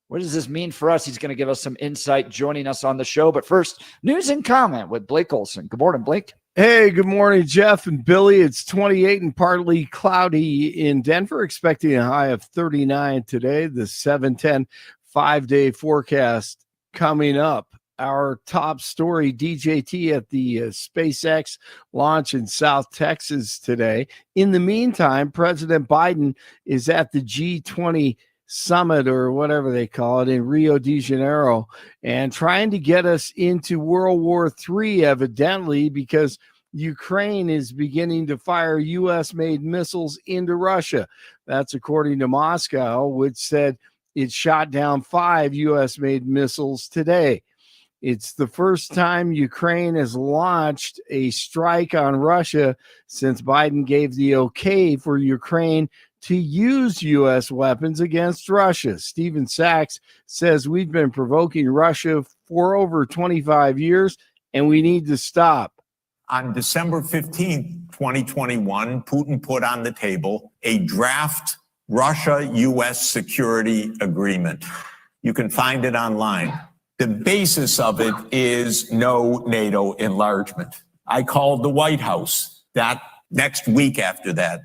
What does this mean for us? He's going to give us some insight joining us on the show. But first, news and comment with Blake Olson. Good morning, Blake. Hey, good morning, Jeff and Billy. It's 28 and partly cloudy in Denver, expecting a high of 39 today. The 710 5-day forecast coming up. Our top story, DJT at the SpaceX launch in South Texas today. In the meantime, President Biden is at the G20 summit, or whatever they call it, in Rio de Janeiro, and trying to get us into World War III, evidently, because Ukraine is beginning to fire U.S.-made missiles into Russia. That's according to Moscow, which said it shot down 5 U.S.-made missiles today. It's the first time Ukraine has launched a strike on Russia since Biden gave the okay for Ukraine to use U.S. weapons against Russia. Stephen Sachs says we've been provoking Russia for over 25 years, and we need to stop. On December 15th, 2021, Putin put on the table a draft Russia-U.S. security agreement. You can find it online. The basis of it is no NATO enlargement. I called the White House that next week after that,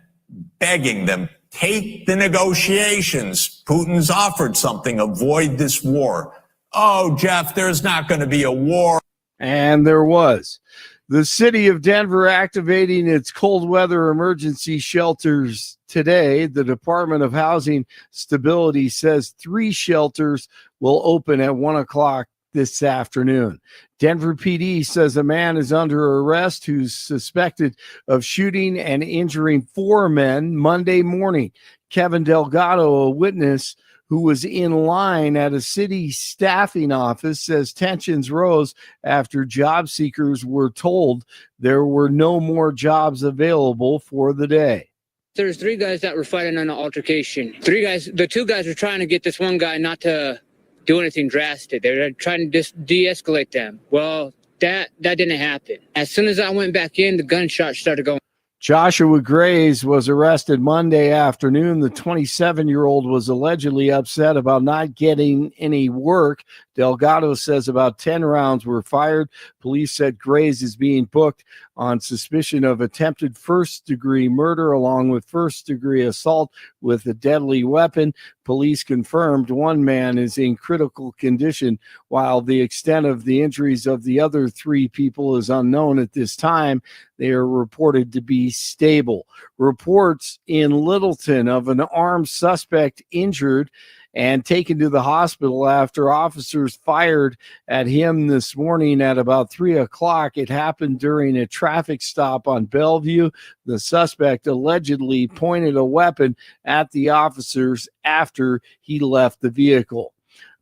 begging them, take the negotiations. Putin's offered something, avoid this war. Oh, Jeff, there's not going to be a war. And there was. The city of Denver activating its cold weather emergency shelters today. The Department of Housing Stability says 3 shelters will open at 1 o'clock this afternoon. Denver PD says a man is under arrest who's suspected of shooting and injuring 4 men Monday morning. Kevin Delgado, a witness who was in line at a city staffing office, says tensions rose after job seekers were told there were no more jobs available for the day. There's 3 guys that were fighting on an altercation. 3 guys, the 2 guys were trying to get this one guy not to do anything drastic. They were trying to de-escalate them. Well, that didn't happen. As soon as I went back in, the gunshots started going. Joshua Grays was arrested Monday afternoon. The 27-year-old was allegedly upset about not getting any work. Delgado says about 10 rounds were fired. Police said Grays is being booked on suspicion of attempted first-degree murder along with first-degree assault with a deadly weapon. Police confirmed 1 man is in critical condition, while the extent of the injuries of the other 3 people is unknown at this time. They are reported to be stable. Reports in Littleton of an armed suspect injured and taken to the hospital after officers fired at him this morning at about 3 o'clock. It happened during a traffic stop on Bellevue. The suspect allegedly pointed a weapon at the officers after he left the vehicle.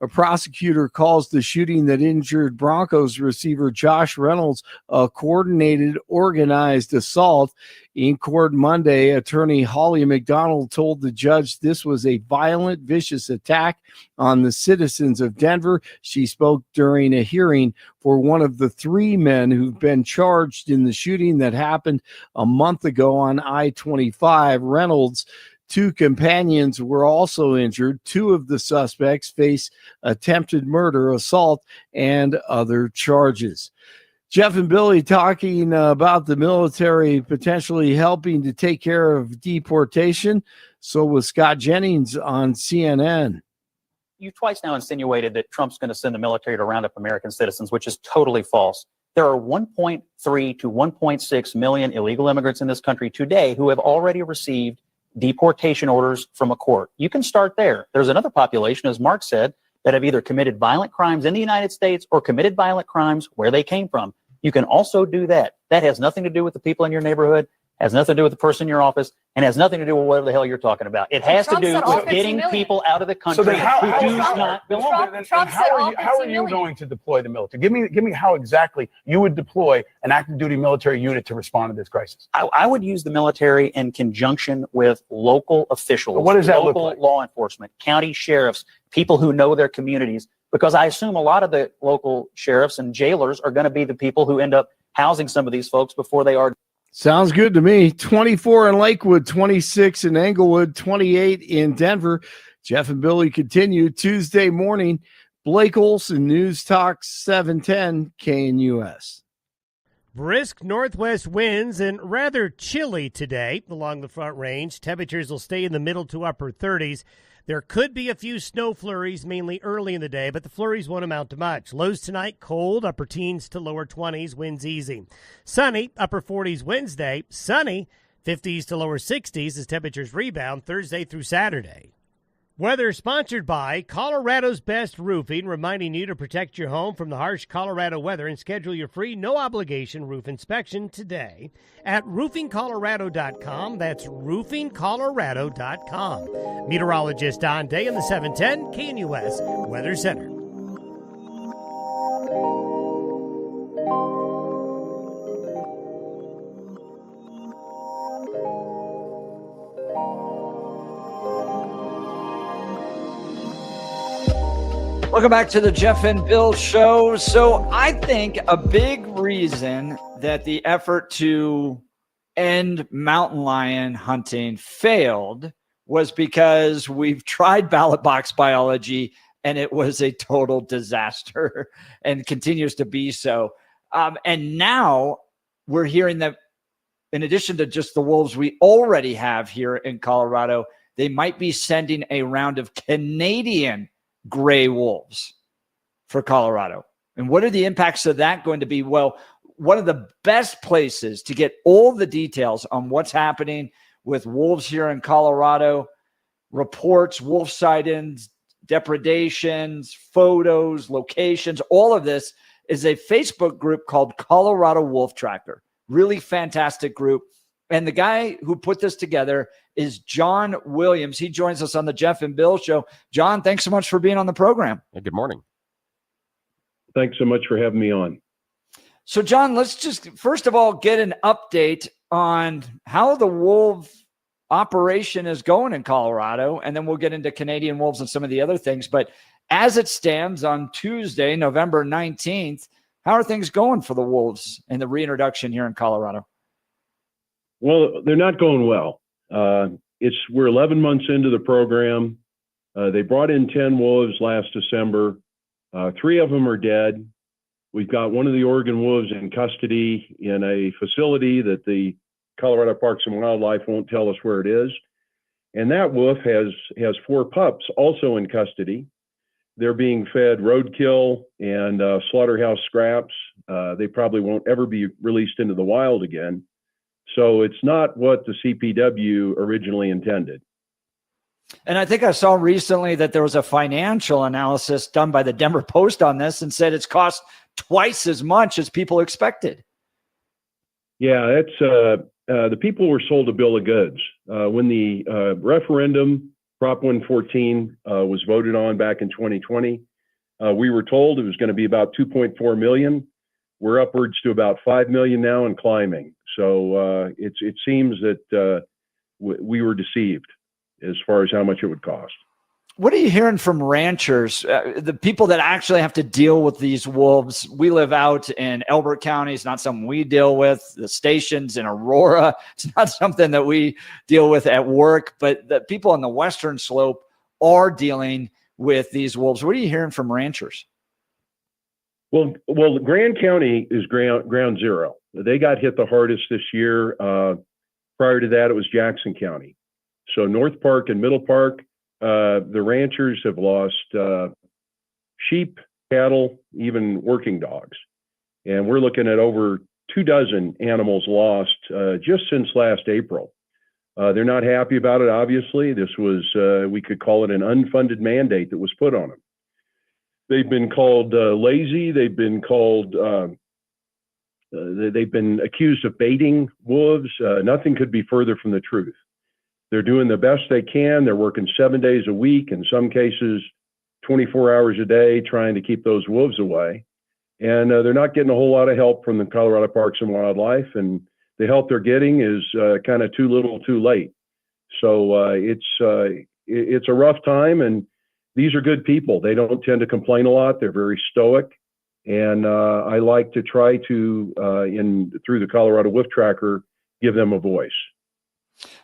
A prosecutor calls the shooting that injured Broncos receiver Josh Reynolds a coordinated, organized assault. In court Monday, attorney Holly McDonald told the judge this was a violent, vicious attack on the citizens of Denver. She spoke during a hearing for one of the 3 men who've been charged in the shooting that happened a month ago on I-25. Reynolds, 2 companions were also injured. 2 of the suspects face attempted murder, assault, and other charges. Jeff and Billy talking about the military potentially helping to take care of deportation. So was Scott Jennings on CNN. You've twice now insinuated that Trump's going to send the military to round up American citizens, which is totally false. There are 1.3 to 1.6 million illegal immigrants in this country today who have already received deportation orders from a court. You can start there. There's another population, as Mark said, that have either committed violent crimes in the United States or committed violent crimes where they came from. You can also do that. That has nothing to do with the people in your neighborhood, has nothing to do with the person in your office, and has nothing to do with whatever the hell you're talking about. It has to do with getting people out of the country then who do not belong. How are you going to deploy the military? Give me how exactly you would deploy an active duty military unit to respond to this crisis. I would use the military in conjunction with local officials. What does that look local like? Law enforcement, county sheriffs, people who know their communities, because I assume a lot of the local sheriffs and jailers are going to be the people who end up housing some of these folks before they are. Sounds good to me. 24 in Lakewood, 26 in Englewood, 28 in Denver. Jeff and Billy continue Tuesday morning. Blake Olson, News Talk 710 KNUS. Brisk northwest winds and rather chilly today along the Front Range. Temperatures will stay in the middle to upper 30s. There could be a few snow flurries, mainly early in the day, but the flurries won't amount to much. Lows tonight, cold, upper teens to lower 20s, winds easy. Sunny, upper 40s Wednesday. Sunny, 50s to lower 60s as temperatures rebound Thursday through Saturday. Weather sponsored by Colorado's Best Roofing, reminding you to protect your home from the harsh Colorado weather and schedule your free no-obligation roof inspection today at roofingcolorado.com. That's roofingcolorado.com. Meteorologist Don Day in the 710 KNUS Weather Center. Welcome back to the Jeff and Bill Show. So I think a big reason that the effort to end mountain lion hunting failed was because we've tried ballot box biology and it was a total disaster and continues to be so. And now we're hearing that in addition to just the wolves we already have here in Colorado, they might be sending a round of Canadian gray wolves for Colorado. And what are the impacts of that going to be? Well, one of the best places to get all the details on what's happening with wolves here in Colorado, reports, wolf sightings, depredations, photos, locations, all of this is a Facebook group called Colorado Wolf Tracker. Really fantastic group. And the guy who put this together is John Williams. He joins us on the Jeff and Bill Show. John, thanks so much for being on the program. Good morning. Thanks so much for having me on. So, John, let's just first of all get an update on how the wolf operation is going in Colorado, and then we'll get into Canadian wolves and some of the other things. But as it stands on Tuesday, November 19th, how are things going for the wolves and the reintroduction here in Colorado? Well, they're not going well. We're 11 months into the program. They brought in 10 wolves last December. 3 of them are dead. We've got one of the Oregon wolves in custody in a facility that the Colorado Parks and Wildlife won't tell us where it is. And that wolf has 4 pups also in custody. They're being fed roadkill and slaughterhouse scraps. They probably won't ever be released into the wild again. So it's not what the CPW originally intended. And I think I saw recently that there was a financial analysis done by the Denver Post on this and said it's cost twice as much as people expected. Yeah, that's the people were sold a bill of goods. When the referendum, Prop 114, was voted on back in 2020, we were told it was going to be about 2.4 million. We're upwards to about 5 million now and climbing. So it seems that we were deceived as far as how much it would cost. What are you hearing from ranchers, the people that actually have to deal with these wolves? We live out in Elbert County. It's not something we deal with. The stations in Aurora, it's not something that we deal with at work. But the people on the western slope are dealing with these wolves. What are you hearing from ranchers? Well, Grand County is ground zero. They got hit the hardest this year. Prior to that, it was Jackson County. So North Park and Middle Park, the ranchers have lost sheep, cattle, even working dogs. And we're looking at over 24 animals lost just since last April. They're not happy about it, obviously. This was, we could call it an unfunded mandate that was put on them. They've been called lazy. They've been called, they've been accused of baiting wolves. Nothing could be further from the truth. They're doing the best they can. They're working 7 days a week, in some cases 24 hours a day, trying to keep those wolves away. And they're not getting a whole lot of help from the Colorado Parks and Wildlife. And the help they're getting is kind of too little, too late. So it's a rough time. And these are good people. They don't tend to complain a lot. They're very stoic. And I like to try to, through the Colorado Wolf Tracker, give them a voice.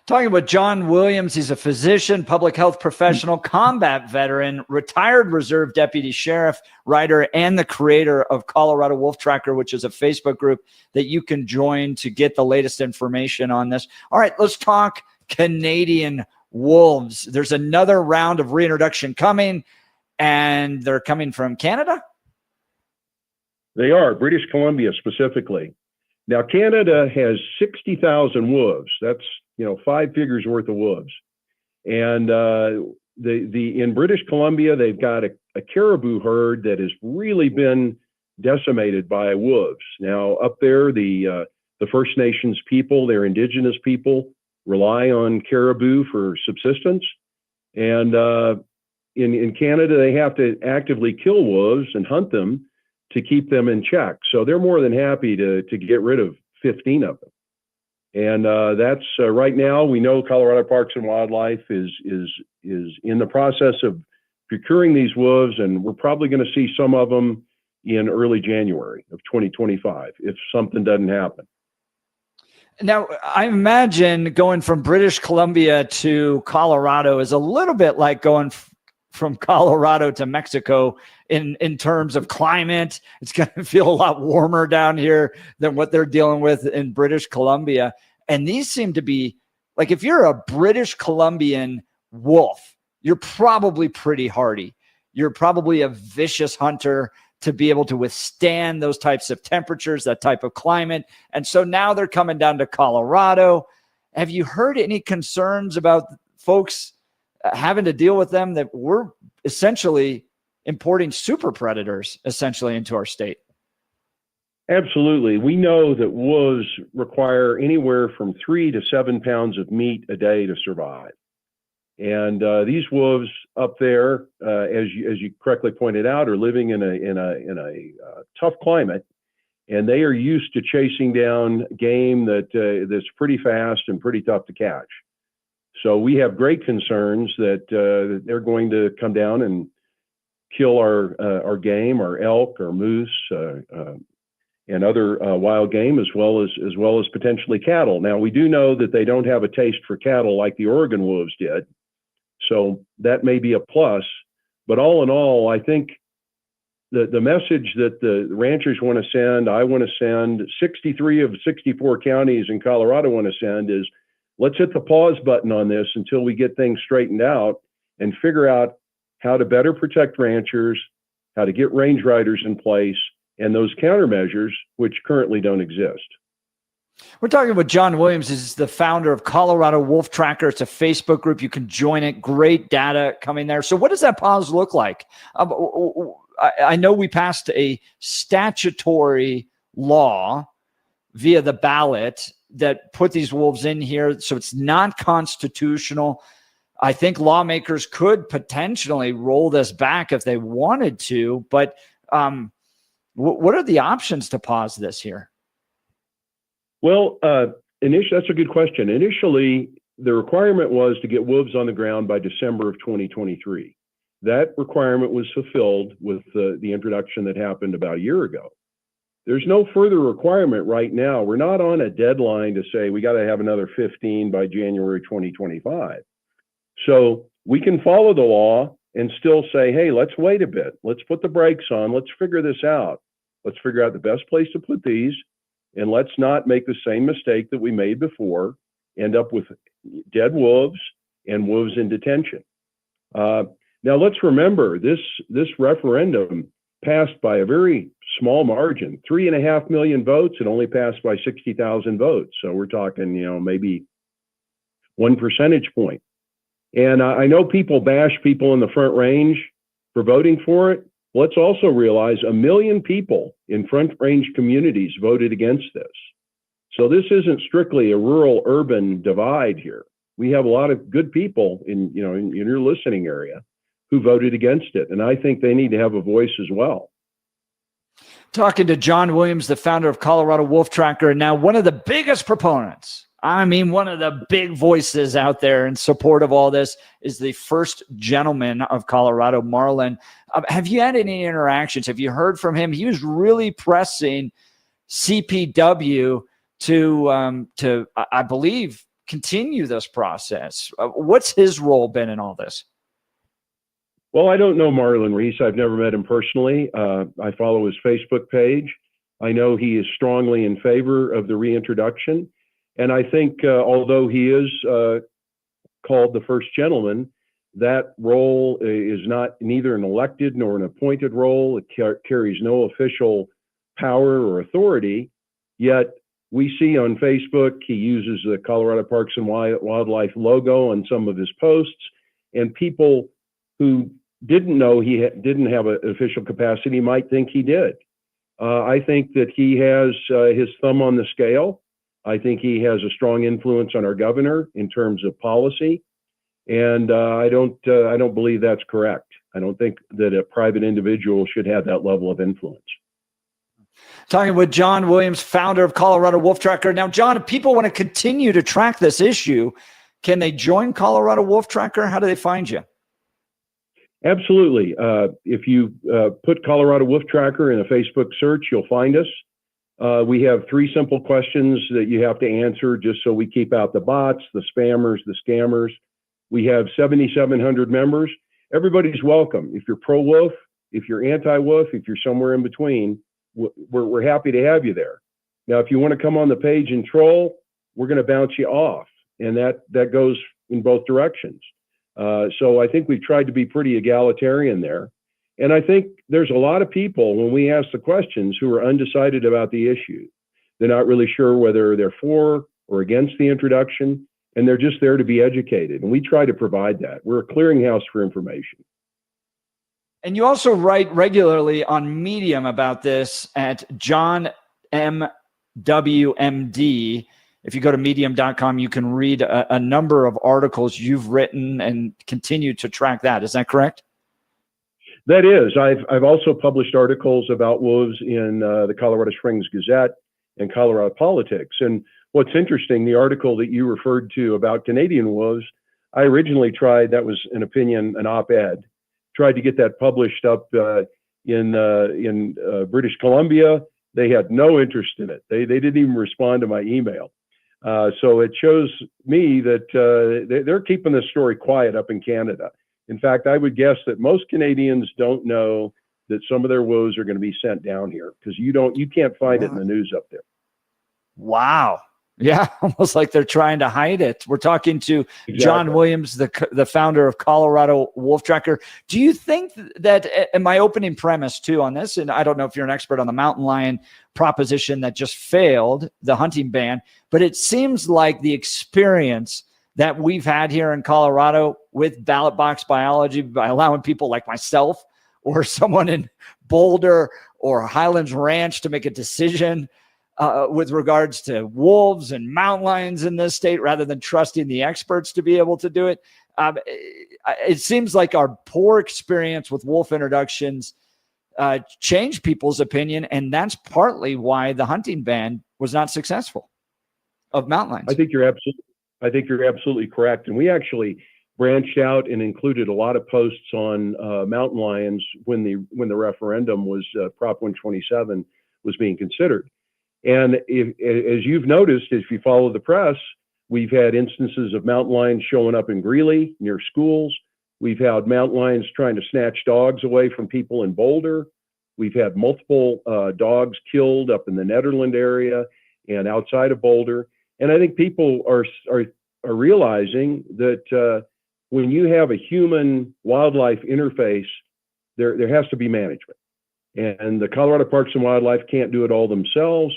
Talking about John Williams, he's a physician, public health professional, combat veteran, retired reserve deputy sheriff, writer, and the creator of Colorado Wolf Tracker, which is a Facebook group that you can join to get the latest information on this. All right, let's talk Canadian wolves. There's another round of reintroduction coming, and they're coming from Canada? They are, British Columbia specifically. Now, Canada has 60,000 wolves. That's, 5 figures worth of wolves. And in British Columbia, they've got a caribou herd that has really been decimated by wolves. Now, up there, the First Nations people, their indigenous people, rely on caribou for subsistence. And in Canada, they have to actively kill wolves and hunt them to keep them in check. So they're more than happy to get rid of 15 of them. And that's right now, we know Colorado Parks and Wildlife is in the process of procuring these wolves, and we're probably going to see some of them in early January of 2025 if something doesn't happen. Now, I imagine going from British Columbia to Colorado is a little bit like going from Colorado to Mexico in terms of climate. It's going to feel a lot warmer down here than what they're dealing with in British Columbia. And these seem to be like, if you're a British Columbian wolf, you're probably pretty hardy. You're probably a vicious hunter to be able to withstand those types of temperatures, that type of climate. And so now they're coming down to Colorado. Have you heard any concerns about folks having to deal with them, that we're essentially importing super predators essentially into our state? Absolutely. We know that wolves require anywhere from 3 to 7 pounds of meat a day to survive. And these wolves up there, as you correctly pointed out, are living in a tough climate, and they are used to chasing down game that's pretty fast and pretty tough to catch. So we have great concerns that they're going to come down and kill our game, our elk, our moose, and other wild game, as well as potentially cattle. Now, we do know that they don't have a taste for cattle like the Oregon wolves did, so that may be a plus. But all in all, I think the message that the ranchers want to send, I want to send, 63 of 64 counties in Colorado want to send is, let's hit the pause button on this until we get things straightened out and figure out how to better protect ranchers, how to get range riders in place, and those countermeasures which currently don't exist. We're talking with John Williams. He's the founder of Colorado Wolf Tracker. It's a Facebook group. You can join it. Great data coming there. So what does that pause look like? I know we passed a statutory law via the ballot that put these wolves in here, so it's not constitutional. I think lawmakers could potentially roll this back if they wanted to, but what are the options to pause this here? Well, that's a good question. Initially, the requirement was to get wolves on the ground by December of 2023. That requirement was fulfilled with the introduction that happened about a year ago. There's no further requirement right now. We're not on a deadline to say we got to have another 15 by January 2025. So we can follow the law and still say, hey, let's wait a bit. Let's put the brakes on. Let's figure this out. Let's figure out the best place to put these. And let's not make the same mistake that we made before, end up with dead wolves and wolves in detention. Now, let's remember, this referendum passed by a very small margin, 3.5 million votes. It only passed by 60,000 votes. So we're talking, maybe 1 percentage point. And I know people bash people in the Front Range for voting for it. Let's also realize 1 million people in Front Range communities voted against this. So this isn't strictly a rural-urban divide here. We have a lot of good people in your listening area who voted against it. And I think they need to have a voice as well. Talking to John Williams, the founder of Colorado Wolf Tracker, and now one of the biggest proponents, one of the big voices out there in support of all this, is the first gentleman of Colorado, Marlin. Have you had any interactions? Have you heard from him? He was really pressing CPW to I believe, continue this process. What's his role been in all this? Well, I don't know Marlon Reese. I've never met him personally. I follow his Facebook page. I know he is strongly in favor of the reintroduction. And I think although he is called the first gentleman, that role is neither an elected nor an appointed role. It carries no official power or authority. Yet we see on Facebook he uses the Colorado Parks and Wildlife logo on some of his posts, and people who didn't know he didn't have an official capacity might think he did. I think that he has his thumb on the scale. I think he has a strong influence on our governor in terms of policy, and I don't believe that's correct. I don't think that a private individual should have that level of influence. Talking with John Williams, founder of Colorado Wolf Tracker. Now, John, if people want to continue to track this issue, can they join Colorado Wolf Tracker? How do they find you? Absolutely. If you put Colorado Wolf Tracker in a Facebook search, you'll find us. We have 3 simple questions that you have to answer just so we keep out the bots, the spammers, the scammers. We have 7,700 members. Everybody's welcome. If you're pro-wolf, if you're anti-wolf, if you're somewhere in between, we're happy to have you there. Now, if you want to come on the page and troll, we're going to bounce you off. And that goes in both directions. So I think we've tried to be pretty egalitarian there. And I think there's a lot of people, when we ask the questions, who are undecided about the issue. They're not really sure whether they're for or against the introduction, and they're just there to be educated. And we try to provide that. We're a clearinghouse for information. And you also write regularly on Medium about this at John M. WMD. If you go to medium.com, you can read a number of articles you've written and continue to track that. Is that correct? That is. I've also published articles about wolves in the Colorado Springs Gazette and Colorado Politics. And what's interesting, the article that you referred to about Canadian wolves, I originally tried, that was an opinion, an op-ed, tried to get that published up in British Columbia. They had no interest in it. They didn't even respond to my email. So it shows me that they're keeping this story quiet up in Canada. In fact, I would guess that most Canadians don't know that some of their wolves are going to be sent down here because you can't find it in the news up there. Wow. Yeah, almost like they're trying to hide it. We're talking to John Williams, the founder of Colorado Wolf Tracker. Do you think that, and my opening premise too on this, and I don't know if you're an expert on the mountain lion proposition that just failed, the hunting ban, but it seems like the experience that we've had here in Colorado with ballot box biology, by allowing people like myself or someone in Boulder or Highlands Ranch to make a decision with regards to wolves and mountain lions in this state, rather than trusting the experts to be able to do it. It seems like our poor experience with wolf introductions changed people's opinion, and that's partly why the hunting ban was not successful of mountain lions. I think you're absolutely correct. And we actually branched out and included a lot of posts on mountain lions when the referendum was Prop 127 was being considered. And as you've noticed, if you follow the press, we've had instances of mountain lions showing up in Greeley near schools. We've had mountain lions trying to snatch dogs away from people in Boulder. We've had multiple dogs killed up in the Nederland area and outside of Boulder. And I think people are realizing that when you have a human wildlife interface, there has to be management. And the Colorado Parks and Wildlife can't do it all themselves.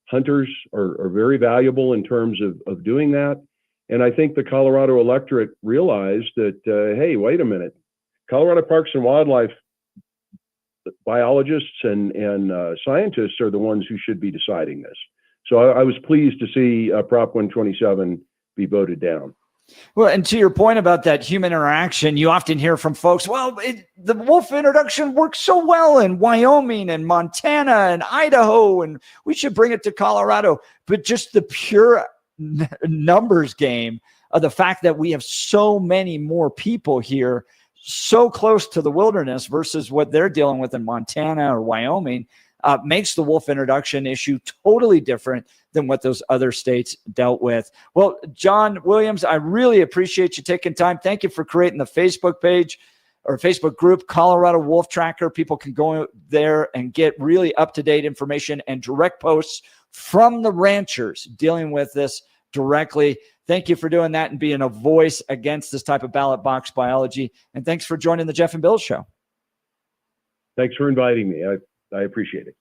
Hunters are very valuable in terms of doing that. And I think the Colorado electorate realized that, hey, wait a minute, Colorado Parks and Wildlife biologists and scientists are the ones who should be deciding this. So I was pleased to see Prop 127 be voted down. Well, and to your point about that human interaction, you often hear from folks, well, the wolf introduction works so well in Wyoming and Montana and Idaho, and we should bring it to Colorado. But just the pure numbers game of the fact that we have so many more people here, so close to the wilderness versus what they're dealing with in Montana or Wyoming, makes the wolf introduction issue totally different than what those other states dealt with. Well, John Williams, I really appreciate you taking time. Thank you for creating the Facebook page or Facebook group, Colorado Wolf Tracker. People can go there and get really up-to-date information and direct posts from the ranchers dealing with this directly. Thank you for doing that and being a voice against this type of ballot box biology. And thanks for joining the Jeff and Bill Show. Thanks for inviting me. I appreciate it.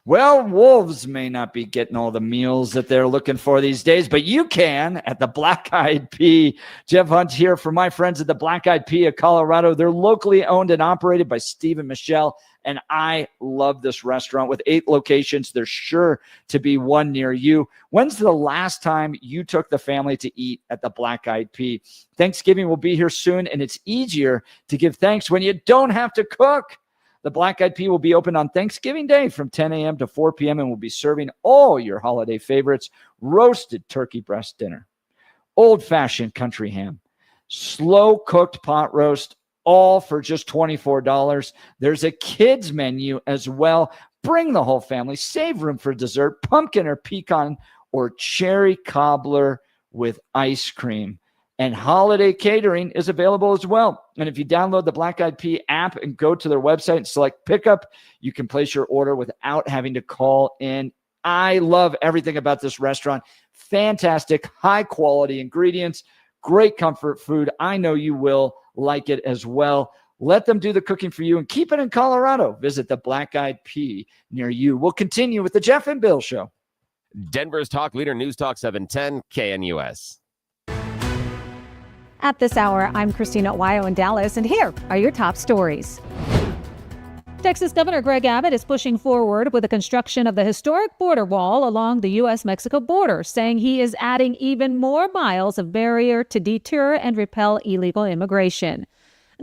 Well, wolves may not be getting all the meals that they're looking for these days, but you can at the Black Eyed Pea. Jeff Hunt here for my friends at the Black Eyed Pea of Colorado. They're locally owned and operated by Steve and Michelle, and I love this restaurant. With 8 locations, there's sure to be one near you. When's the last time you took the family to eat at the Black Eyed Pea? Thanksgiving will be here soon, and it's easier to give thanks when you don't have to cook. The Black Eyed Pea will be open on Thanksgiving Day from 10 a.m. to 4 p.m. and will be serving all your holiday favorites: roasted turkey breast dinner, old-fashioned country ham, slow-cooked pot roast, all for just $24. There's a kids menu as well. Bring the whole family. Save room for dessert, pumpkin or pecan or cherry cobbler with ice cream. And holiday catering is available as well. And if you download the Black Eyed Pea app and go to their website and select pickup, you can place your order without having to call in. I love everything about this restaurant. Fantastic, high quality ingredients, great comfort food. I know you will like it as well. Let them do the cooking for you and keep it in Colorado. Visit the Black Eyed Pea near you. We'll continue with the Jeff and Bill Show. Denver's Talk Leader, News Talk 710 KNUS. At this hour, I'm Christina Owayo in Dallas, and here are your top stories. Texas Governor Greg Abbott is pushing forward with the construction of the historic border wall along the U.S.-Mexico border, saying he is adding even more miles of barrier to deter and repel illegal immigration.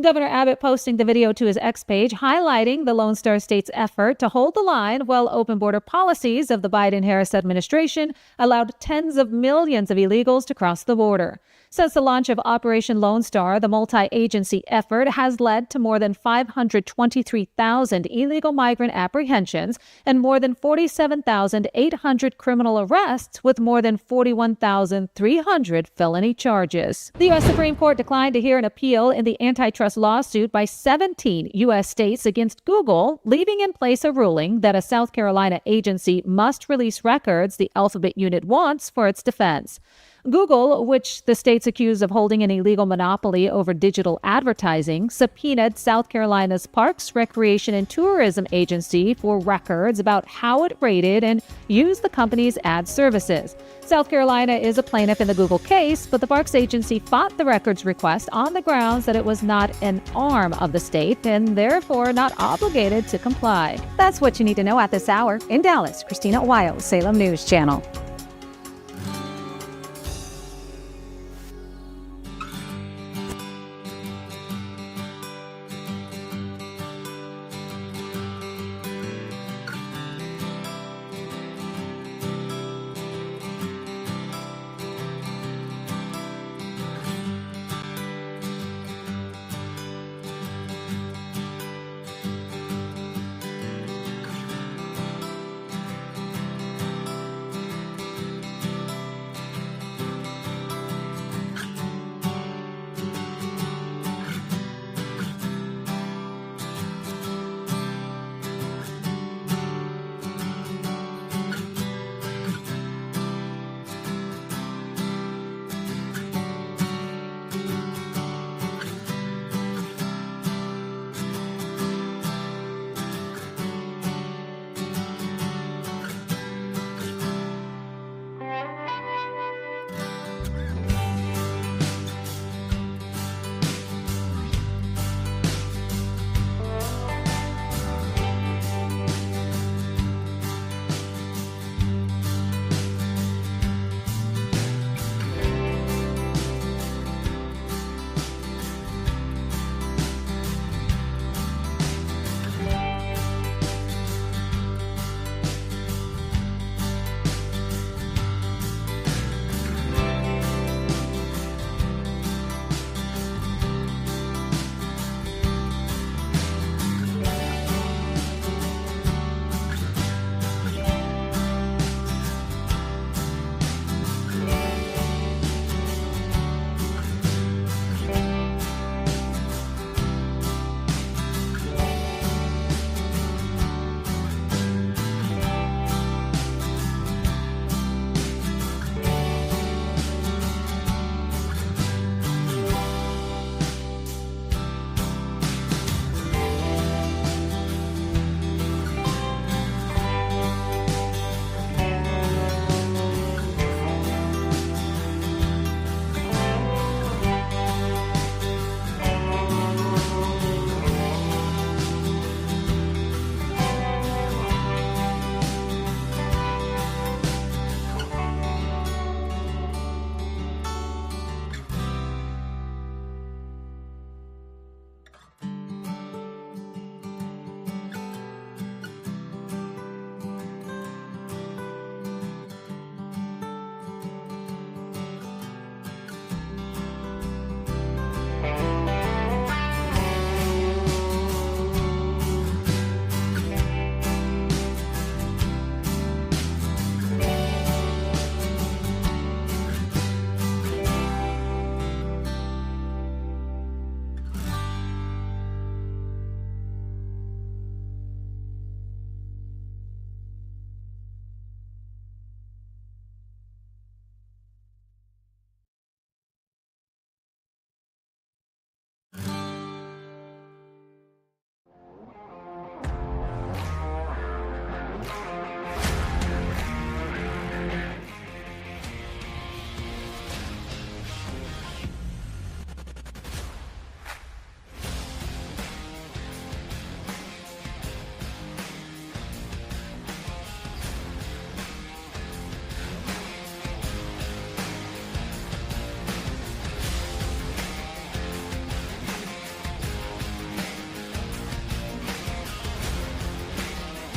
Governor Abbott posting the video to his X page highlighting the Lone Star State's effort to hold the line while open border policies of the Biden-Harris administration allowed tens of millions of illegals to cross the border. Since the launch of Operation Lone Star, the multi-agency effort has led to more than 523,000 illegal migrant apprehensions and more than 47,800 criminal arrests, with more than 41,300 felony charges. The U.S. Supreme Court declined to hear an appeal in the antitrust lawsuit by 17 U.S. states against Google, leaving in place a ruling that a South Carolina agency must release records the Alphabet unit wants for its defense. Google, which the states accuse of holding an illegal monopoly over digital advertising, subpoenaed South Carolina's Parks, Recreation, and Tourism Agency for records about how it rated and used the company's ad services. South Carolina is a plaintiff in the Google case, but the Parks Agency fought the records request on the grounds that it was not an arm of the state and therefore not obligated to comply. That's what you need to know at this hour. In Dallas, Christina Owayo, Salem News Channel.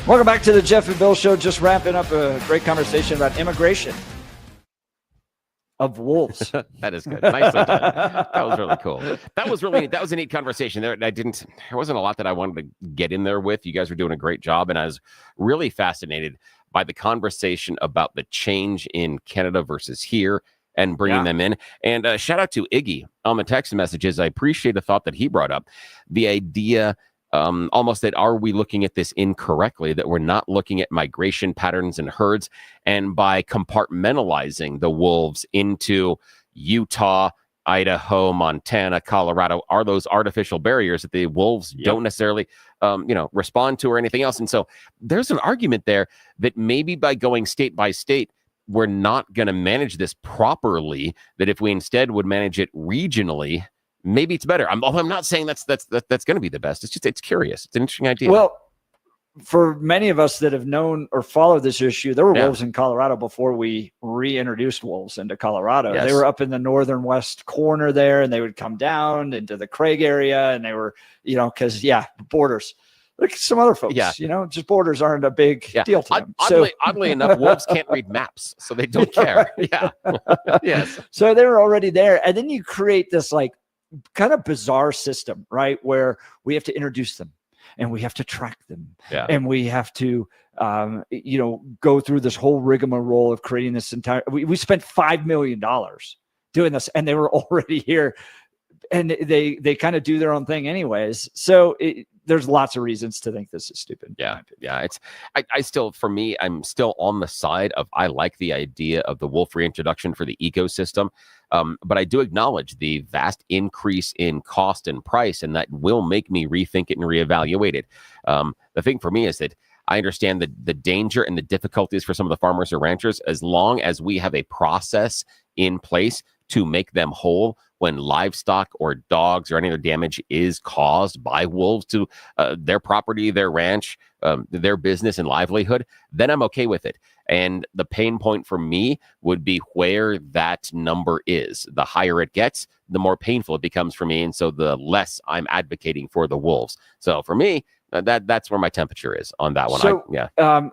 Welcome back to the Jeff and Bill Show. Just wrapping up a great conversation about immigration of wolves. That is good. Nicely done. That was really cool. That was a neat conversation. There wasn't a lot that I wanted to get in there with. You guys were doing a great job, and I was really fascinated by the conversation about the change in Canada versus here and bringing them in. And shout out to Iggy on the text messages. I appreciate the thought that he brought up. The idea almost that are we looking at this incorrectly, that we're not looking at migration patterns and herds, and by compartmentalizing the wolves into Utah, Idaho, Montana, Colorado, are those artificial barriers that the wolves don't necessarily respond to or anything else. And so there's an argument there that maybe by going state by state, we're not going to manage this properly, that if we instead would manage it regionally, maybe it's better. I'm not saying that's going to be the best. It's curious. It's an interesting idea. Well, for many of us that have known or followed this issue, there were wolves in Colorado before we reintroduced wolves into Colorado. Yes. They were up in the northern west corner there, and they would come down into the Craig area, and they were, because borders. Like some other folks, just borders aren't a big deal to them. Oddly enough, wolves can't read maps, so they don't care. Yeah. Yes. So they were already there. And then you create this kind of bizarre system, right? Where we have to introduce them and we have to track them and we have to, go through this whole rigmarole of creating this entire, we spent $5 million doing this, and they were already here, and they kind of do their own thing anyways. So there's lots of reasons to think this is stupid. Yeah. I still, for me, I'm still on the side of, I like the idea of the wolf reintroduction for the ecosystem. But I do acknowledge the vast increase in cost and price, and that will make me rethink it and reevaluate it. The thing for me is that I understand the danger and the difficulties for some of the farmers or ranchers, as long as we have a process in place to make them whole when livestock or dogs or any other damage is caused by wolves to their property, their ranch, their business and livelihood, then I'm okay with it. And the pain point for me would be where that number is. The higher it gets, the more painful it becomes for me. And so the less I'm advocating for the wolves. So for me, that's where my temperature is on that one. So,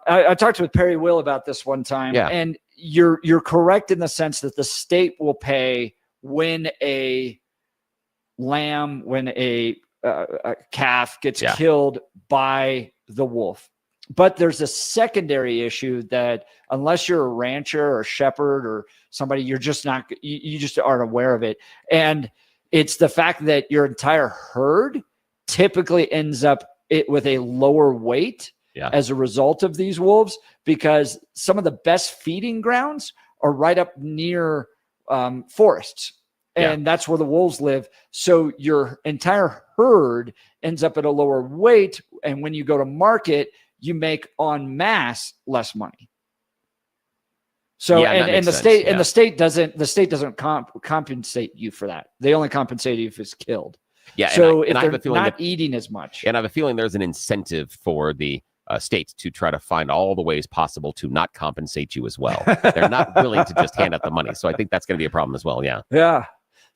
I talked with Perry Will about this one time, and you're correct in the sense that the state will pay when a lamb, when a calf gets killed by the wolf. But there's a secondary issue that unless you're a rancher or shepherd or somebody, you're just not, you just aren't aware of it. And it's the fact that your entire herd typically ends up with a lower weight as a result of these wolves, because some of the best feeding grounds are right up near forests. And that's where the wolves live. So your entire herd ends up at a lower weight. And when you go to market, you make en masse less money. So the state doesn't compensate you for that. They only compensate you if it's killed. Yeah. So and I have a feeling not eating as much. And I have a feeling there's an incentive for the states to try to find all the ways possible to not compensate you as well. They're not willing to just hand out the money. So I think that's going to be a problem as well. Yeah. Yeah.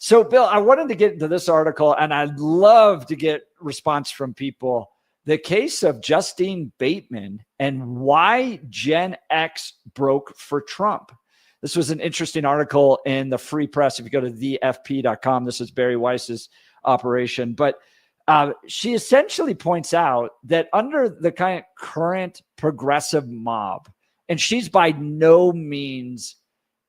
So Bill, I wanted to get into this article, and I'd love to get response from people. The case of Justine Bateman and why Gen X broke for Trump. This was an interesting article in the Free Press. If you go to thefp.com, this is Barry Weiss's operation. But she essentially points out that under the kind of current progressive mob, and she's by no means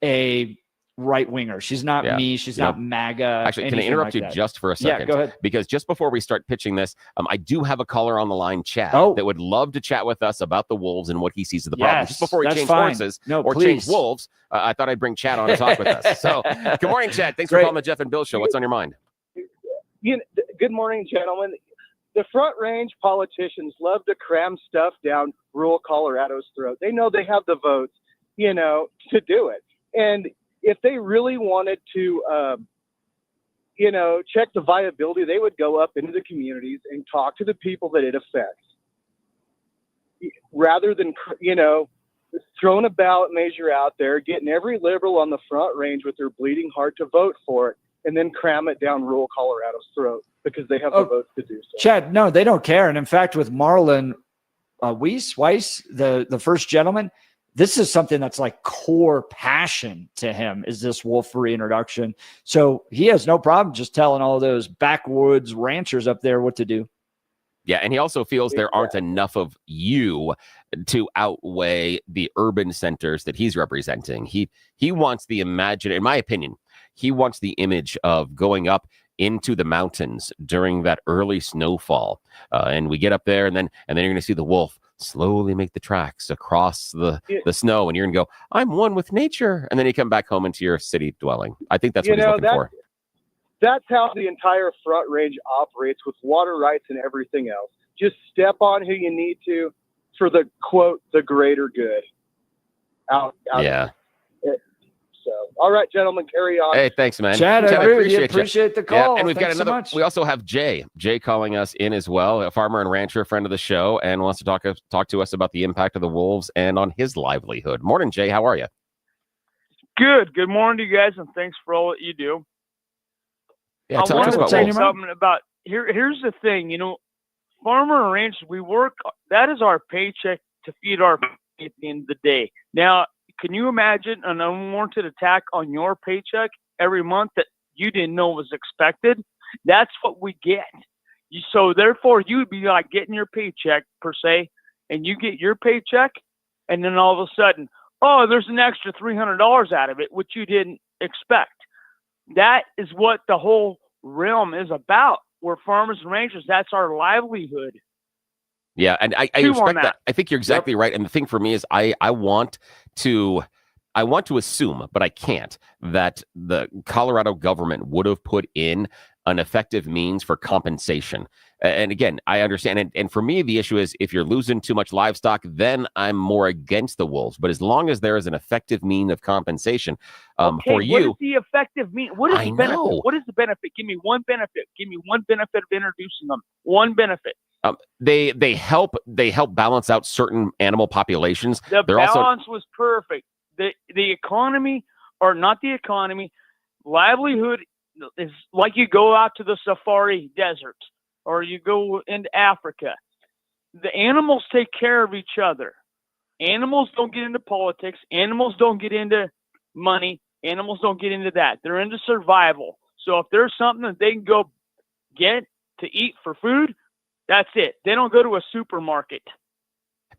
a right-winger. She's not me. She's not MAGA. Actually, can I interrupt you just for a second? Yeah, go ahead. Because just before we start pitching this, I do have a caller on the line, Chad, that would love to chat with us about the wolves and what he sees as the problem. Just before we change horses or change wolves, I thought I'd bring Chad on to talk with us. So good morning, Chad. Thanks for calling the Jeff and Bill Show. What's on your mind? Good morning, gentlemen. The Front Range politicians love to cram stuff down rural Colorado's throat. They know they have the votes, to do it. And if they really wanted to, check the viability, they would go up into the communities and talk to the people that it affects, rather than, throwing a ballot measure out there, getting every liberal on the Front Range with their bleeding heart to vote for it, and then cram it down rural Colorado's throat because they have the votes to do so. Chad, no, they don't care. And in fact, with Marlin, Weiss, the first gentleman, this is something that's like core passion to him, is this wolf reintroduction. So he has no problem just telling all those backwoods ranchers up there what to do. Yeah, and he also feels there aren't enough of you to outweigh the urban centers that he's representing. He wants the in my opinion, he wants the image of going up into the mountains during that early snowfall. And we get up there, and then you're going to see the wolf slowly make the tracks across the snow, and you're going to go, I'm one with nature. And then you come back home into your city dwelling. I think that's what he's looking for. That's how the entire Front Range operates, with water rights and everything else. Just step on who you need to for the, quote, the greater good. Yeah. So, all right, gentlemen, carry on. Hey, thanks, man. Chad, I agree with you. Appreciate the call. Yeah, and we've Thanks got another. so much. We also have Jay calling us in as well, a farmer and rancher, friend of the show, and wants to talk to us about the impact of the wolves and on his livelihood. Morning, Jay. How are you? Good morning to you guys, and thanks for all that you do. Yeah, I talk to wanted us to about say wolves. something about here's the thing, farmer and rancher, we work, that is our paycheck to feed our family at the end of the day. Now, can you imagine an unwarranted attack on your paycheck every month that you didn't know was expected? That's what we get. So therefore, you would be like getting your paycheck per se, and you get your paycheck, and then all of a sudden, oh, there's an extra $300 out of it, which you didn't expect. That is what the whole realm is about. We're farmers and ranchers. That's our livelihood. Yeah, and I respect that. I think you're exactly right. And the thing for me is I want to assume, but I can't, that the Colorado government would have put in an effective means for compensation. And again, I understand. And for me, the issue is if you're losing too much livestock, then I'm more against the wolves. But as long as there is an effective mean of compensation for you. What is the effective mean? What is the benefit? know. What is the benefit? Give me one benefit. Give me one benefit of introducing them. One benefit. They help balance out certain animal populations. The They're balance was perfect. The economy, or not the economy, livelihood is like you go out to the safari desert or you go into Africa. The animals take care of each other. Animals don't get into politics. Animals don't get into money. Animals don't get into that. They're into survival. So if there's something that they can go get to eat for food, that's it. They don't go to a supermarket.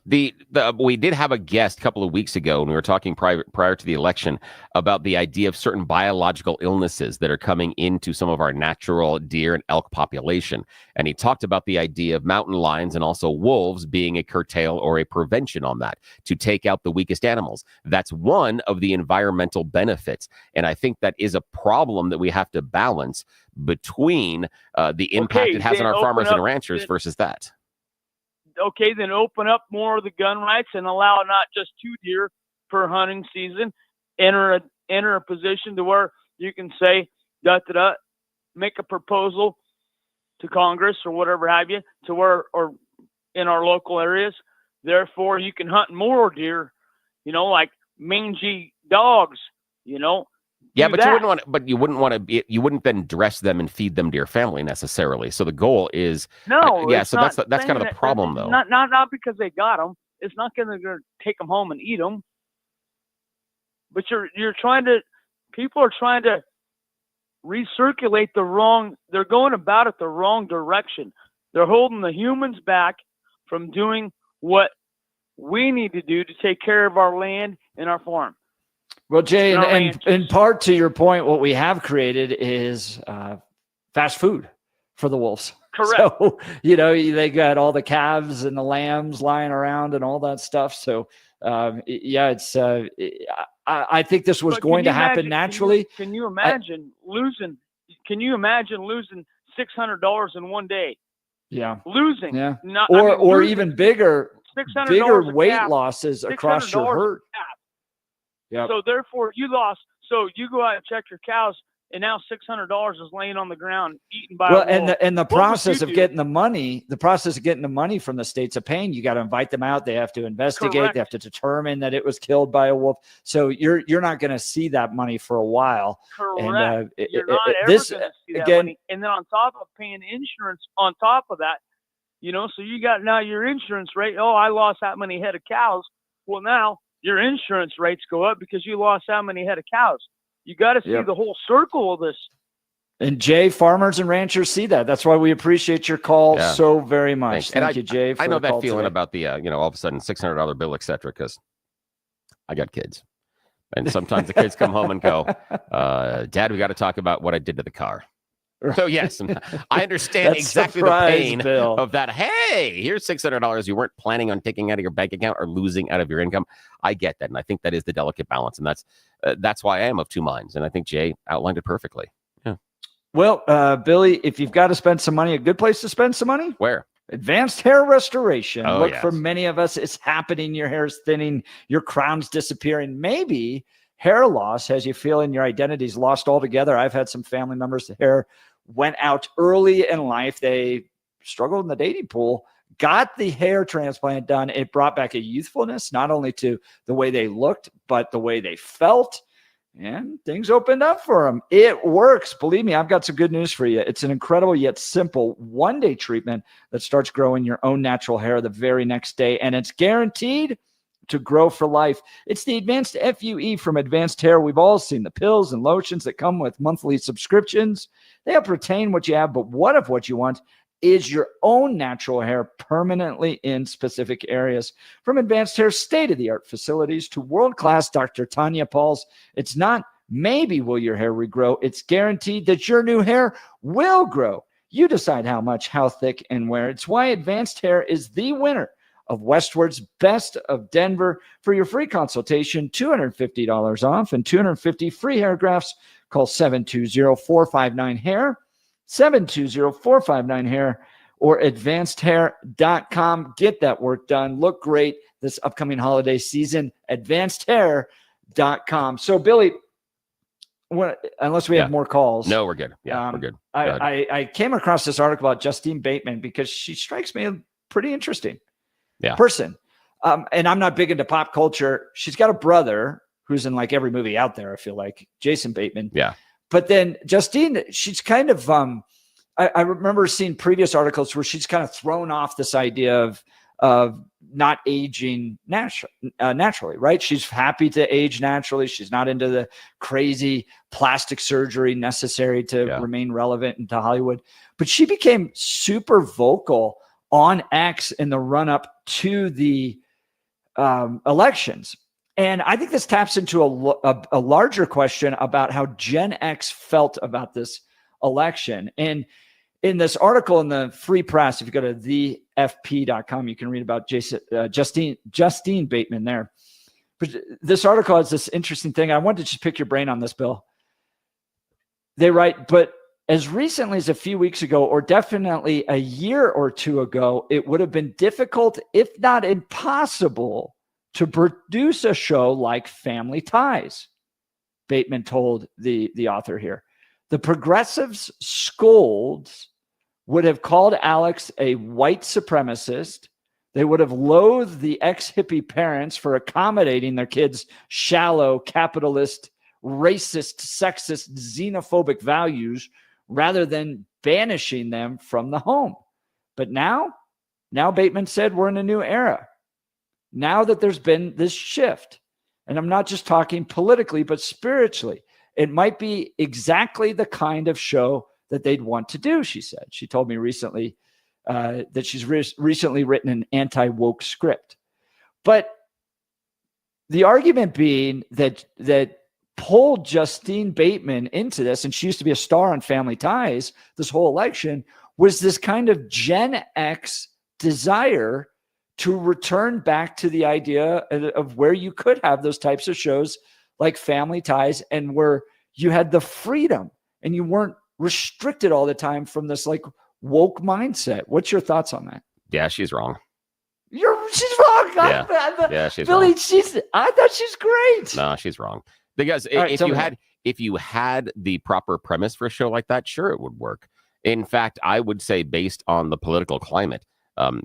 We did have a guest a couple of weeks ago, and we were talking prior to the election about the idea of certain biological illnesses that are coming into some of our natural deer and elk population. And he talked about the idea of mountain lions and also wolves being a curtail or a prevention on that to take out the weakest animals. That's one of the environmental benefits. And I think that is a problem that we have to balance between the impact it has on our farmers and ranchers versus that. Okay, then open up more of the gun rights and allow not just 2 deer per hunting season. Enter a position to where you can say, make a proposal to Congress or whatever have you, to where, or in our local areas. Therefore, you can hunt more deer, like mangy dogs, Yeah, but you wouldn't then dress them and feed them to your family necessarily. So the goal is so that's kind of the problem, though. Not because they got them. It's not going to take them home and eat them. But people are trying to recirculate they're going about it the wrong direction. They're holding the humans back from doing what we need to do to take care of our land and our farm. Well, Jay, and in part to your point, what we have created is fast food for the wolves. Correct. So, they got all the calves and the lambs lying around and all that stuff. So, it's. I think this was going to happen naturally. Can you imagine losing? Can you imagine losing $600 in one day? Yeah. Losing. Yeah. Losing even bigger $600 weight calf, losses across your herd. Yep. So therefore, you lost. So you go out and check your cows, and now $600 is laying on the ground, eaten by a wolf. And the process of getting the money, from the states of pain, you got to invite them out. They have to investigate. Correct. They have to determine that it was killed by a wolf. So you're not going to see that money for a while. Correct. And, you're not ever going to see that money. And then on top of paying insurance, on top of that, So you got now your insurance rate. Oh, I lost that many head of cows. Well, now your insurance rates go up because you lost that many head of cows. You got to see the whole circle of this. And Jay, farmers and ranchers see that. That's why we appreciate your call so very much. Thank you, Jay. I know that feeling about the, all of a sudden $600 bill, et cetera, because I got kids. And sometimes the kids come home and go, Dad, we got to talk about what I did to the car. So, yes, I understand exactly the pain of that. Hey, here's $600 you weren't planning on taking out of your bank account or losing out of your income. I get that. And I think that is the delicate balance. And that's why I am of two minds. And I think Jay outlined it perfectly. Yeah. Well, Billy, if you've got to spend some money, a good place to spend some money? Where? Advanced hair restoration. Oh, Look, yes. for many of us, it's happening. Your hair's thinning, your crown's disappearing. Maybe hair loss has you feeling your identity's lost altogether. I've had some family members, the hair went out early in life. They struggled in the dating pool, got the hair transplant done. It brought back a youthfulness, not only to the way they looked, but the way they felt. And things opened up for them. It works. Believe me, I've got some good news for you. It's an incredible yet simple one-day treatment that starts growing your own natural hair the very next day. And it's guaranteed to grow for life. It's the Advanced FUE from Advanced Hair. We've all seen the pills and lotions that come with monthly subscriptions. They help retain what you have, but what if what you want is your own natural hair permanently in specific areas? From Advanced Hair's state-of-the-art facilities to world-class Dr. Tanya Paul's, it's not maybe will your hair regrow. It's guaranteed that your new hair will grow. You decide how much, how thick, and where. It's why Advanced Hair is the winner of Westward's Best of Denver. For your free consultation, $250 off and 250 free hair grafts. Call 720-459-HAIR, 720-459-HAIR, or advancedhair.com. Get that work done. Look great this upcoming holiday season. Advancedhair.com. So, Billy, unless we have more calls. No, we're good. Yeah, we're good. I came across this article about Justine Bateman because she strikes me as pretty interesting Yeah. person. And I'm not big into pop culture. She's got a brother who's in like every movie out there, I feel like, Jason Bateman. Yeah. But then Justine, she's kind of, I remember seeing previous articles where she's kind of thrown off this idea of not aging naturally, right? She's happy to age naturally. She's not into the crazy plastic surgery necessary to remain relevant into Hollywood. But she became super vocal on X in the run-up to the elections. And I think this taps into a larger question about how Gen X felt about this election. And in this article in the Free Press, if you go to thefp.com, you can read about Justine Bateman there. But this article has this interesting thing. I wanted to just pick your brain on this, Bill. They write, but as recently as a few weeks ago, or definitely a year or two ago, it would have been difficult, if not impossible, to produce a show like Family Ties, Bateman told the author here. The progressives' scolds would have called Alex a white supremacist. They would have loathed the ex-hippie parents for accommodating their kids' shallow, capitalist, racist, sexist, xenophobic values rather than banishing them from the home. But now Bateman said we're in a new era. Now that there's been this shift, and I'm not just talking politically, but spiritually, it might be exactly the kind of show that they'd want to do, she said. She told me recently that she's recently written an anti-woke script. But the argument being that pulled Justine Bateman into this, and she used to be a star on Family Ties this whole election, was this kind of Gen X desire to return back to the idea of where you could have those types of shows like Family Ties and where you had the freedom and you weren't restricted all the time from this like woke mindset. What's your thoughts on that? Yeah, she's wrong. She's wrong. Yeah, she's Billy, wrong. I thought she's great. No, she's wrong. Because right, if you had the proper premise for a show like that, sure, it would work. In fact, I would say based on the political climate,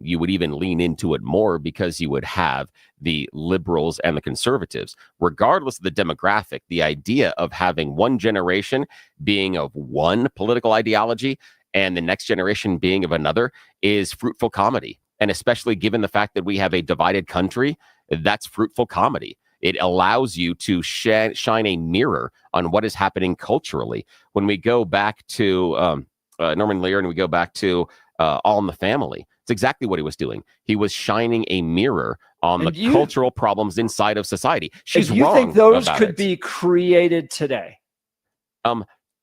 you would even lean into it more because you would have the liberals and the conservatives, regardless of the demographic. The idea of having one generation being of one political ideology and the next generation being of another is fruitful comedy. And especially given the fact that we have a divided country, that's fruitful comedy. It allows you to shine a mirror on what is happening culturally. When we go back to Norman Lear and we go back to All in the Family, it's exactly what he was doing. He was shining a mirror on the cultural problems inside of society. She's wrong. You think those about could it. be created today?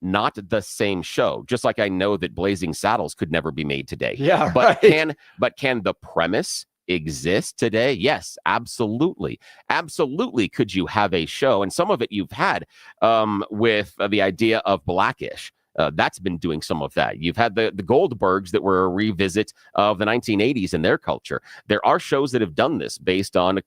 Not the same show. Just like I know that Blazing Saddles could never be made today. Yeah, but right. can the premise exist today? Yes, absolutely. Absolutely. Could you have a show? And some of it you've had with the idea of Blackish. That's been doing some of that. You've had the Goldbergs that were a revisit of the 1980s and their culture. There are shows that have done this based on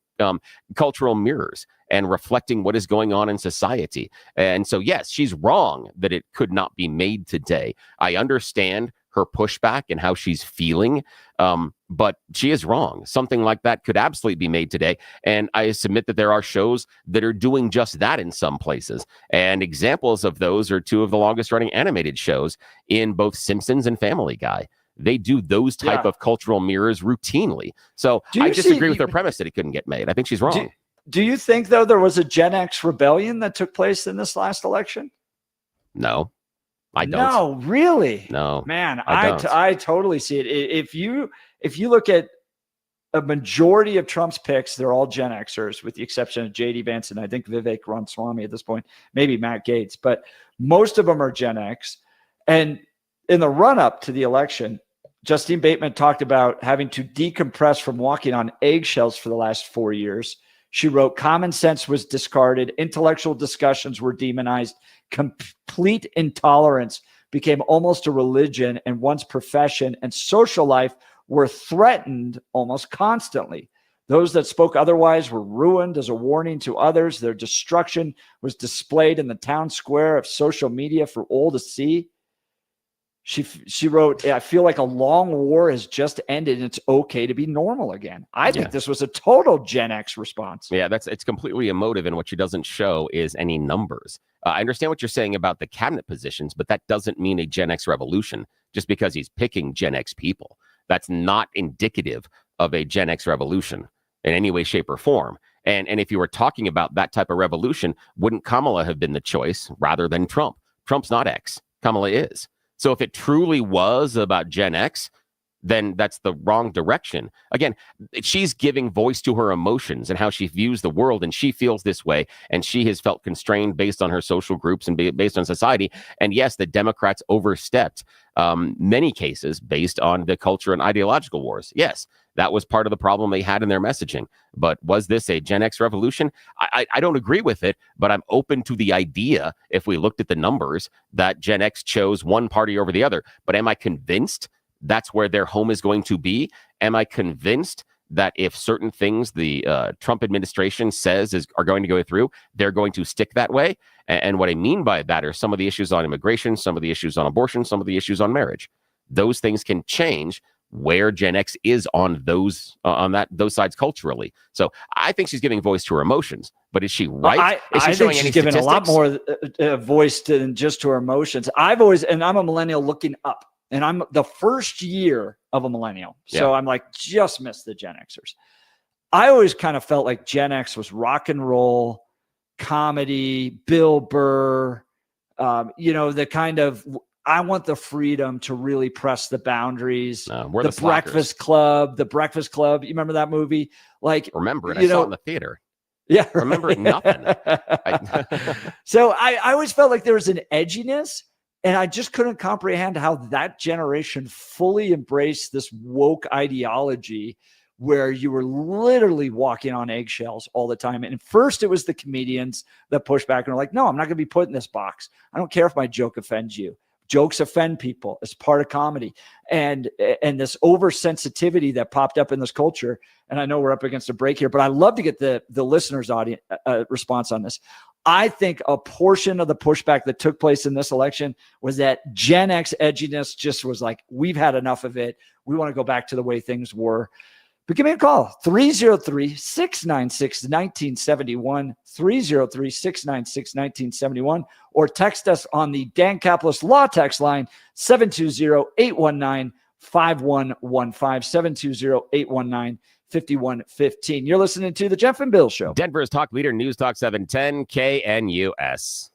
cultural mirrors and reflecting what is going on in society. And so, yes, she's wrong that it could not be made today. I understand her pushback and how she's feeling, but she is wrong. Something like that could absolutely be made today. And I submit that there are shows that are doing just that in some places. And examples of those are two of the longest running animated shows in both Simpsons and Family Guy. They do those type of cultural mirrors routinely. So I disagree with her premise that it couldn't get made. I think she's wrong. Do you think, though, there was a Gen X rebellion that took place in this last election? No. I don't. No, really? No, man, I I totally see it. If you look at a majority of Trump's picks, they're all Gen Xers, with the exception of J.D. Vance and I think Vivek Ramaswamy at this point, maybe Matt Gaetz, but most of them are Gen X. And in the run-up to the election, Justine Bateman talked about having to decompress from walking on eggshells for the last 4 years. She wrote, common sense was discarded, intellectual discussions were demonized, complete intolerance became almost a religion, and one's profession and social life were threatened almost constantly. Those that spoke otherwise were ruined as a warning to others. Their destruction was displayed in the town square of social media for all to see. She wrote, I feel like a long war has just ended and it's okay to be normal again. I think this was a total Gen X response. Yeah, it's completely emotive, and what she doesn't show is any numbers. I understand what you're saying about the cabinet positions, but that doesn't mean a Gen X revolution just because he's picking Gen X people. That's not indicative of a Gen X revolution in any way, shape, or form. And if you were talking about that type of revolution, wouldn't Kamala have been the choice rather than Trump? Trump's not X. Kamala is. So if it truly was about Gen X, then that's the wrong direction. Again, she's giving voice to her emotions and how she views the world, and she feels this way, and she has felt constrained based on her social groups and based on society. And yes, the Democrats overstepped many cases based on the culture and ideological wars. Yes, that was part of the problem they had in their messaging. But was this a Gen X revolution? I don't agree with it, but I'm open to the idea, if we looked at the numbers, that Gen X chose one party over the other. But am I convinced that's where their home is going to be? Am I convinced that if certain things the Trump administration says are going to go through, they're going to stick that way? And what I mean by that are some of the issues on immigration, some of the issues on abortion, some of the issues on marriage. Those things can change where Gen X is on those sides culturally. So I think she's giving voice to her emotions, but is she right? I think she's giving a lot more voice than just to her emotions. I'm a millennial looking up. And I'm the first year of a millennial. So I'm like, just missed the Gen Xers. I always kind of felt like Gen X was rock and roll, comedy, Bill Burr, the kind of, I want the freedom to really press the boundaries. We're the Breakfast Club, You remember that movie? Like, remember it. I saw it in the theater. Yeah. Remember nothing. So I always felt like there was an edginess. And I just couldn't comprehend how that generation fully embraced this woke ideology where you were literally walking on eggshells all the time. And first it was the comedians that pushed back and were like, no, I'm not going to be put in this box. I don't care if my joke offends you. Jokes offend people. It's part of comedy. And this oversensitivity that popped up in this culture. And I know we're up against a break here, but I'd love to get the listeners' audience response on this. I think a portion of the pushback that took place in this election was that Gen X edginess just was like, we've had enough of it. We want to go back to the way things were. But give me a call, 303-696-1971, 303-696-1971, or text us on the Dan Caplis Law text line, 720-819-5115, 720-819-5115. You're listening to The Jeff and Bill Show. Denver's talk leader, News Talk 710, KNUS.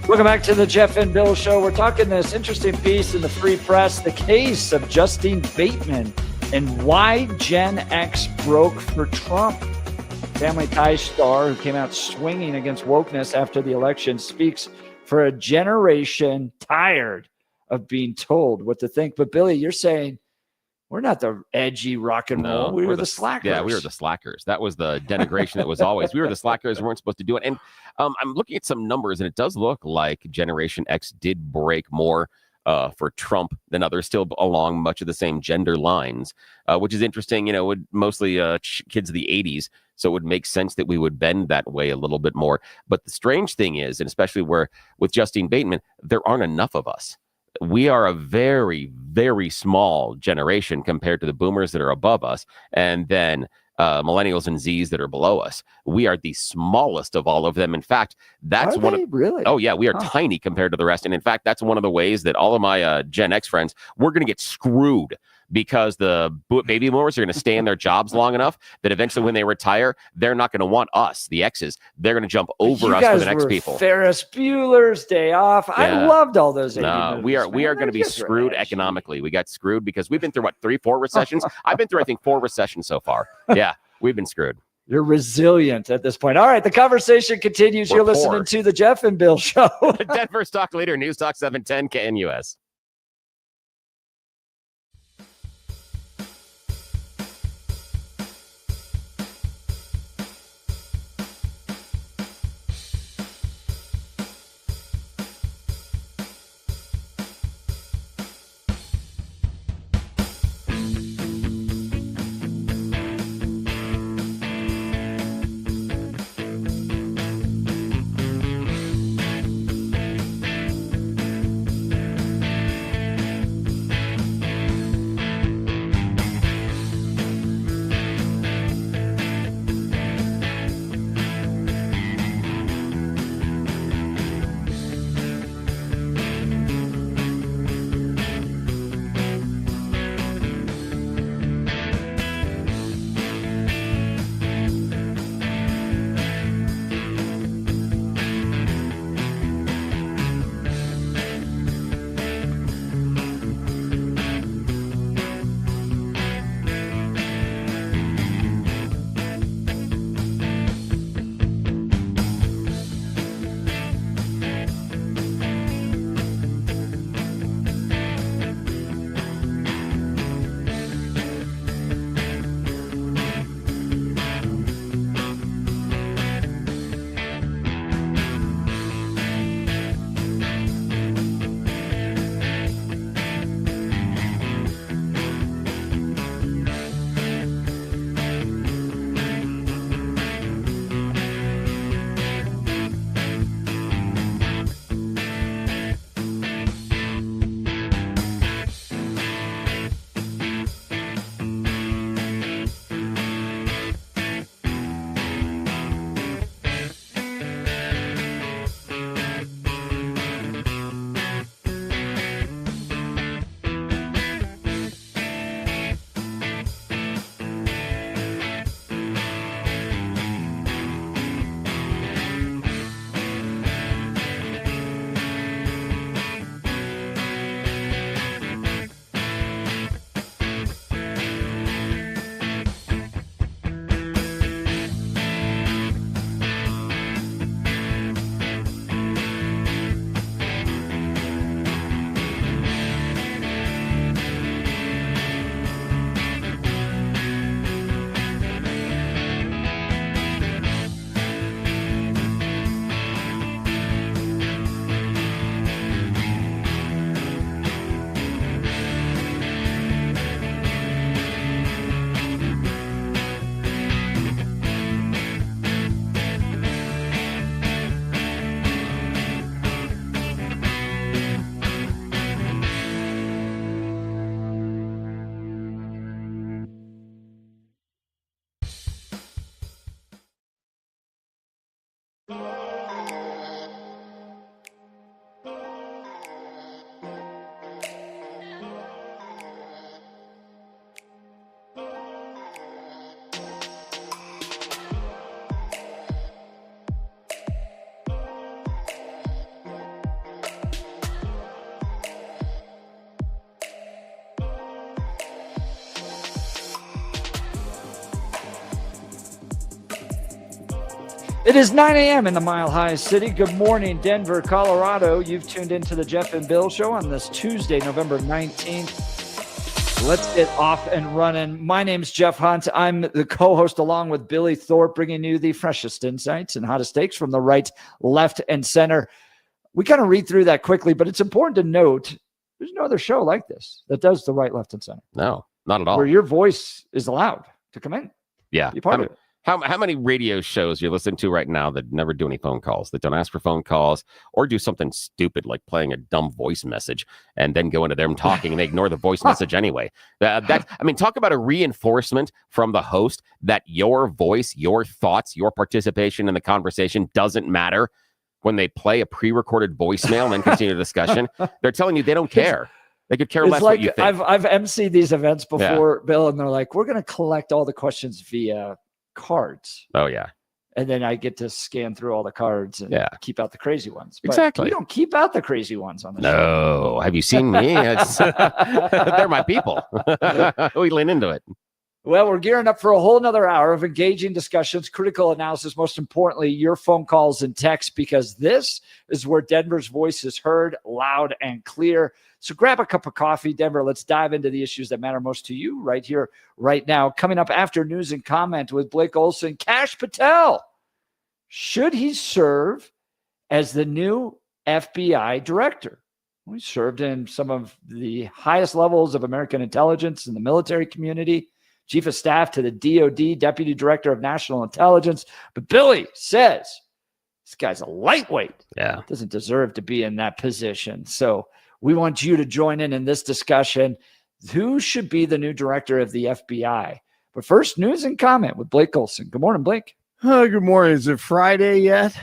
Welcome back to the Jeff and Bill Show. We're talking this interesting piece in the Free Press, the case of Justine Bateman and why Gen X broke for Trump. Family Ties star who came out swinging against wokeness after the election speaks for a generation tired of being told what to think. But Billy, you're saying we're not the edgy rock and roll. We were the slackers. Yeah, we were the slackers. That was the denigration that was always. We were the slackers. We weren't supposed to do it. And I'm looking at some numbers, and it does look like Generation X did break more for Trump than others, still along much of the same gender lines, which is interesting. You know, would mostly kids of the 80s. So it would make sense that we would bend that way a little bit more. But the strange thing is, and especially with Justine Bateman, there aren't enough of us. We are a very, very small generation compared to the boomers that are above us, and then millennials and Zs that are below us. We are the smallest of all of them. In fact, that's Are one they? of Really? Oh yeah, we are tiny compared to the rest. And in fact, that's one of the ways that all of my Gen X friends, we're going to get screwed because the baby boomers are going to stay in their jobs long enough that eventually when they retire, they're not going to want us, the X's. They're going to jump over us for the next people. Ferris Bueller's Day Off. I Yeah. loved all those. No, we are going to be screwed economically. We got screwed because we've been through 3-4 recessions. I've been through, I think, 4 recessions so far. Yeah, we've been screwed. You're resilient at this point. All right, the conversation continues. You're listening poor. to the Jeff and Bill Show. Denver stock leader, News Talk 710 KNUS. It is 9 a.m. in the Mile High City. Good morning, Denver, Colorado. You've tuned into the Jeff and Bill Show on this Tuesday, November 19th. Let's get off and running. My name's Jeff Hunt. I'm the co-host along with Billy Thorpe, bringing you the freshest insights and hottest takes from the right, left, and center. We kind of read through that quickly, but it's important to note there's no other show like this that does the right, left, and center. No, not at all. Where your voice is allowed to come in. Yeah. Be part of it. How many radio shows you're listening to right now that never do any phone calls, that don't ask for phone calls or do something stupid like playing a dumb voice message and then go into them talking and they ignore the voice message anyway? Talk about a reinforcement from the host that your voice, your thoughts, your participation in the conversation doesn't matter when they play a pre-recorded voicemail and then continue the discussion. They're telling you they don't care. They could care less what you think. I've emceed these events before, Bill, and they're like, we're going to collect all the questions via cards. Oh, yeah. And then I get to scan through all the cards and keep out the crazy ones. But exactly. We don't keep out the crazy ones on the show. No. Have you seen me? They're my people. We lean into it. Well, we're gearing up for a whole nother hour of engaging discussions, critical analysis, most importantly, your phone calls and texts, because this is where Denver's voice is heard loud and clear. So grab a cup of coffee, Denver. Let's dive into the issues that matter most to you right here, right now. Coming up after news and comment with Blake Olson, Kash Patel. Should he serve as the new FBI director? Well, he served in some of the highest levels of American intelligence in the military community. Chief of Staff to the DOD, Deputy Director of National Intelligence. But Billy says this guy's a lightweight. Yeah. Doesn't deserve to be in that position. So we want you to join in this discussion. Who should be the new director of the FBI? But first, news and comment with Blake Olson. Good morning, Blake. Good morning. Is it Friday yet?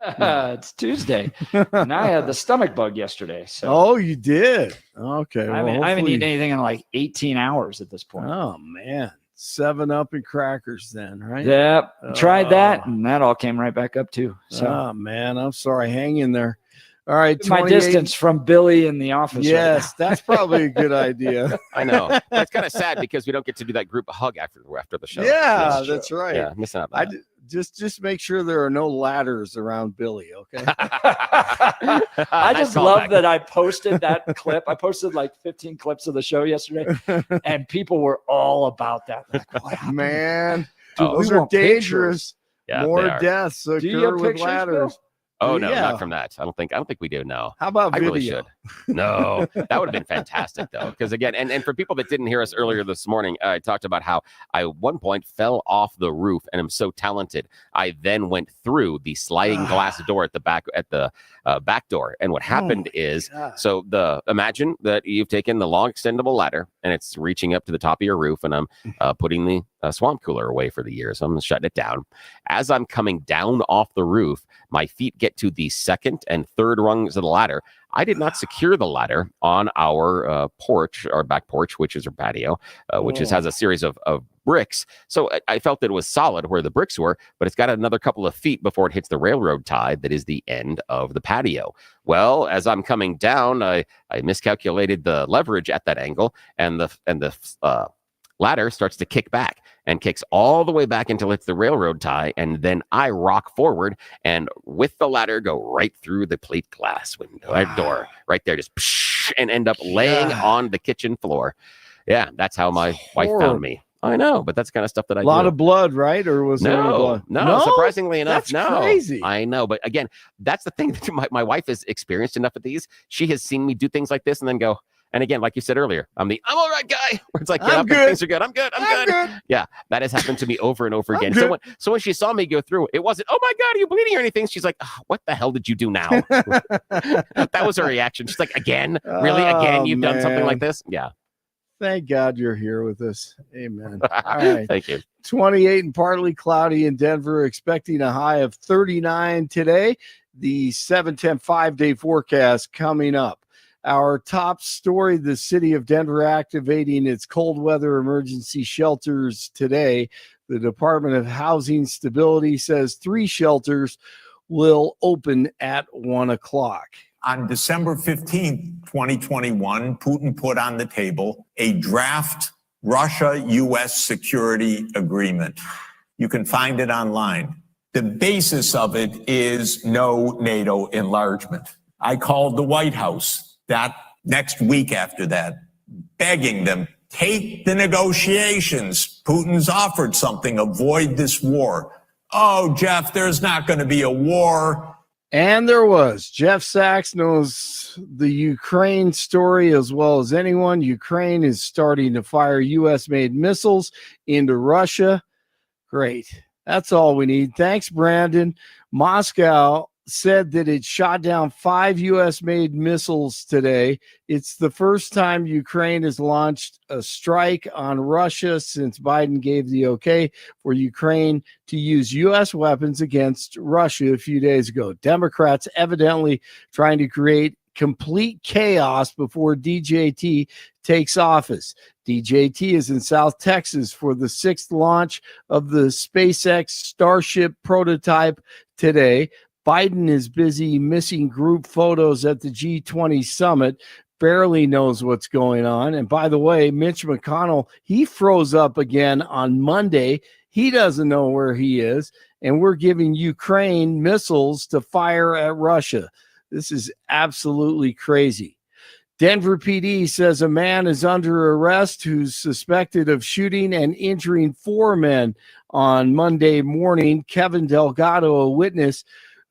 It's Tuesday. And I had the stomach bug yesterday. So. Oh, you did? Okay. I haven't eaten anything in like 18 hours at this point. Oh, man. 7-Up and crackers then, right? Yep. Tried that, and that all came right back up too. So. Oh, man. I'm sorry. Hang in there. All right. My distance from Billy in the office. Yes, right that's probably a good idea. I know. That's kind of sad because we don't get to do that group hug after the show. Yeah, that's right. Yeah, missing out on that. Just make sure there are no ladders around Billy, okay? I just love that I posted that clip. I posted like 15 clips of the show yesterday, and people were all about that. Like, man, dude, those are dangerous. Yeah, more deaths occur with pictures, ladders. Bill? Oh no, not from that. I don't think we do. No. How about I video? really should. No, that would have been fantastic though. Because again, and for people that didn't hear us earlier this morning, I talked about how I at one point fell off the roof and am so talented. I then went through the sliding glass door at the back door. And what happened is, so imagine that you've taken the long extendable ladder and it's reaching up to the top of your roof, and I'm putting the swamp cooler away for the year. So I'm shutting it down. As I'm coming down off the roof, my feet get to the second and third rungs of the ladder. I did not secure the ladder on our porch, our back porch, which is our patio, which has a series of bricks. So I felt that it was solid where the bricks were, but it's got another couple of feet before it hits the railroad tie that is the end of the patio. Well, as I'm coming down, I miscalculated the leverage at that angle, and the ladder starts to kick back and kicks all the way back until it's the railroad tie, and then I rock forward and with the ladder go right through the plate glass window door right there, just and end up laying on the kitchen floor. Yeah, that's how my wife found me. I know, but that's the kind of stuff that I do. A lot of blood, right? Or was there blood? No, surprisingly enough, that's crazy. I know, but again, that's the thing that my wife is experienced enough of these. She has seen me do things like this and then go. And again, like you said earlier, I'm all right guy. It's like, I'm good. Things are good. I'm good. Yeah, that has happened to me over and over again. So when she saw me go through, it wasn't, oh my God, are you bleeding or anything? She's like, oh, what the hell did you do now? That was her reaction. She's like, again? Really? Again? You've done something like this? Yeah. Thank God you're here with us. Amen. All right. Thank you. 28 and partly cloudy in Denver, expecting a high of 39 today. The 7-10 5-day forecast coming up. Our top story, the city of Denver activating its cold weather emergency shelters today. The Department of Housing Stability says 3 shelters will open at 1 o'clock. On December 15th, 2021, Putin put on the table a draft Russia-U.S. security agreement. You can find it online. The basis of it is no NATO enlargement. I called the White House that next week after that, begging them, take the negotiations. Putin's offered something, avoid this war. Oh, Jeff, there's not going to be a war. And there was. Jeff Sachs knows the Ukraine story as well as anyone. Ukraine is starting to fire U.S.-made missiles into Russia. Great. That's all we need. Thanks, Brandon. Moscow said that it shot down 5 U.S.-made missiles today. It's the first time Ukraine has launched a strike on Russia since Biden gave the okay for Ukraine to use U.S. weapons against Russia a few days ago. Democrats evidently trying to create complete chaos before DJT takes office. DJT is in South Texas for the 6th launch of the SpaceX Starship prototype today. Biden is busy missing group photos at the G20 summit, barely knows what's going on. And by the way, Mitch McConnell, he froze up again on Monday. He doesn't know where he is. And we're giving Ukraine missiles to fire at Russia. This is absolutely crazy. Denver PD says a man is under arrest who's suspected of shooting and injuring 4 men on Monday morning. Kevin Delgado, a witness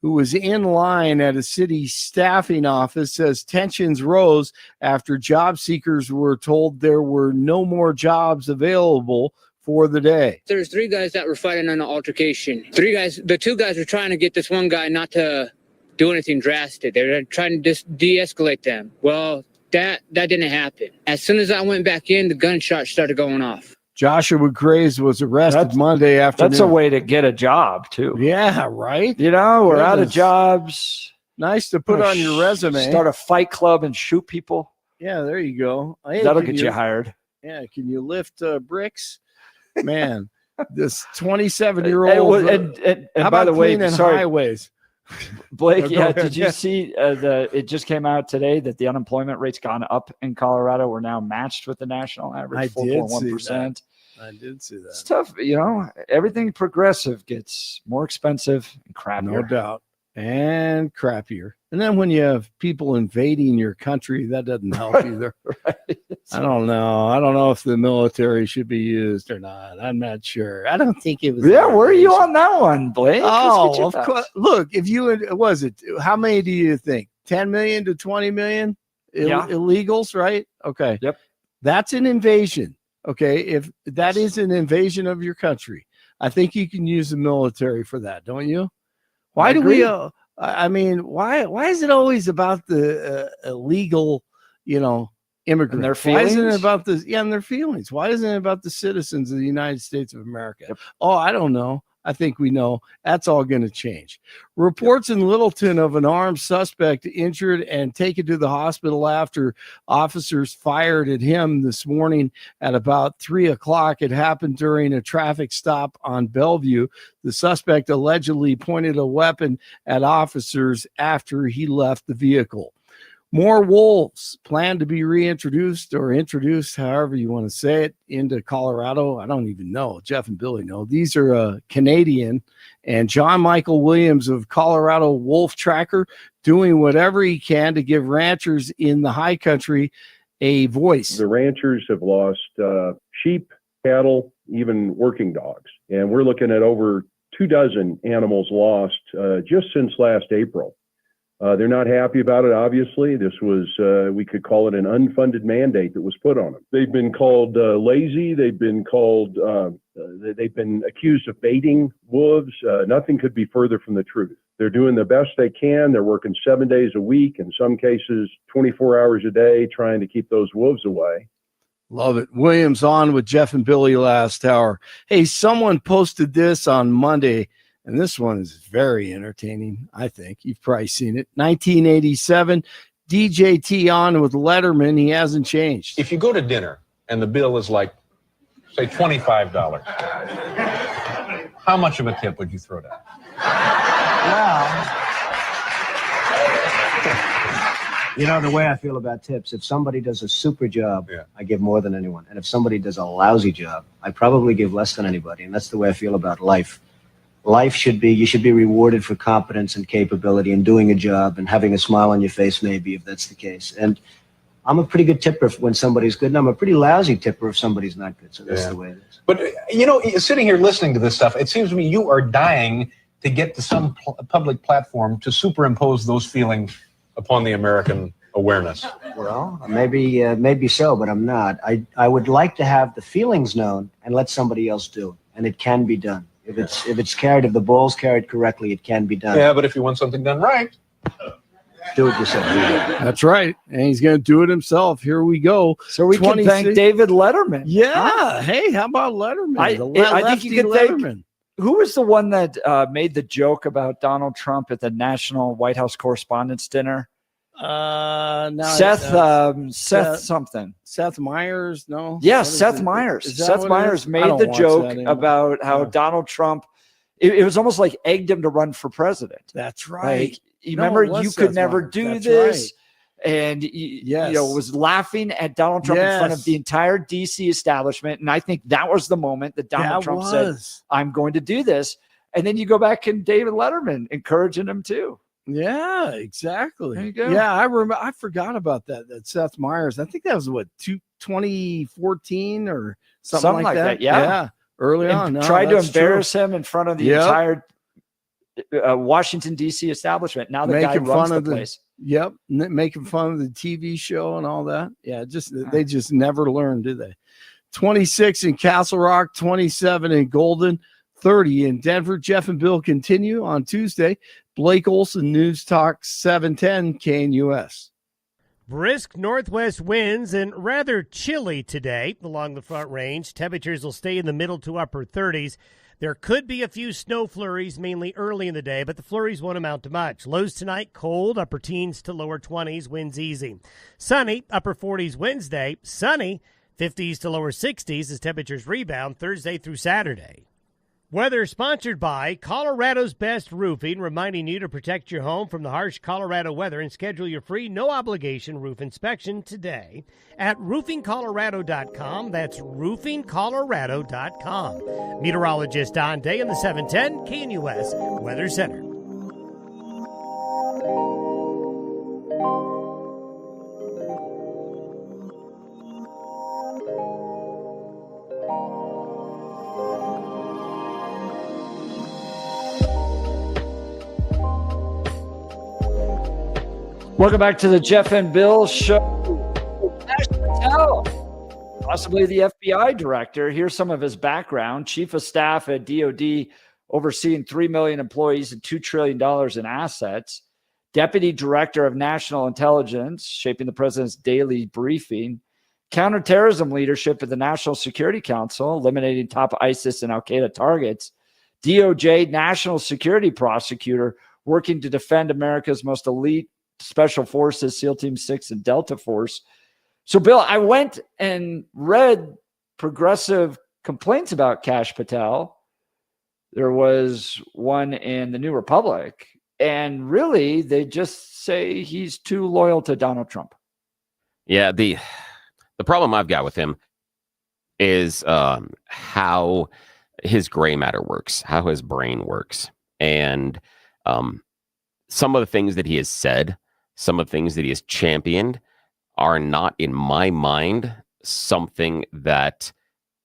who was in line at a city staffing office, says tensions rose after job seekers were told there were no more jobs available for the day. There's 3 guys that were fighting on an altercation. 3 guys, the 2 guys were trying to get this one guy not to do anything drastic. They were trying to just de-escalate them. Well, that didn't happen. As soon as I went back in, the gunshots started going off. Joshua Graves was arrested Monday afternoon. That's a way to get a job, too. Yeah, right? You know, we're out of jobs. Nice to put on your resume. Start a fight club and shoot people. Yeah, there you go. Hey, that'll get you hired. Yeah, can you lift bricks? Man, this 27-year-old. And how by about the way, cleaning sorry, highways? Blake, No, go ahead. did you see it just came out today that the unemployment rate's gone up in Colorado? We're now matched with the national average, 4.1%. I did see that. It's tough, you know. Everything progressive gets more expensive and crappier. No doubt. And crappier. And then when you have people invading your country, that doesn't help either. Right. I don't know. I don't know if the military should be used or not. I'm not sure. I don't think it was. Yeah, where are you on that one, Blake? Oh, of course. Look, if you was it, how many do you think? 10 million to 20 million illegals, right? Okay. Yep. That's an invasion. Okay. If that is an invasion of your country, I think you can use the military for that, don't you? Why do we? I mean, why is it always about the illegal, immigrants? And their Why isn't it feelings? about the and their feelings? Why isn't it about the citizens of the United States of America? Oh, I don't know. I think we know that's all going to change. Reports in Littleton of an armed suspect injured and taken to the hospital after officers fired at him this morning at about 3:00. It happened during a traffic stop on Bellevue. The suspect allegedly pointed a weapon at officers after he left the vehicle. More wolves plan to be reintroduced or introduced, however you want to say it, into Colorado. I don't even know. Jeff and Billy know. These are Canadian, and John Michael Williams of Colorado Wolf Tracker doing whatever he can to give ranchers in the high country a voice. The ranchers have lost sheep, cattle, even working dogs. And we're looking at over 24 animals lost just since last April. They're not happy about it, obviously. This was, we could call it an unfunded mandate that was put on them. They've been called lazy. They've been called, they've been accused of baiting wolves. Nothing could be further from the truth. They're doing the best they can. They're working 7 days a week, in some cases 24 hours a day, trying to keep those wolves away. Love it. Williams on with Jeff and Billy last hour. Hey, someone posted this on Monday, and this one is very entertaining, I think. You've probably seen it. 1987, DJT on with Letterman. He hasn't changed. If you go to dinner and the bill is like, say, $25, how much of a tip would you throw down? You know, the way I feel about tips, if somebody does a super job, I give more than anyone. And if somebody does a lousy job, I probably give less than anybody. And that's the way I feel about life. life should be, you should be rewarded for competence and capability and doing a job and having a smile on your face, maybe, if that's the case. And I'm a pretty good tipper when somebody's good, and I'm a pretty lousy tipper if somebody's not good. So that's the way it is. But, sitting here listening to this stuff, it seems to me you are dying to get to some public platform to superimpose those feelings upon the American awareness. Well, maybe so, but I'm not. I would like to have the feelings known and let somebody else do it, and it can be done. If the ball's carried correctly, it can be done. Yeah, but if you want something done right, do it yourself. That's right. And he's going to do it himself. Here we go. So we can thank David Letterman. Yeah. Hey, how about Letterman? I think you could Letterman. Who was the one that made the joke about Donald Trump at the National White House Correspondents' Dinner? Seth something. Seth Meyers? No. Yes, Seth Meyers. Seth Meyers made the joke about how Donald Trump. It was almost like egged him to run for president. That's right. Like, you remember, you could never do this. Right. And was laughing at Donald Trump in front of the entire DC establishment. And I think that was the moment that Donald Trump said, I'm going to do this. And then you go back and David Letterman encouraging him too. Yeah, exactly. There you go. Yeah, I remember. I forgot about that Seth Meyers. I think that was 2014 or something like that. Yeah. Early on. Tried to embarrass him in front of the entire Washington, D.C. establishment. Now the guy runs the place. Making fun of the TV show and all that. Yeah, they just never learn, do they? 26 in Castle Rock, 27 in Golden, 30 in Denver. Jeff and Bill continue on Tuesday. Blake Olson, News Talk 710 KNUS. Brisk northwest winds and rather chilly today along the Front Range. Temperatures will stay in the middle to upper 30s. There could be a few snow flurries, mainly early in the day, but the flurries won't amount to much. Lows tonight, cold, upper teens to lower 20s, winds easy. Sunny, upper 40s Wednesday. Sunny, 50s to lower 60s as temperatures rebound Thursday through Saturday. Weather sponsored by Colorado's Best Roofing, reminding you to protect your home from the harsh Colorado weather and schedule your free no-obligation roof inspection today at roofingcolorado.com. That's roofingcolorado.com. Meteorologist Don Day in the 710 KNUS Weather Center. Welcome back to the Jeff and Bill Show. Kash Patel, possibly the FBI director. Here's some of his background. Chief of Staff at DOD, overseeing 3 million employees and $2 trillion in assets. Deputy Director of National Intelligence, shaping the president's daily briefing. Counterterrorism leadership at the National Security Council, eliminating top ISIS and Al-Qaeda targets. DOJ National Security Prosecutor, working to defend America's most elite Special Forces, SEAL Team 6 and Delta Force. So, Bill, I went and read progressive complaints about Kash Patel. There was one in the New Republic, and really they just say he's too loyal to Donald Trump. Yeah, the problem I've got with him is how his gray matter works, how his brain works. And some of the things that he has said, some of the things that he has championed are not, in my mind, something that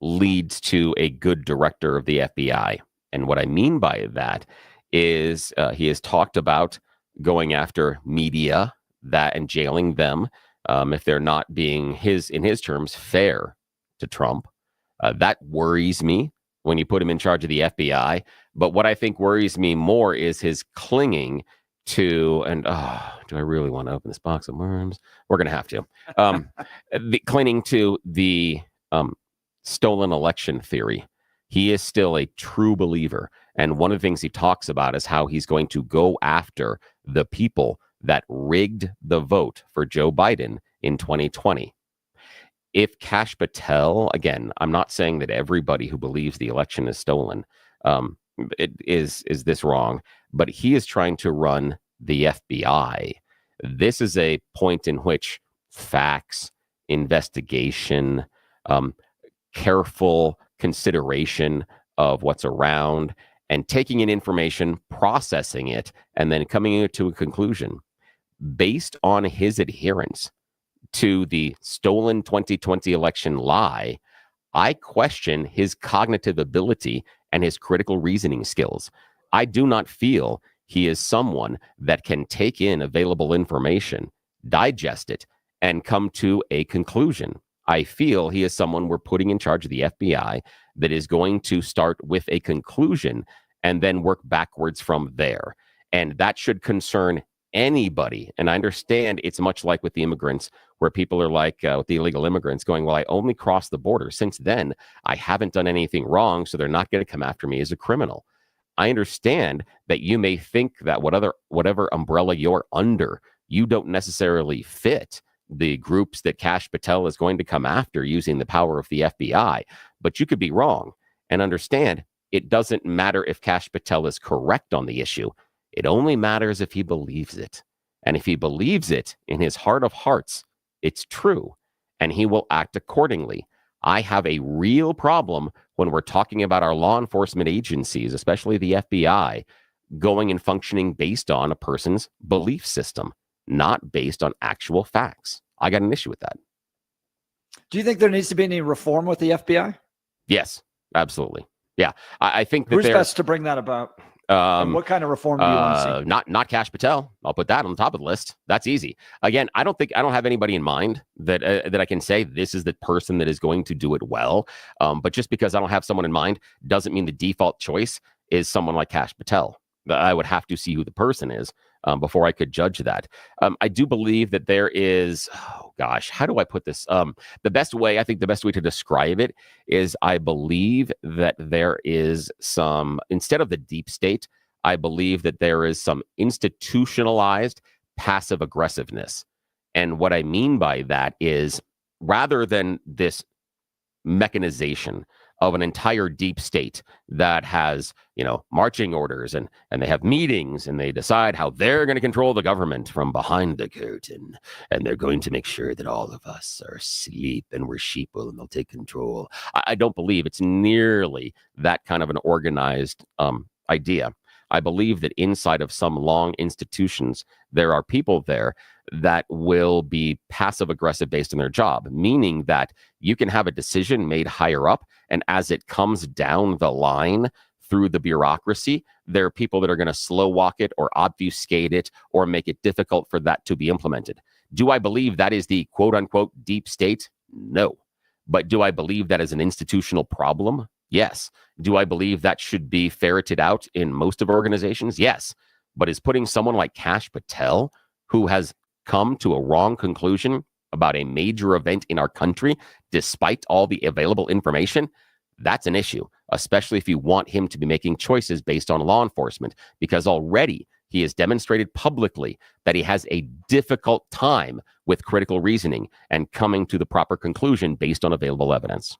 leads to a good director of the FBI. And what I mean by that is he has talked about going after media and jailing them if they're not being, in his terms, fair to Trump. That worries me when you put him in charge of the FBI. But what I think worries me more is his clinging to, and do I really want to open this box of worms? We're going to have to. Clinging to the stolen election theory. He is still a true believer. And one of the things he talks about is how he's going to go after the people that rigged the vote for Joe Biden in 2020. If Kash Patel, again, I'm not saying that everybody who believes the election is stolen is this wrong, but he is trying to run the FBI. This is a point in which facts, investigation, careful consideration of what's around, and taking in information, processing it, and then coming to a conclusion based on his adherence to the stolen 2020 election lie, I question his cognitive ability and his critical reasoning skills. I do not feel he is someone that can take in available information, digest it, and come to a conclusion. I feel he is someone we're putting in charge of the FBI that is going to start with a conclusion and then work backwards from there. And that should concern anybody. And I understand it's much like with the immigrants, where people are like, with the illegal immigrants going, well, I only crossed the border. Since then, I haven't done anything wrong, so they're not going to come after me as a criminal. I understand that you may think that whatever umbrella you're under, you don't necessarily fit the groups that Kash Patel is going to come after using the power of the FBI, but you could be wrong. And understand, it doesn't matter if Kash Patel is correct on the issue. It only matters if he believes it. And if he believes it in his heart of hearts, it's true, and he will act accordingly. I have a real problem when we're talking about our law enforcement agencies, especially the FBI, going and functioning based on a person's belief system, not based on actual facts. I got an issue with that. Do you think there needs to be any reform with the FBI? Yes, absolutely. Yeah, I think that who's best to bring that about? And what kind of reform do you want to see? Not Kash Patel. I'll put that on the top of the list. That's easy. Again, I don't have anybody in mind that I can say this is the person that is going to do it well. But just because I don't have someone in mind doesn't mean the default choice is someone like Kash Patel. I would have to see who the person is before I could judge that. I do believe that there is, how do I put this? The best way to describe it is I believe that there is some, instead of the deep state, I believe that there is some institutionalized passive aggressiveness. And what I mean by that is, rather than this mechanization of an entire deep state that has, marching orders and they have meetings and they decide how they're going to control the government from behind the curtain. And they're going to make sure that all of us are asleep and we're sheeple and they'll take control. I don't believe it's nearly that kind of an organized idea. I believe that inside of some long institutions, there are people there that will be passive aggressive based on their job, meaning that you can have a decision made higher up, and as it comes down the line through the bureaucracy, there are people that are going to slow walk it or obfuscate it or make it difficult for that to be implemented. Do I believe that is the quote unquote deep state? No. But do I believe that is an institutional problem? Yes. Do I believe that should be ferreted out in most of organizations? Yes. But is putting someone like Kash Patel, who has come to a wrong conclusion about a major event in our country, despite all the available information, that's an issue, especially if you want him to be making choices based on law enforcement, because already he has demonstrated publicly that he has a difficult time with critical reasoning and coming to the proper conclusion based on available evidence.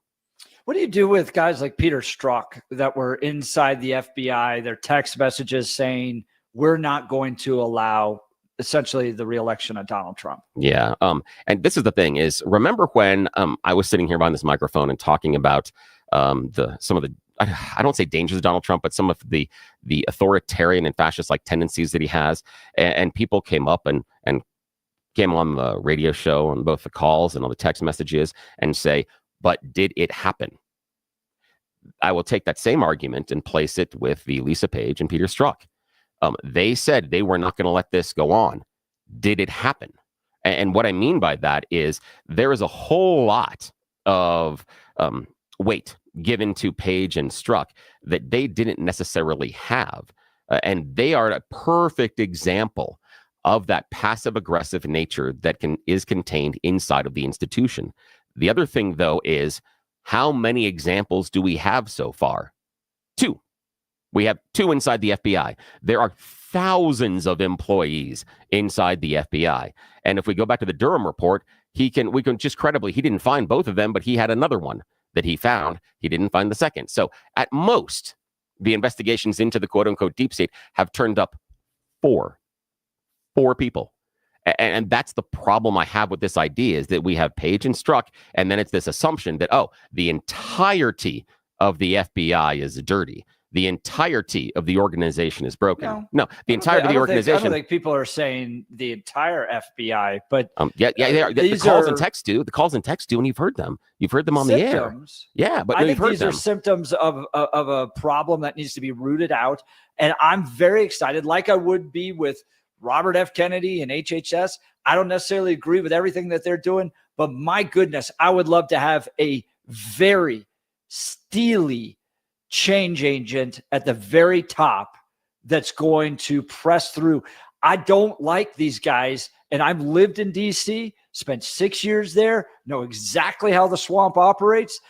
What do you do with guys like Peter Strzok that were inside the FBI, their text messages saying, we're not going to allow essentially the reelection of Donald Trump? Yeah. And this is the thing is, remember when I was sitting here behind this microphone and talking about some of the, I don't say dangers of Donald Trump, but some of the authoritarian and fascist-like tendencies that he has. And people came up and came on the radio show on both the calls and on the text messages and say, but did it happen? I will take that same argument and place it with the Lisa Page and Peter Strzok. They said they were not going to let this go on. Did it happen? And what I mean by that is there is a whole lot of weight given to Page and Strzok that they didn't necessarily have. And they are a perfect example of that passive aggressive nature that is contained inside of the institution. The other thing, though, is how many examples do we have so far? 2. We have 2 inside the FBI. There are thousands of employees inside the FBI. And if we go back to the Durham report, we can just credibly, he didn't find both of them, but he had another one that he found. He didn't find the second. So at most, the investigations into the quote unquote deep state have turned up 4 people. And that's the problem I have with this idea, is that we have Page and Strzok, and then it's this assumption that, the entirety of the FBI is dirty. The entirety of the organization is broken. No, the I entirety of the don't organization. think people are saying the entire FBI, but yeah, they are. The these calls are and texts do. The calls and texts do, and you've heard them. You've heard them on symptoms. the air. Yeah, but I you've think heard these them. are symptoms of a problem that needs to be rooted out. And I'm very excited, like I would be with Robert F. Kennedy and HHS. I don't necessarily agree with everything that they're doing, but my goodness, I would love to have a very steely change agent at the very top that's going to press through. I don't like these guys, and I've lived in DC, spent 6 years there, know exactly how the swamp operates.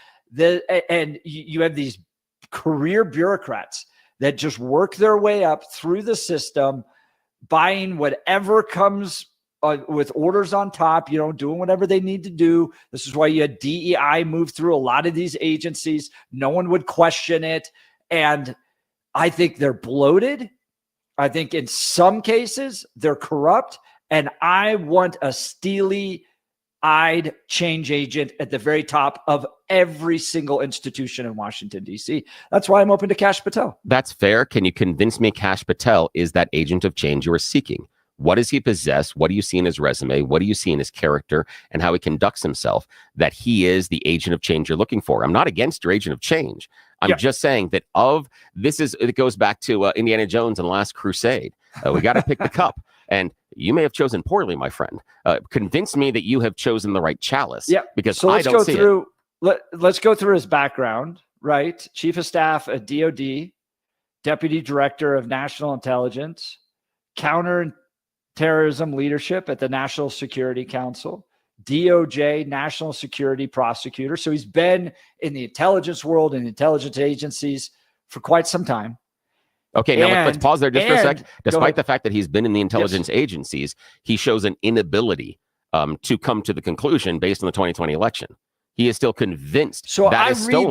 And you have these career bureaucrats that just work their way up through the system, buying whatever comes with orders on top, doing whatever they need to do. This is why you had DEI move through a lot of these agencies. No one would question it. And I think they're bloated. I think in some cases they're corrupt. And I want a steely-eyed change agent at the very top of every single institution in Washington, D.C. That's why I'm open to Kash Patel. That's fair. Can you convince me Kash Patel is that agent of change you are seeking? What does he possess? What do you see in his resume? What do you see in his character and how he conducts himself that he is the agent of change you're looking for? I'm not against your agent of change. I'm just saying that it goes back to Indiana Jones and the Last Crusade. We got to pick the cup. And you may have chosen poorly, my friend. Convince me that you have chosen the right chalice. Yeah, because so I don't see it. Let's go through his background, right? Chief of Staff at DOD, Deputy Director of National Intelligence, Counterterrorism Leadership at the National Security Council, DOJ, National Security Prosecutor. So he's been in the intelligence world and intelligence agencies for quite some time. Okay, now let's pause there just for a sec. Despite the fact that he's been in the intelligence agencies, he shows an inability to come to the conclusion based on the 2020 election. He is still convinced that is stolen.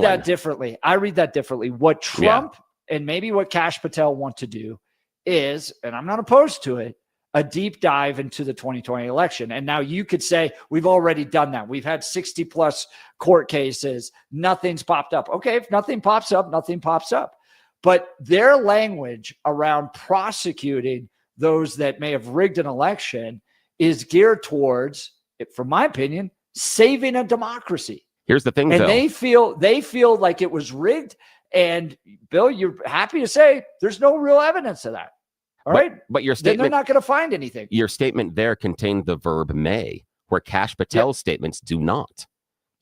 I read that differently. What Trump and maybe what Kash Patel want to do is, and I'm not opposed to it, a deep dive into the 2020 election. And now you could say, we've already done that. We've had 60 plus court cases. Nothing's popped up. Okay, if nothing pops up, nothing pops up. But their language around prosecuting those that may have rigged an election is geared towards, from my opinion, saving a democracy. Here's the thing, and though. they feel like it was rigged. And Bill, you're happy to say there's no real evidence of that. All right. But your then statement, they're not going to find anything. Your statement there contained the verb may, where Kash Patel's statements do not.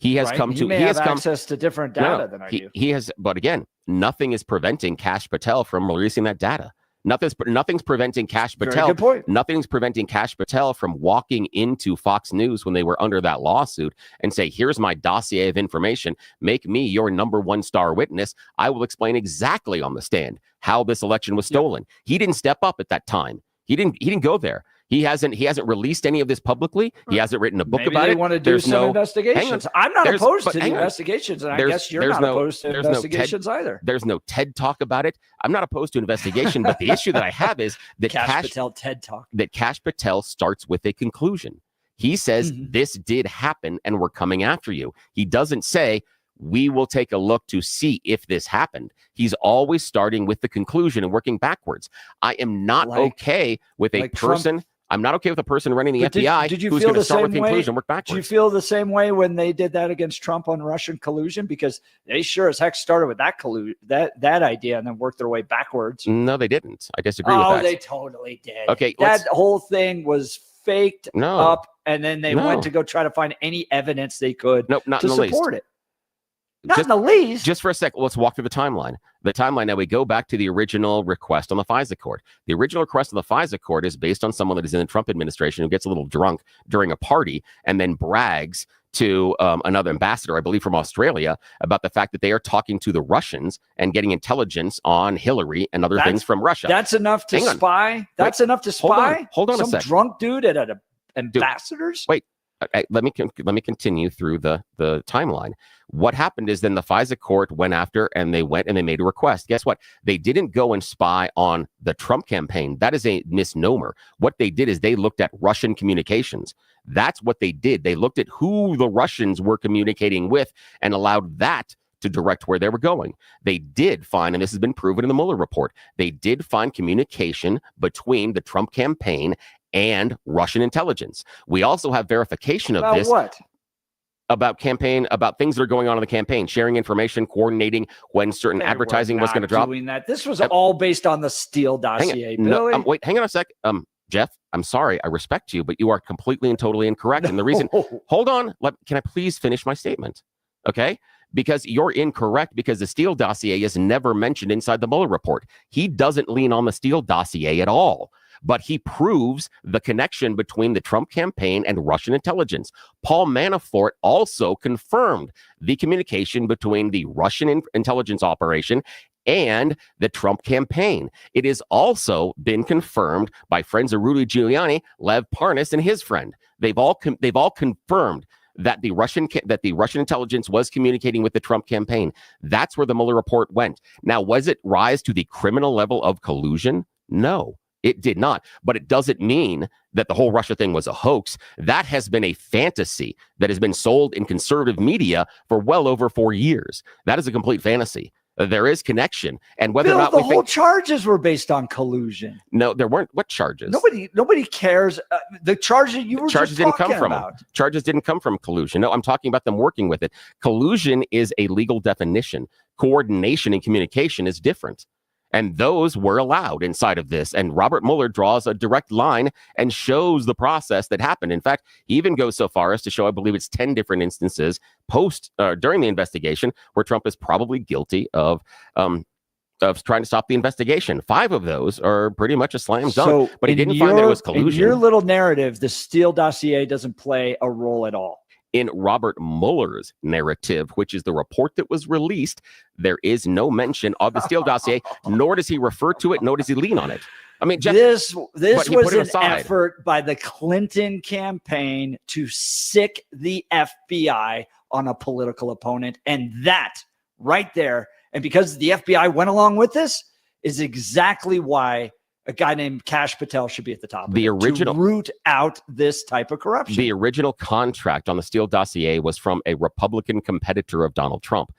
He has come to. He may have access to different data than I do. He has, but again, nothing is preventing Kash Patel from releasing that data. Nothing's preventing Kash Patel. Very good point. Nothing's preventing Kash Patel from walking into Fox News when they were under that lawsuit and say, "Here's my dossier of information. Make me your number one star witness. I will explain exactly on the stand how this election was stolen." He didn't step up at that time. He didn't go there. He hasn't released any of this publicly. He hasn't written a book Maybe about they it. want to do some investigations. I'm not opposed to the investigations, and I guess you're not opposed to investigations either. There's no TED Talk about it. I'm not opposed to investigation, but the issue that I have is that Kash Patel TED Talk. That Kash Patel starts with a conclusion. He says this did happen, and we're coming after you. He doesn't say we will take a look to see if this happened. He's always starting with the conclusion and working backwards. I am not okay with a person. Trump. I'm not okay with a person running the FBI who's going to start with conclusion and work backwards. Did you feel the same way when they did that against Trump on Russian collusion? Because they sure as heck started with that idea and then worked their way backwards. No, they didn't. I disagree with that. Oh, they totally did. Okay, that whole thing was faked up, and then they went to go try to find any evidence they could not to support it. Not in the least. Just for a sec, let's walk through the timeline. The timeline, now we go back to the original request on the FISA court. The original request of the FISA court is based on someone that is in the Trump administration who gets a little drunk during a party and then brags to another ambassador, I believe from Australia, about the fact that they are talking to the Russians and getting intelligence on Hillary and other things from Russia. That's enough to spy? That's enough to spy? Hold on a Some second. drunk dude at an ambassador's? Wait. Let me continue through the timeline. What happened is then the FISA court went after and they made a request. Guess what? They didn't go and spy on the Trump campaign. That is a misnomer. What they did is they looked at Russian communications. That's what they did. They looked at who the Russians were communicating with and allowed that to direct where they were going. They did find, and this has been proven in the Mueller report, they did find communication between the Trump campaign and Russian intelligence. We also have verification of this. What? About things that are going on in the campaign, sharing information, coordinating when certain advertising was going to drop. Doing that. This was all based on the Steele dossier. Wait, hang on a sec. Jeff, I'm sorry. I respect you, but you are completely and totally incorrect. And the reason, hold on. Can I please finish my statement? Okay. Because you're incorrect, because the Steele dossier is never mentioned inside the Mueller report. He doesn't lean on the Steele dossier at all, but he proves the connection between the Trump campaign and Russian intelligence. Paul Manafort also confirmed the communication between the Russian intelligence operation and the Trump campaign. It has also been confirmed by friends of Rudy Giuliani, Lev Parnas, and his friend. They've all confirmed that the Russian intelligence was communicating with the Trump campaign. That's where the Mueller report went. Now, was it rise to the criminal level of collusion? No, it did not. But it doesn't mean that the whole Russia thing was a hoax. That has been a fantasy that has been sold in conservative media for well over 4 years. That is a complete fantasy. There is connection, and whether Bill, or not the whole charges were based on collusion. No, there weren't. What charges? Nobody cares. The charges you were charges just didn't come talking from about. charges didn't come from collusion. No, I'm talking about them working with it. Collusion is a legal definition. Coordination and communication is different. And those were allowed inside of this. And Robert Mueller draws a direct line and shows the process that happened. In fact, he even goes so far as to show, I believe it's 10 different instances during the investigation where Trump is probably guilty of trying to stop the investigation. 5 of those are pretty much a slam dunk. But he didn't find that it was collusion. In your little narrative, the Steele dossier doesn't play a role at all. In Robert Mueller's narrative, which is the report that was released, there is no mention of the Steele dossier, nor does he refer to it, nor does he lean on it. I mean, Jeff, this was an aside. effort by the Clinton campaign to sick the FBI on a political opponent. And that right there, and because the FBI went along with this, is exactly why a guy named Kash Patel should be at the top. The original to root out this type of corruption. The original contract on the Steele dossier was from a Republican competitor of Donald Trump.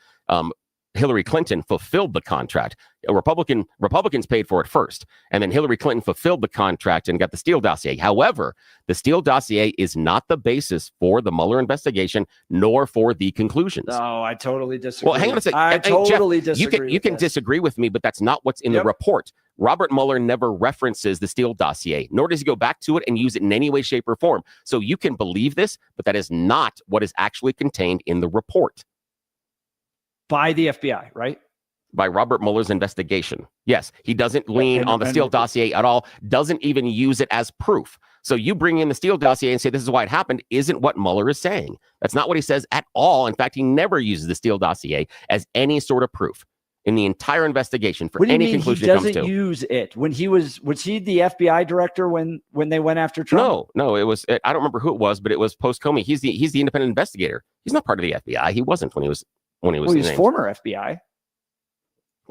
Hillary Clinton fulfilled the contract. Republicans paid for it first, and then Hillary Clinton fulfilled the contract and got the Steele dossier. However, the Steele dossier is not the basis for the Mueller investigation, nor for the conclusions. No, I totally disagree. Well, hang on a second. I totally Jeff, disagree. You can disagree with me, but that's not what's in the report. Robert Mueller never references the Steele dossier, nor does he go back to it and use it in any way, shape, or form. So you can believe this, but that is not what is actually contained in the report. By the FBI, right? By Robert Mueller's investigation. Yes, he doesn't lean on the Steele dossier at all, doesn't even use it as proof. So you bring in the Steele dossier and say this is why it happened isn't what Mueller is saying. That's not what he says at all. In fact, he never uses the Steele dossier as any sort of proof in the entire investigation for any conclusion it comes to. He doesn't use it. When he was he the FBI director when they went after Trump? No, it was, I don't remember who it was, but it was post-Comey. He's the independent investigator. He's not part of the FBI. He wasn't when he was he's former FBI.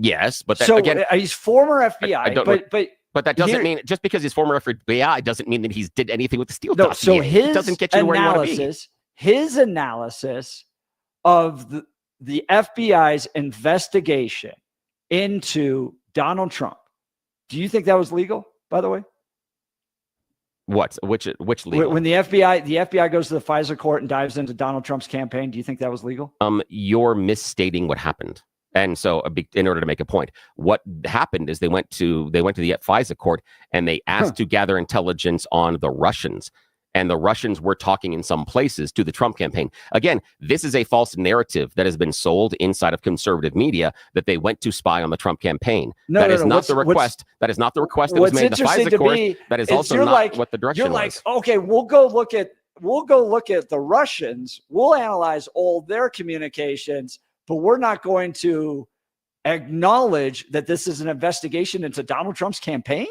Yes, but again, he's former FBI. But that doesn't mean just because he's former FBI doesn't mean that he's did anything with the Steele dossier. So his doesn't get you where you want to be. His analysis of the FBI's investigation into Donald Trump. Do you think that was legal? By the way. What? Which legal? When the FBI goes to the FISA court and dives into Donald Trump's campaign, do you think that was legal? You're misstating what happened. And so in order to make a point, what happened is they went to the FISA court and they asked to gather intelligence on the Russians. And the Russians were talking in some places to the Trump campaign. Again, this is a false narrative that has been sold inside of conservative media that they went to spy on the Trump campaign. That is not the request that was made in the FISA court. That is also not what the direction was. You're like, okay, we'll go look at the Russians. We'll analyze all their communications, but we're not going to acknowledge that this is an investigation into Donald Trump's campaign.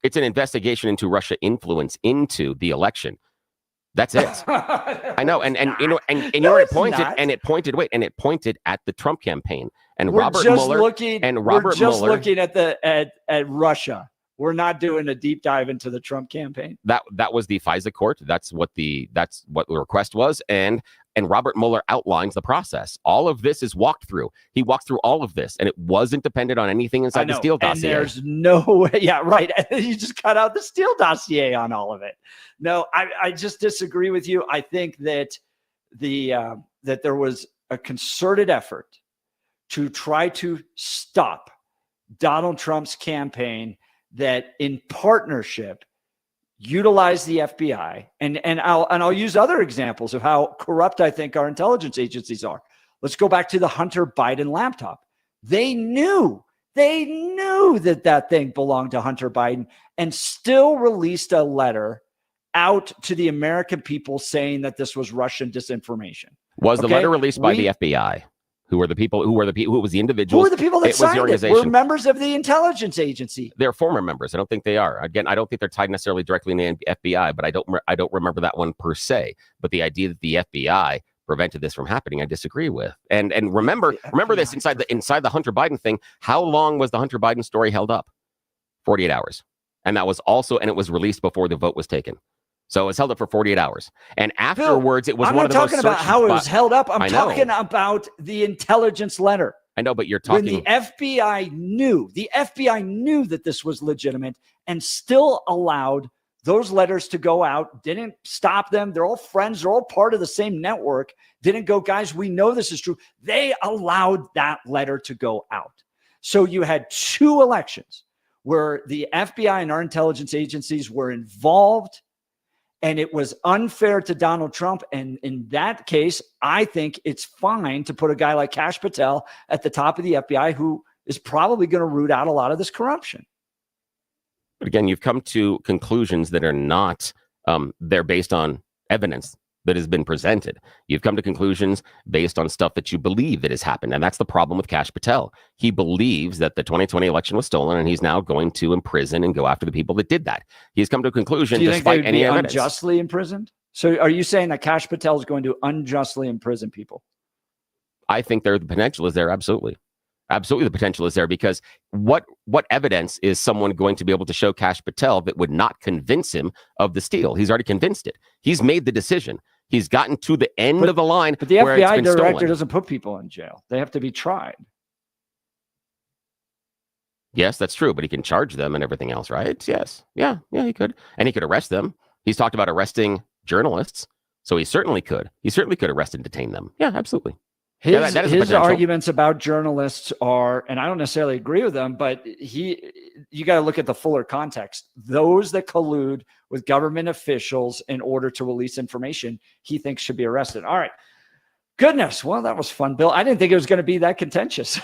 It's an investigation into Russia influence into the election. That's it. I know, and you know, and it pointed at the Trump campaign and Robert Mueller looking at Russia. We're not doing a deep dive into the Trump campaign. That was the FISA court. That's what the request was. And Robert Mueller outlines the process. All of this is walked through. He walked through all of this, and it wasn't dependent on anything inside the Steele dossier. And there's no way. Yeah, right. You just cut out the Steele dossier on all of it. No, I just disagree with you. I think that that there was a concerted effort to try to stop Donald Trump's campaign that in partnership utilized the FBI. And I'll use other examples of how corrupt I think our intelligence agencies are. Let's go back to the Hunter Biden laptop. They knew that thing belonged to Hunter Biden and still released a letter out to the American people saying that this was Russian disinformation. Was the letter released by the FBI? Who were the people? Who was the individuals? Who are the people that signed it? We're members of the intelligence agency. They're former members. I don't think they are. Again, I don't think they're tied necessarily directly in the FBI, but I don't remember that one per se. But the idea that the FBI prevented this from happening, I disagree with. And remember this inside the Hunter Biden thing. How long was the Hunter Biden story held up? 48 hours, and that was also, and it was released before the vote was taken. So it was held up for 48 hours. And afterwards, it was one of the most I'm not talking about how it was held up. I'm talking about the intelligence letter. I know, but you're talking. When the FBI knew that this was legitimate and still allowed those letters to go out, didn't stop them. They're all friends. They're all part of the same network. Didn't go, guys, we know this is true. They allowed that letter to go out. So you had 2 elections where the FBI and our intelligence agencies were involved. And it was unfair to Donald Trump. And in that case, I think it's fine to put a guy like Kash Patel at the top of the FBI, who is probably going to root out a lot of this corruption. But again, you've come to conclusions that are not, they're based on evidence that has been presented. You've come to conclusions based on stuff that you believe that has happened. And that's the problem with Kash Patel. He believes that the 2020 election was stolen, and he's now going to imprison and go after the people that did that. He's come to a conclusion despite any evidence. Unjustly imprisoned? So are you saying that Kash Patel is going to unjustly imprison people? I think the potential is there. Absolutely. Absolutely, the potential is there, because what evidence is someone going to be able to show Kash Patel that would not convince him of the steal? He's already convinced it. He's made the decision. He's gotten to the end of the line. But the where FBI it's been director stolen. doesn't put people in jail. They have to be tried. Yes, that's true, but he can charge them and everything else, right? Yes. Yeah, he could. And he could arrest them. He's talked about arresting journalists, so he certainly could. He certainly could arrest and detain them. Yeah, absolutely. His arguments about journalists are, and I don't necessarily agree with them, but you got to look at the fuller context. Those that collude with government officials in order to release information, he thinks should be arrested. All right. Goodness. Well, that was fun, Bill. I didn't think it was going to be that contentious.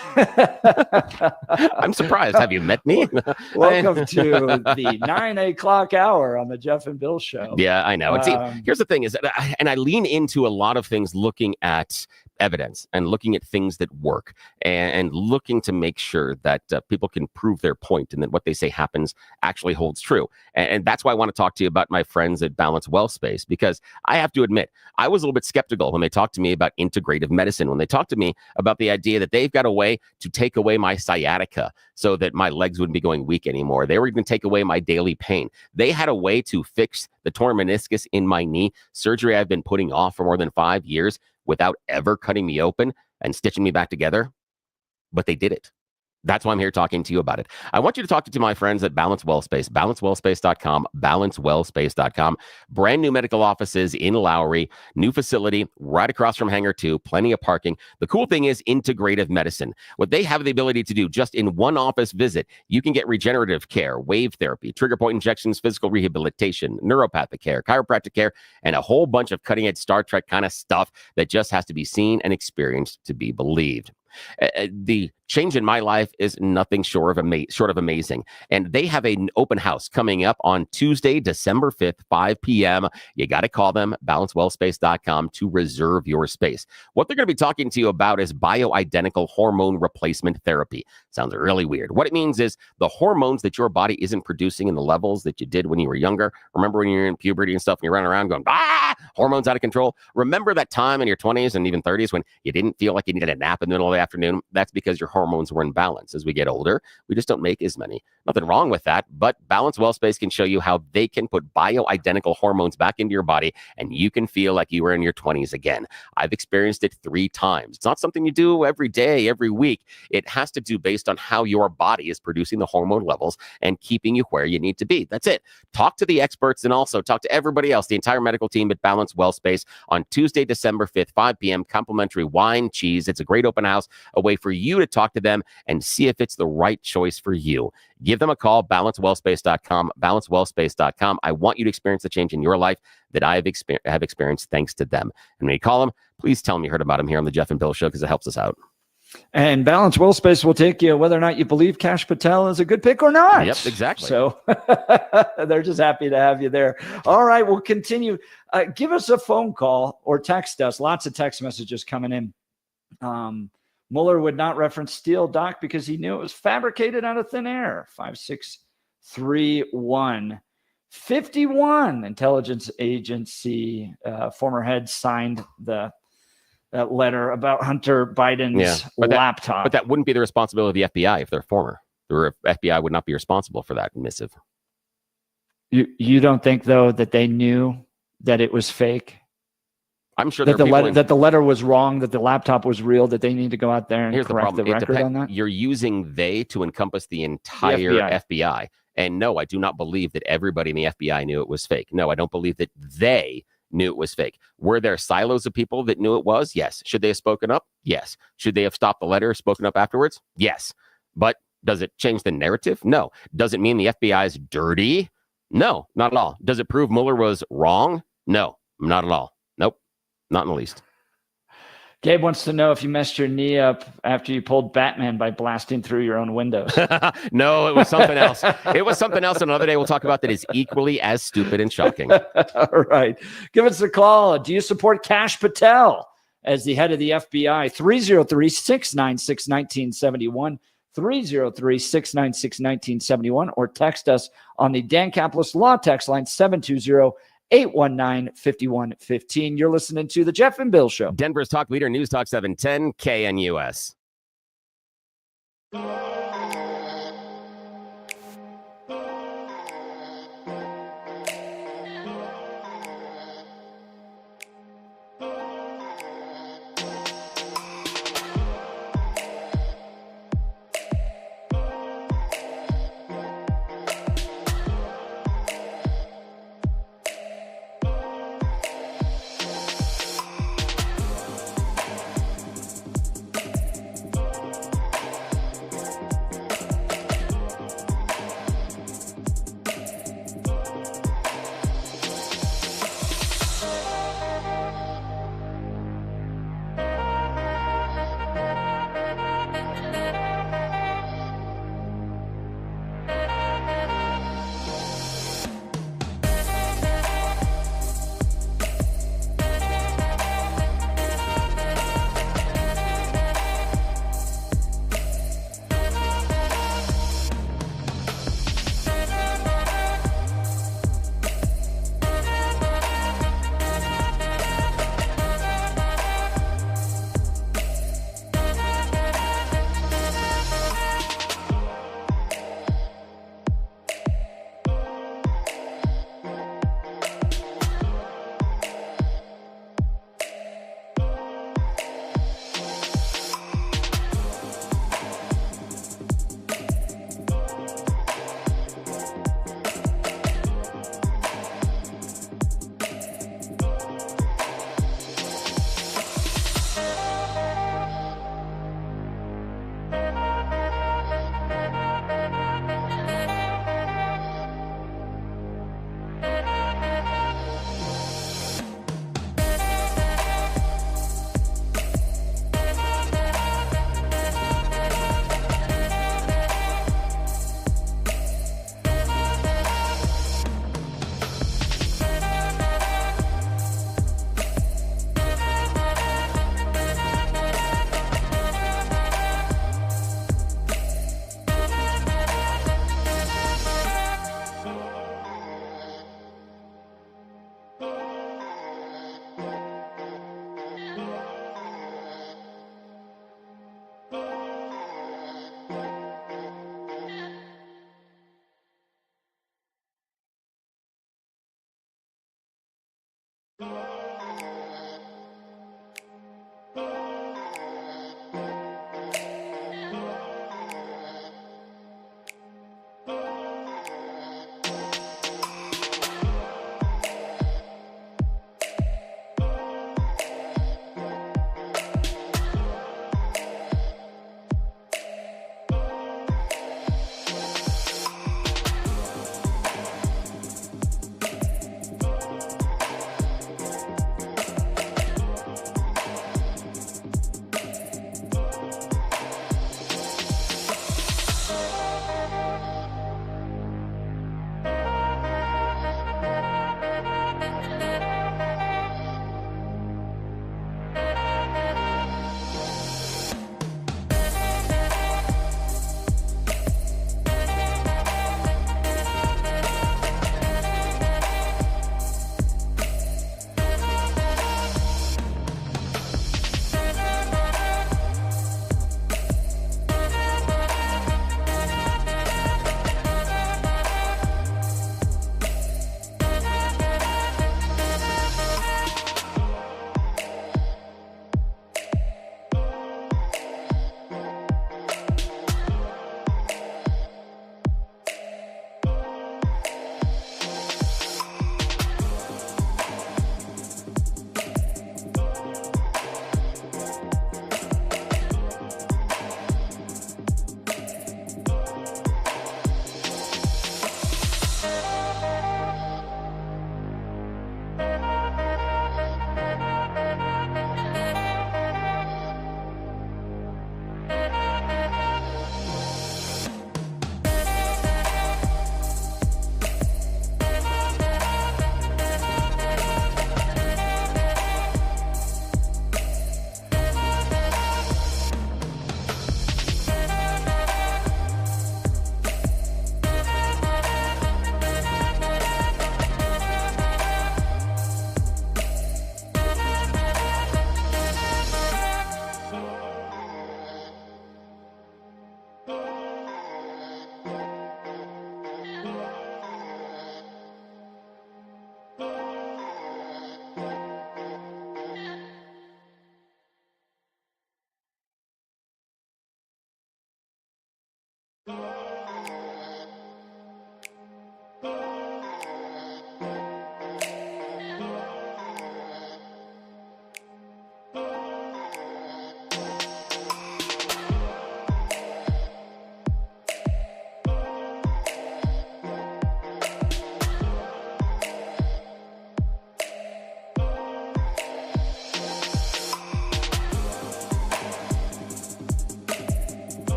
I'm surprised. Have you met me? Welcome to the 9 o'clock hour on the Jeff and Bill show. Yeah, I know. Here's the thing is, and I lean into a lot of things looking at evidence and looking at things that work and looking to make sure that people can prove their point and that what they say happens actually holds true. And that's why I want to talk to you about my friends at Balance Well Space, because I have to admit, I was a little bit skeptical when they talked to me about integrative medicine, when they talked to me about the idea that they've got a way to take away my sciatica so that my legs wouldn't be going weak anymore. They were going to take away my daily pain. They had a way to fix the torn meniscus in my knee, surgery I've been putting off for more than 5 years, without ever cutting me open and stitching me back together. But they did it. That's why I'm here talking to you about it. I want you to talk to my friends at Balance Well Space, balancewellspace.com, balancewellspace.com. Brand new medical offices in Lowry, new facility right across from Hangar 2, plenty of parking. The cool thing is integrative medicine. What they have the ability to do just in one office visit, you can get regenerative care, wave therapy, trigger point injections, physical rehabilitation, neuropathic care, chiropractic care, and a whole bunch of cutting edge Star Trek kind of stuff that just has to be seen and experienced to be believed. The change in my life is nothing short of amazing. And they have an open house coming up on Tuesday, December 5th, 5 p.m. You got to call them, balancewellspace.com, to reserve your space. What they're going to be talking to you about is bioidentical hormone replacement therapy. Sounds really weird. What it means is the hormones that your body isn't producing in the levels that you did when you were younger. Remember when you're in puberty and stuff and you're running around going, hormones out of control? Remember that time in your 20s and even 30s when you didn't feel like you needed a nap in the middle of the afternoon? That's because your hormones were in balance. As we get older, we just don't make as many. Nothing wrong with that, but Balance Wellspace can show you how they can put bioidentical hormones back into your body, and you can feel like you were in your 20s again. I've experienced it 3 times. It's not something you do every day, every week. It has to do based on how your body is producing the hormone levels and keeping you where you need to be. That's it. Talk to the experts and also talk to everybody else, the entire medical team at Balance Wellspace on Tuesday, December 5th, 5 p.m. Complimentary wine, cheese. It's a great open house, a way for you to talk to them and see if it's the right choice for you. Give them a call, balancewellspace.com, balancewellspace.com. I want you to experience the change in your life that I have experienced thanks to them. And when you call them, please tell them you heard about them here on the Jeff and Bill Show, because it helps us out. And Balance Wellspace will take you whether or not you believe Kash Patel is a good pick or not. Yep, exactly. So they're just happy to have you there. All right, we'll continue. Give us a phone call or text us. Lots of text messages coming in. Mueller would not reference Steele, Doc, because he knew it was fabricated out of thin air. 5631. 51 intelligence agency former head signed that letter about Hunter Biden's laptop. But that wouldn't be the responsibility of the FBI if they're former. The FBI would not be responsible for that missive. You don't think, though, that they knew that it was fake? I'm sure that the letter was wrong, that the laptop was real, that they need to go out there and correct the record on that? You're using they to encompass the entire FBI. And no, I do not believe that everybody in the FBI knew it was fake. No, I don't believe that they knew it was fake. Were there silos of people that knew it was? Yes. Should they have spoken up? Yes. Should they have stopped the letter, spoken up afterwards? Yes. But does it change the narrative? No. Does it mean the FBI is dirty? No, not at all. Does it prove Mueller was wrong? No, not at all. Nope, not in the least. Gabe wants to know if you messed your knee up after you pulled Batman by blasting through your own windows. No, it was something else. It was something else. Another day we'll talk about that is equally as stupid and shocking. All right. Give us a call. Do you support Kash Patel as the head of the FBI? 303-696-1971. 303-696-1971. Or text us on the Dan Caplis Law text line 720-819-5115. You're listening to the Jeff and Bill Show. Denver's talk leader, News Talk 710 KNUS.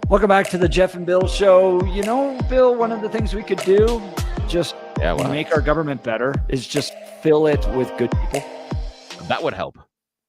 Welcome back to the Jeff and Bill Show. You know, Bill, one of the things we could do just make our government better is just fill it with good people. That would help.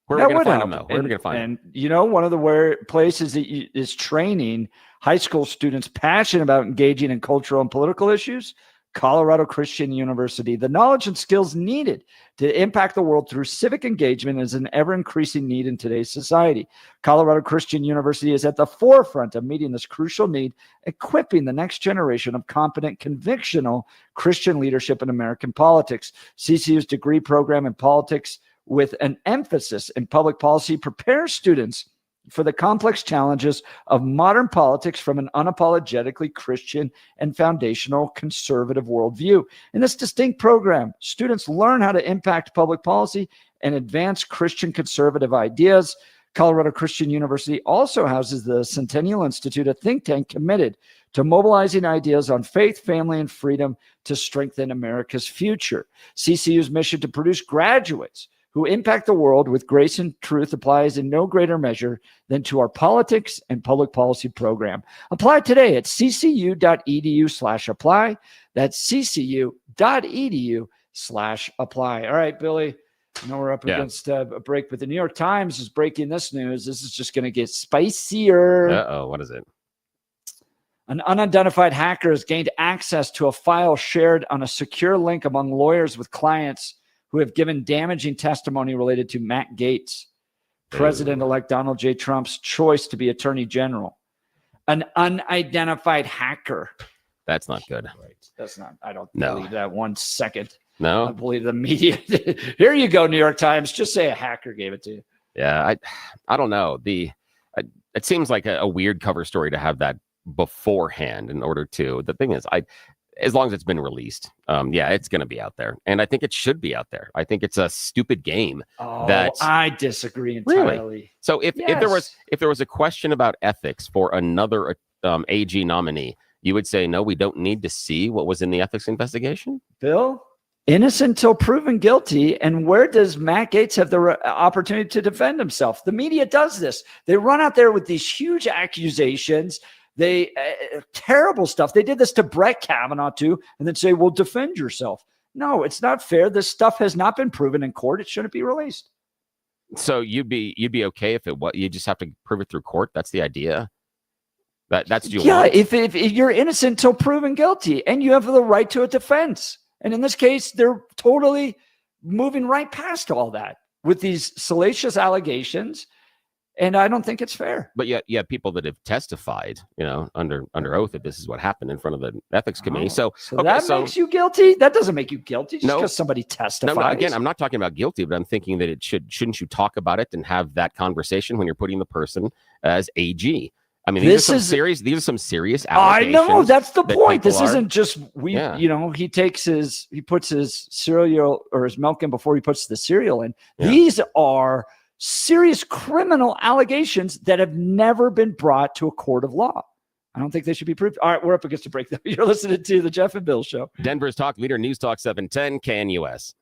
Where are we going to find them, though? Where are we going to find them? And, you know, one of the places that is training high school students passionate about engaging in cultural and political issues, Colorado Christian University. The knowledge and skills needed to impact the world through civic engagement is an ever-increasing need in today's society. Colorado Christian University is at the forefront of meeting this crucial need, equipping the next generation of competent, convictional Christian leadership in American politics. CCU's degree program in politics with an emphasis in public policy prepares students for the complex challenges of modern politics from an unapologetically Christian and foundational conservative worldview. In this distinct program, students learn how to impact public policy and advance Christian conservative ideas. Colorado Christian University also houses the Centennial Institute, a think tank committed to mobilizing ideas on faith, family, and freedom to strengthen America's future. CCU's mission to produce graduates who impact the world with grace and truth applies in no greater measure than to our politics and public policy program. Apply today at ccu.edu/apply. That's ccu.edu/apply. All right, Billy, I know we're up against a break, but the New York Times is breaking this news. This is just going to get spicier. Uh-oh, what is it? An unidentified hacker has gained access to a file shared on a secure link among lawyers with clients who have given damaging testimony related to Matt Gaetz, President-elect Donald J. Trump's choice to be Attorney General. An unidentified hacker. That's not good. Right. That's not. I don't believe that 1 second. No, I believe the media. Here you go, New York Times. Just say a hacker gave it to you. Yeah, I don't know. It seems like a weird cover story to have that beforehand in order to. The thing is, as long as it's been released, it's going to be out there. And I think it should be out there. I think it's a stupid game. I disagree entirely. Really? So if there was a question about ethics for another AG nominee, you would say, no, we don't need to see what was in the ethics investigation? Bill, innocent until proven guilty. And where does Matt Gaetz have the opportunity to defend himself? The media does this. They run out there with these huge accusations. They terrible stuff. They did this to Brett Kavanaugh too, and then say, "Well, defend yourself." No, it's not fair. This stuff has not been proven in court. It shouldn't be released. So you'd be okay if you just have to prove it through court. That's the idea. That's what you want. If you're innocent until proven guilty, and you have the right to a defense, and in this case, they're totally moving right past all that with these salacious allegations. And I don't think it's fair. But yet, people that have testified, under oath that this is what happened in front of the ethics committee. So that makes you guilty? That doesn't make you guilty just because somebody testifies. No, again, I'm not talking about guilty, but I'm thinking that shouldn't you talk about it and have that conversation when you're putting the person as AG? I mean, these are some serious allegations. I know, that's the point. This isn't just he puts his cereal or his milk in before he puts the cereal in. Yeah. These are serious criminal allegations that have never been brought to a court of law. I don't think they should be proved. All right, we're up against a break. You're listening to the Jeff and Bill Show. Denver's talk leader, News Talk 710, KNUS.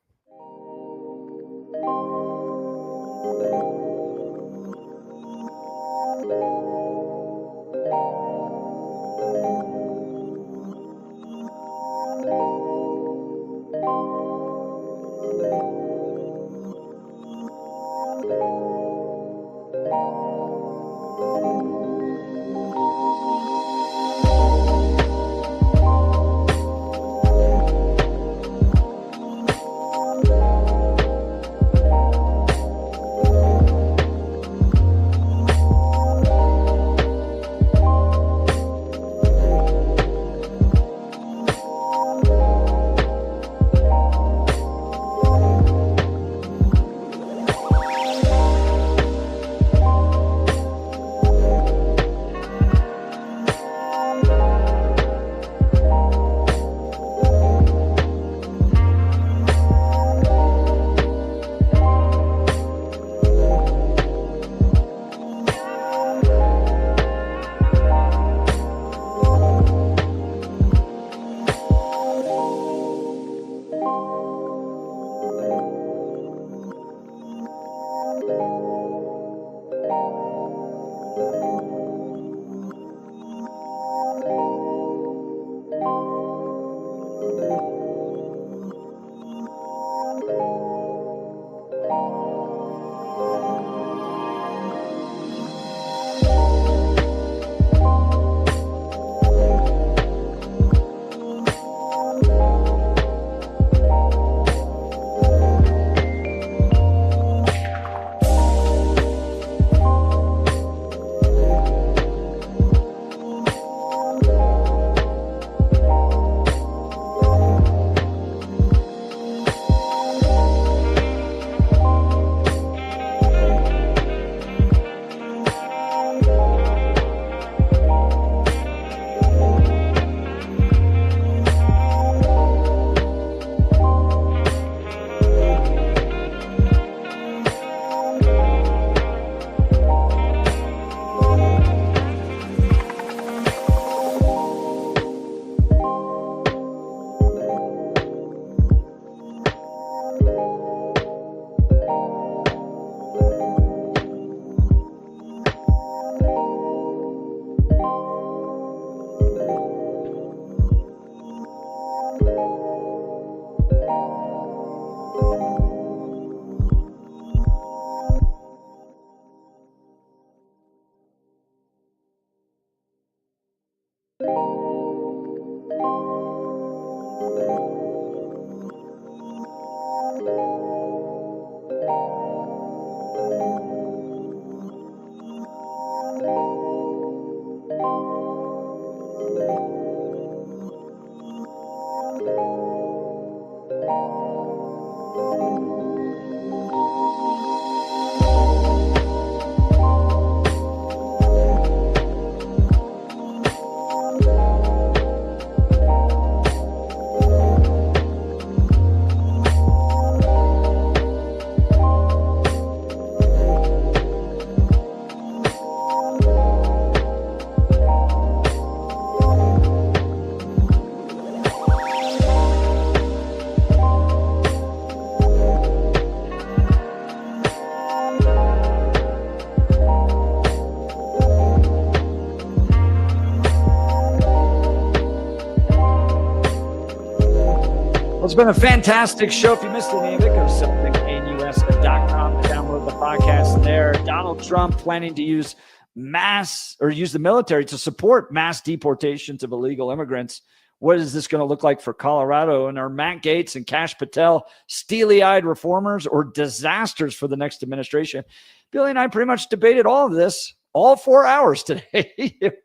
It's been a fantastic show. If you missed any of it, go to 710knus.com to download the podcast there. Donald Trump planning to use the military to support mass deportations of illegal immigrants. What is this going to look like for Colorado? And are Matt Gaetz and Kash Patel steely-eyed reformers or disasters for the next administration? Billy and I pretty much debated all of this all 4 hours today. It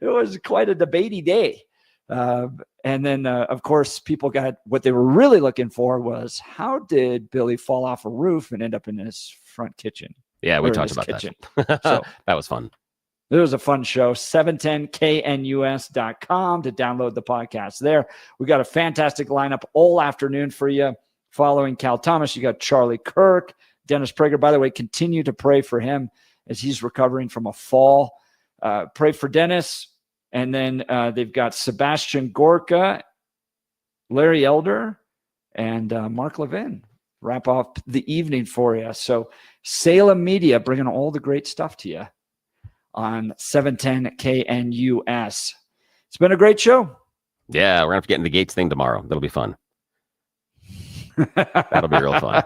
was quite a debatey day. And then, of course, people got what they were really looking for was how did Billy fall off a roof and end up in his front kitchen? Yeah, we talked about that. So that was fun. It was a fun show. 710knus.com to download the podcast there. We got a fantastic lineup all afternoon for you. Following Cal Thomas, you got Charlie Kirk, Dennis Prager. By the way, continue to pray for him as he's recovering from a fall. Pray for Dennis. And then they've got Sebastian Gorka, Larry Elder, and Mark Levin wrap up the evening for you. So Salem Media bringing all the great stuff to you on 710 KNUS. It's been a great show. Yeah, we're going to have to get into the Gates thing tomorrow. That'll be fun. That'll be real fun.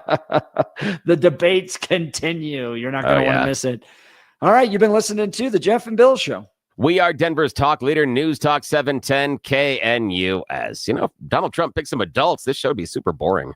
The debates continue. You're not going to want to miss it. All right, you've been listening to The Jeff and Bill Show. We are Denver's talk leader, News Talk 710 KNUS. You know, if Donald Trump picked some adults, this show would be super boring.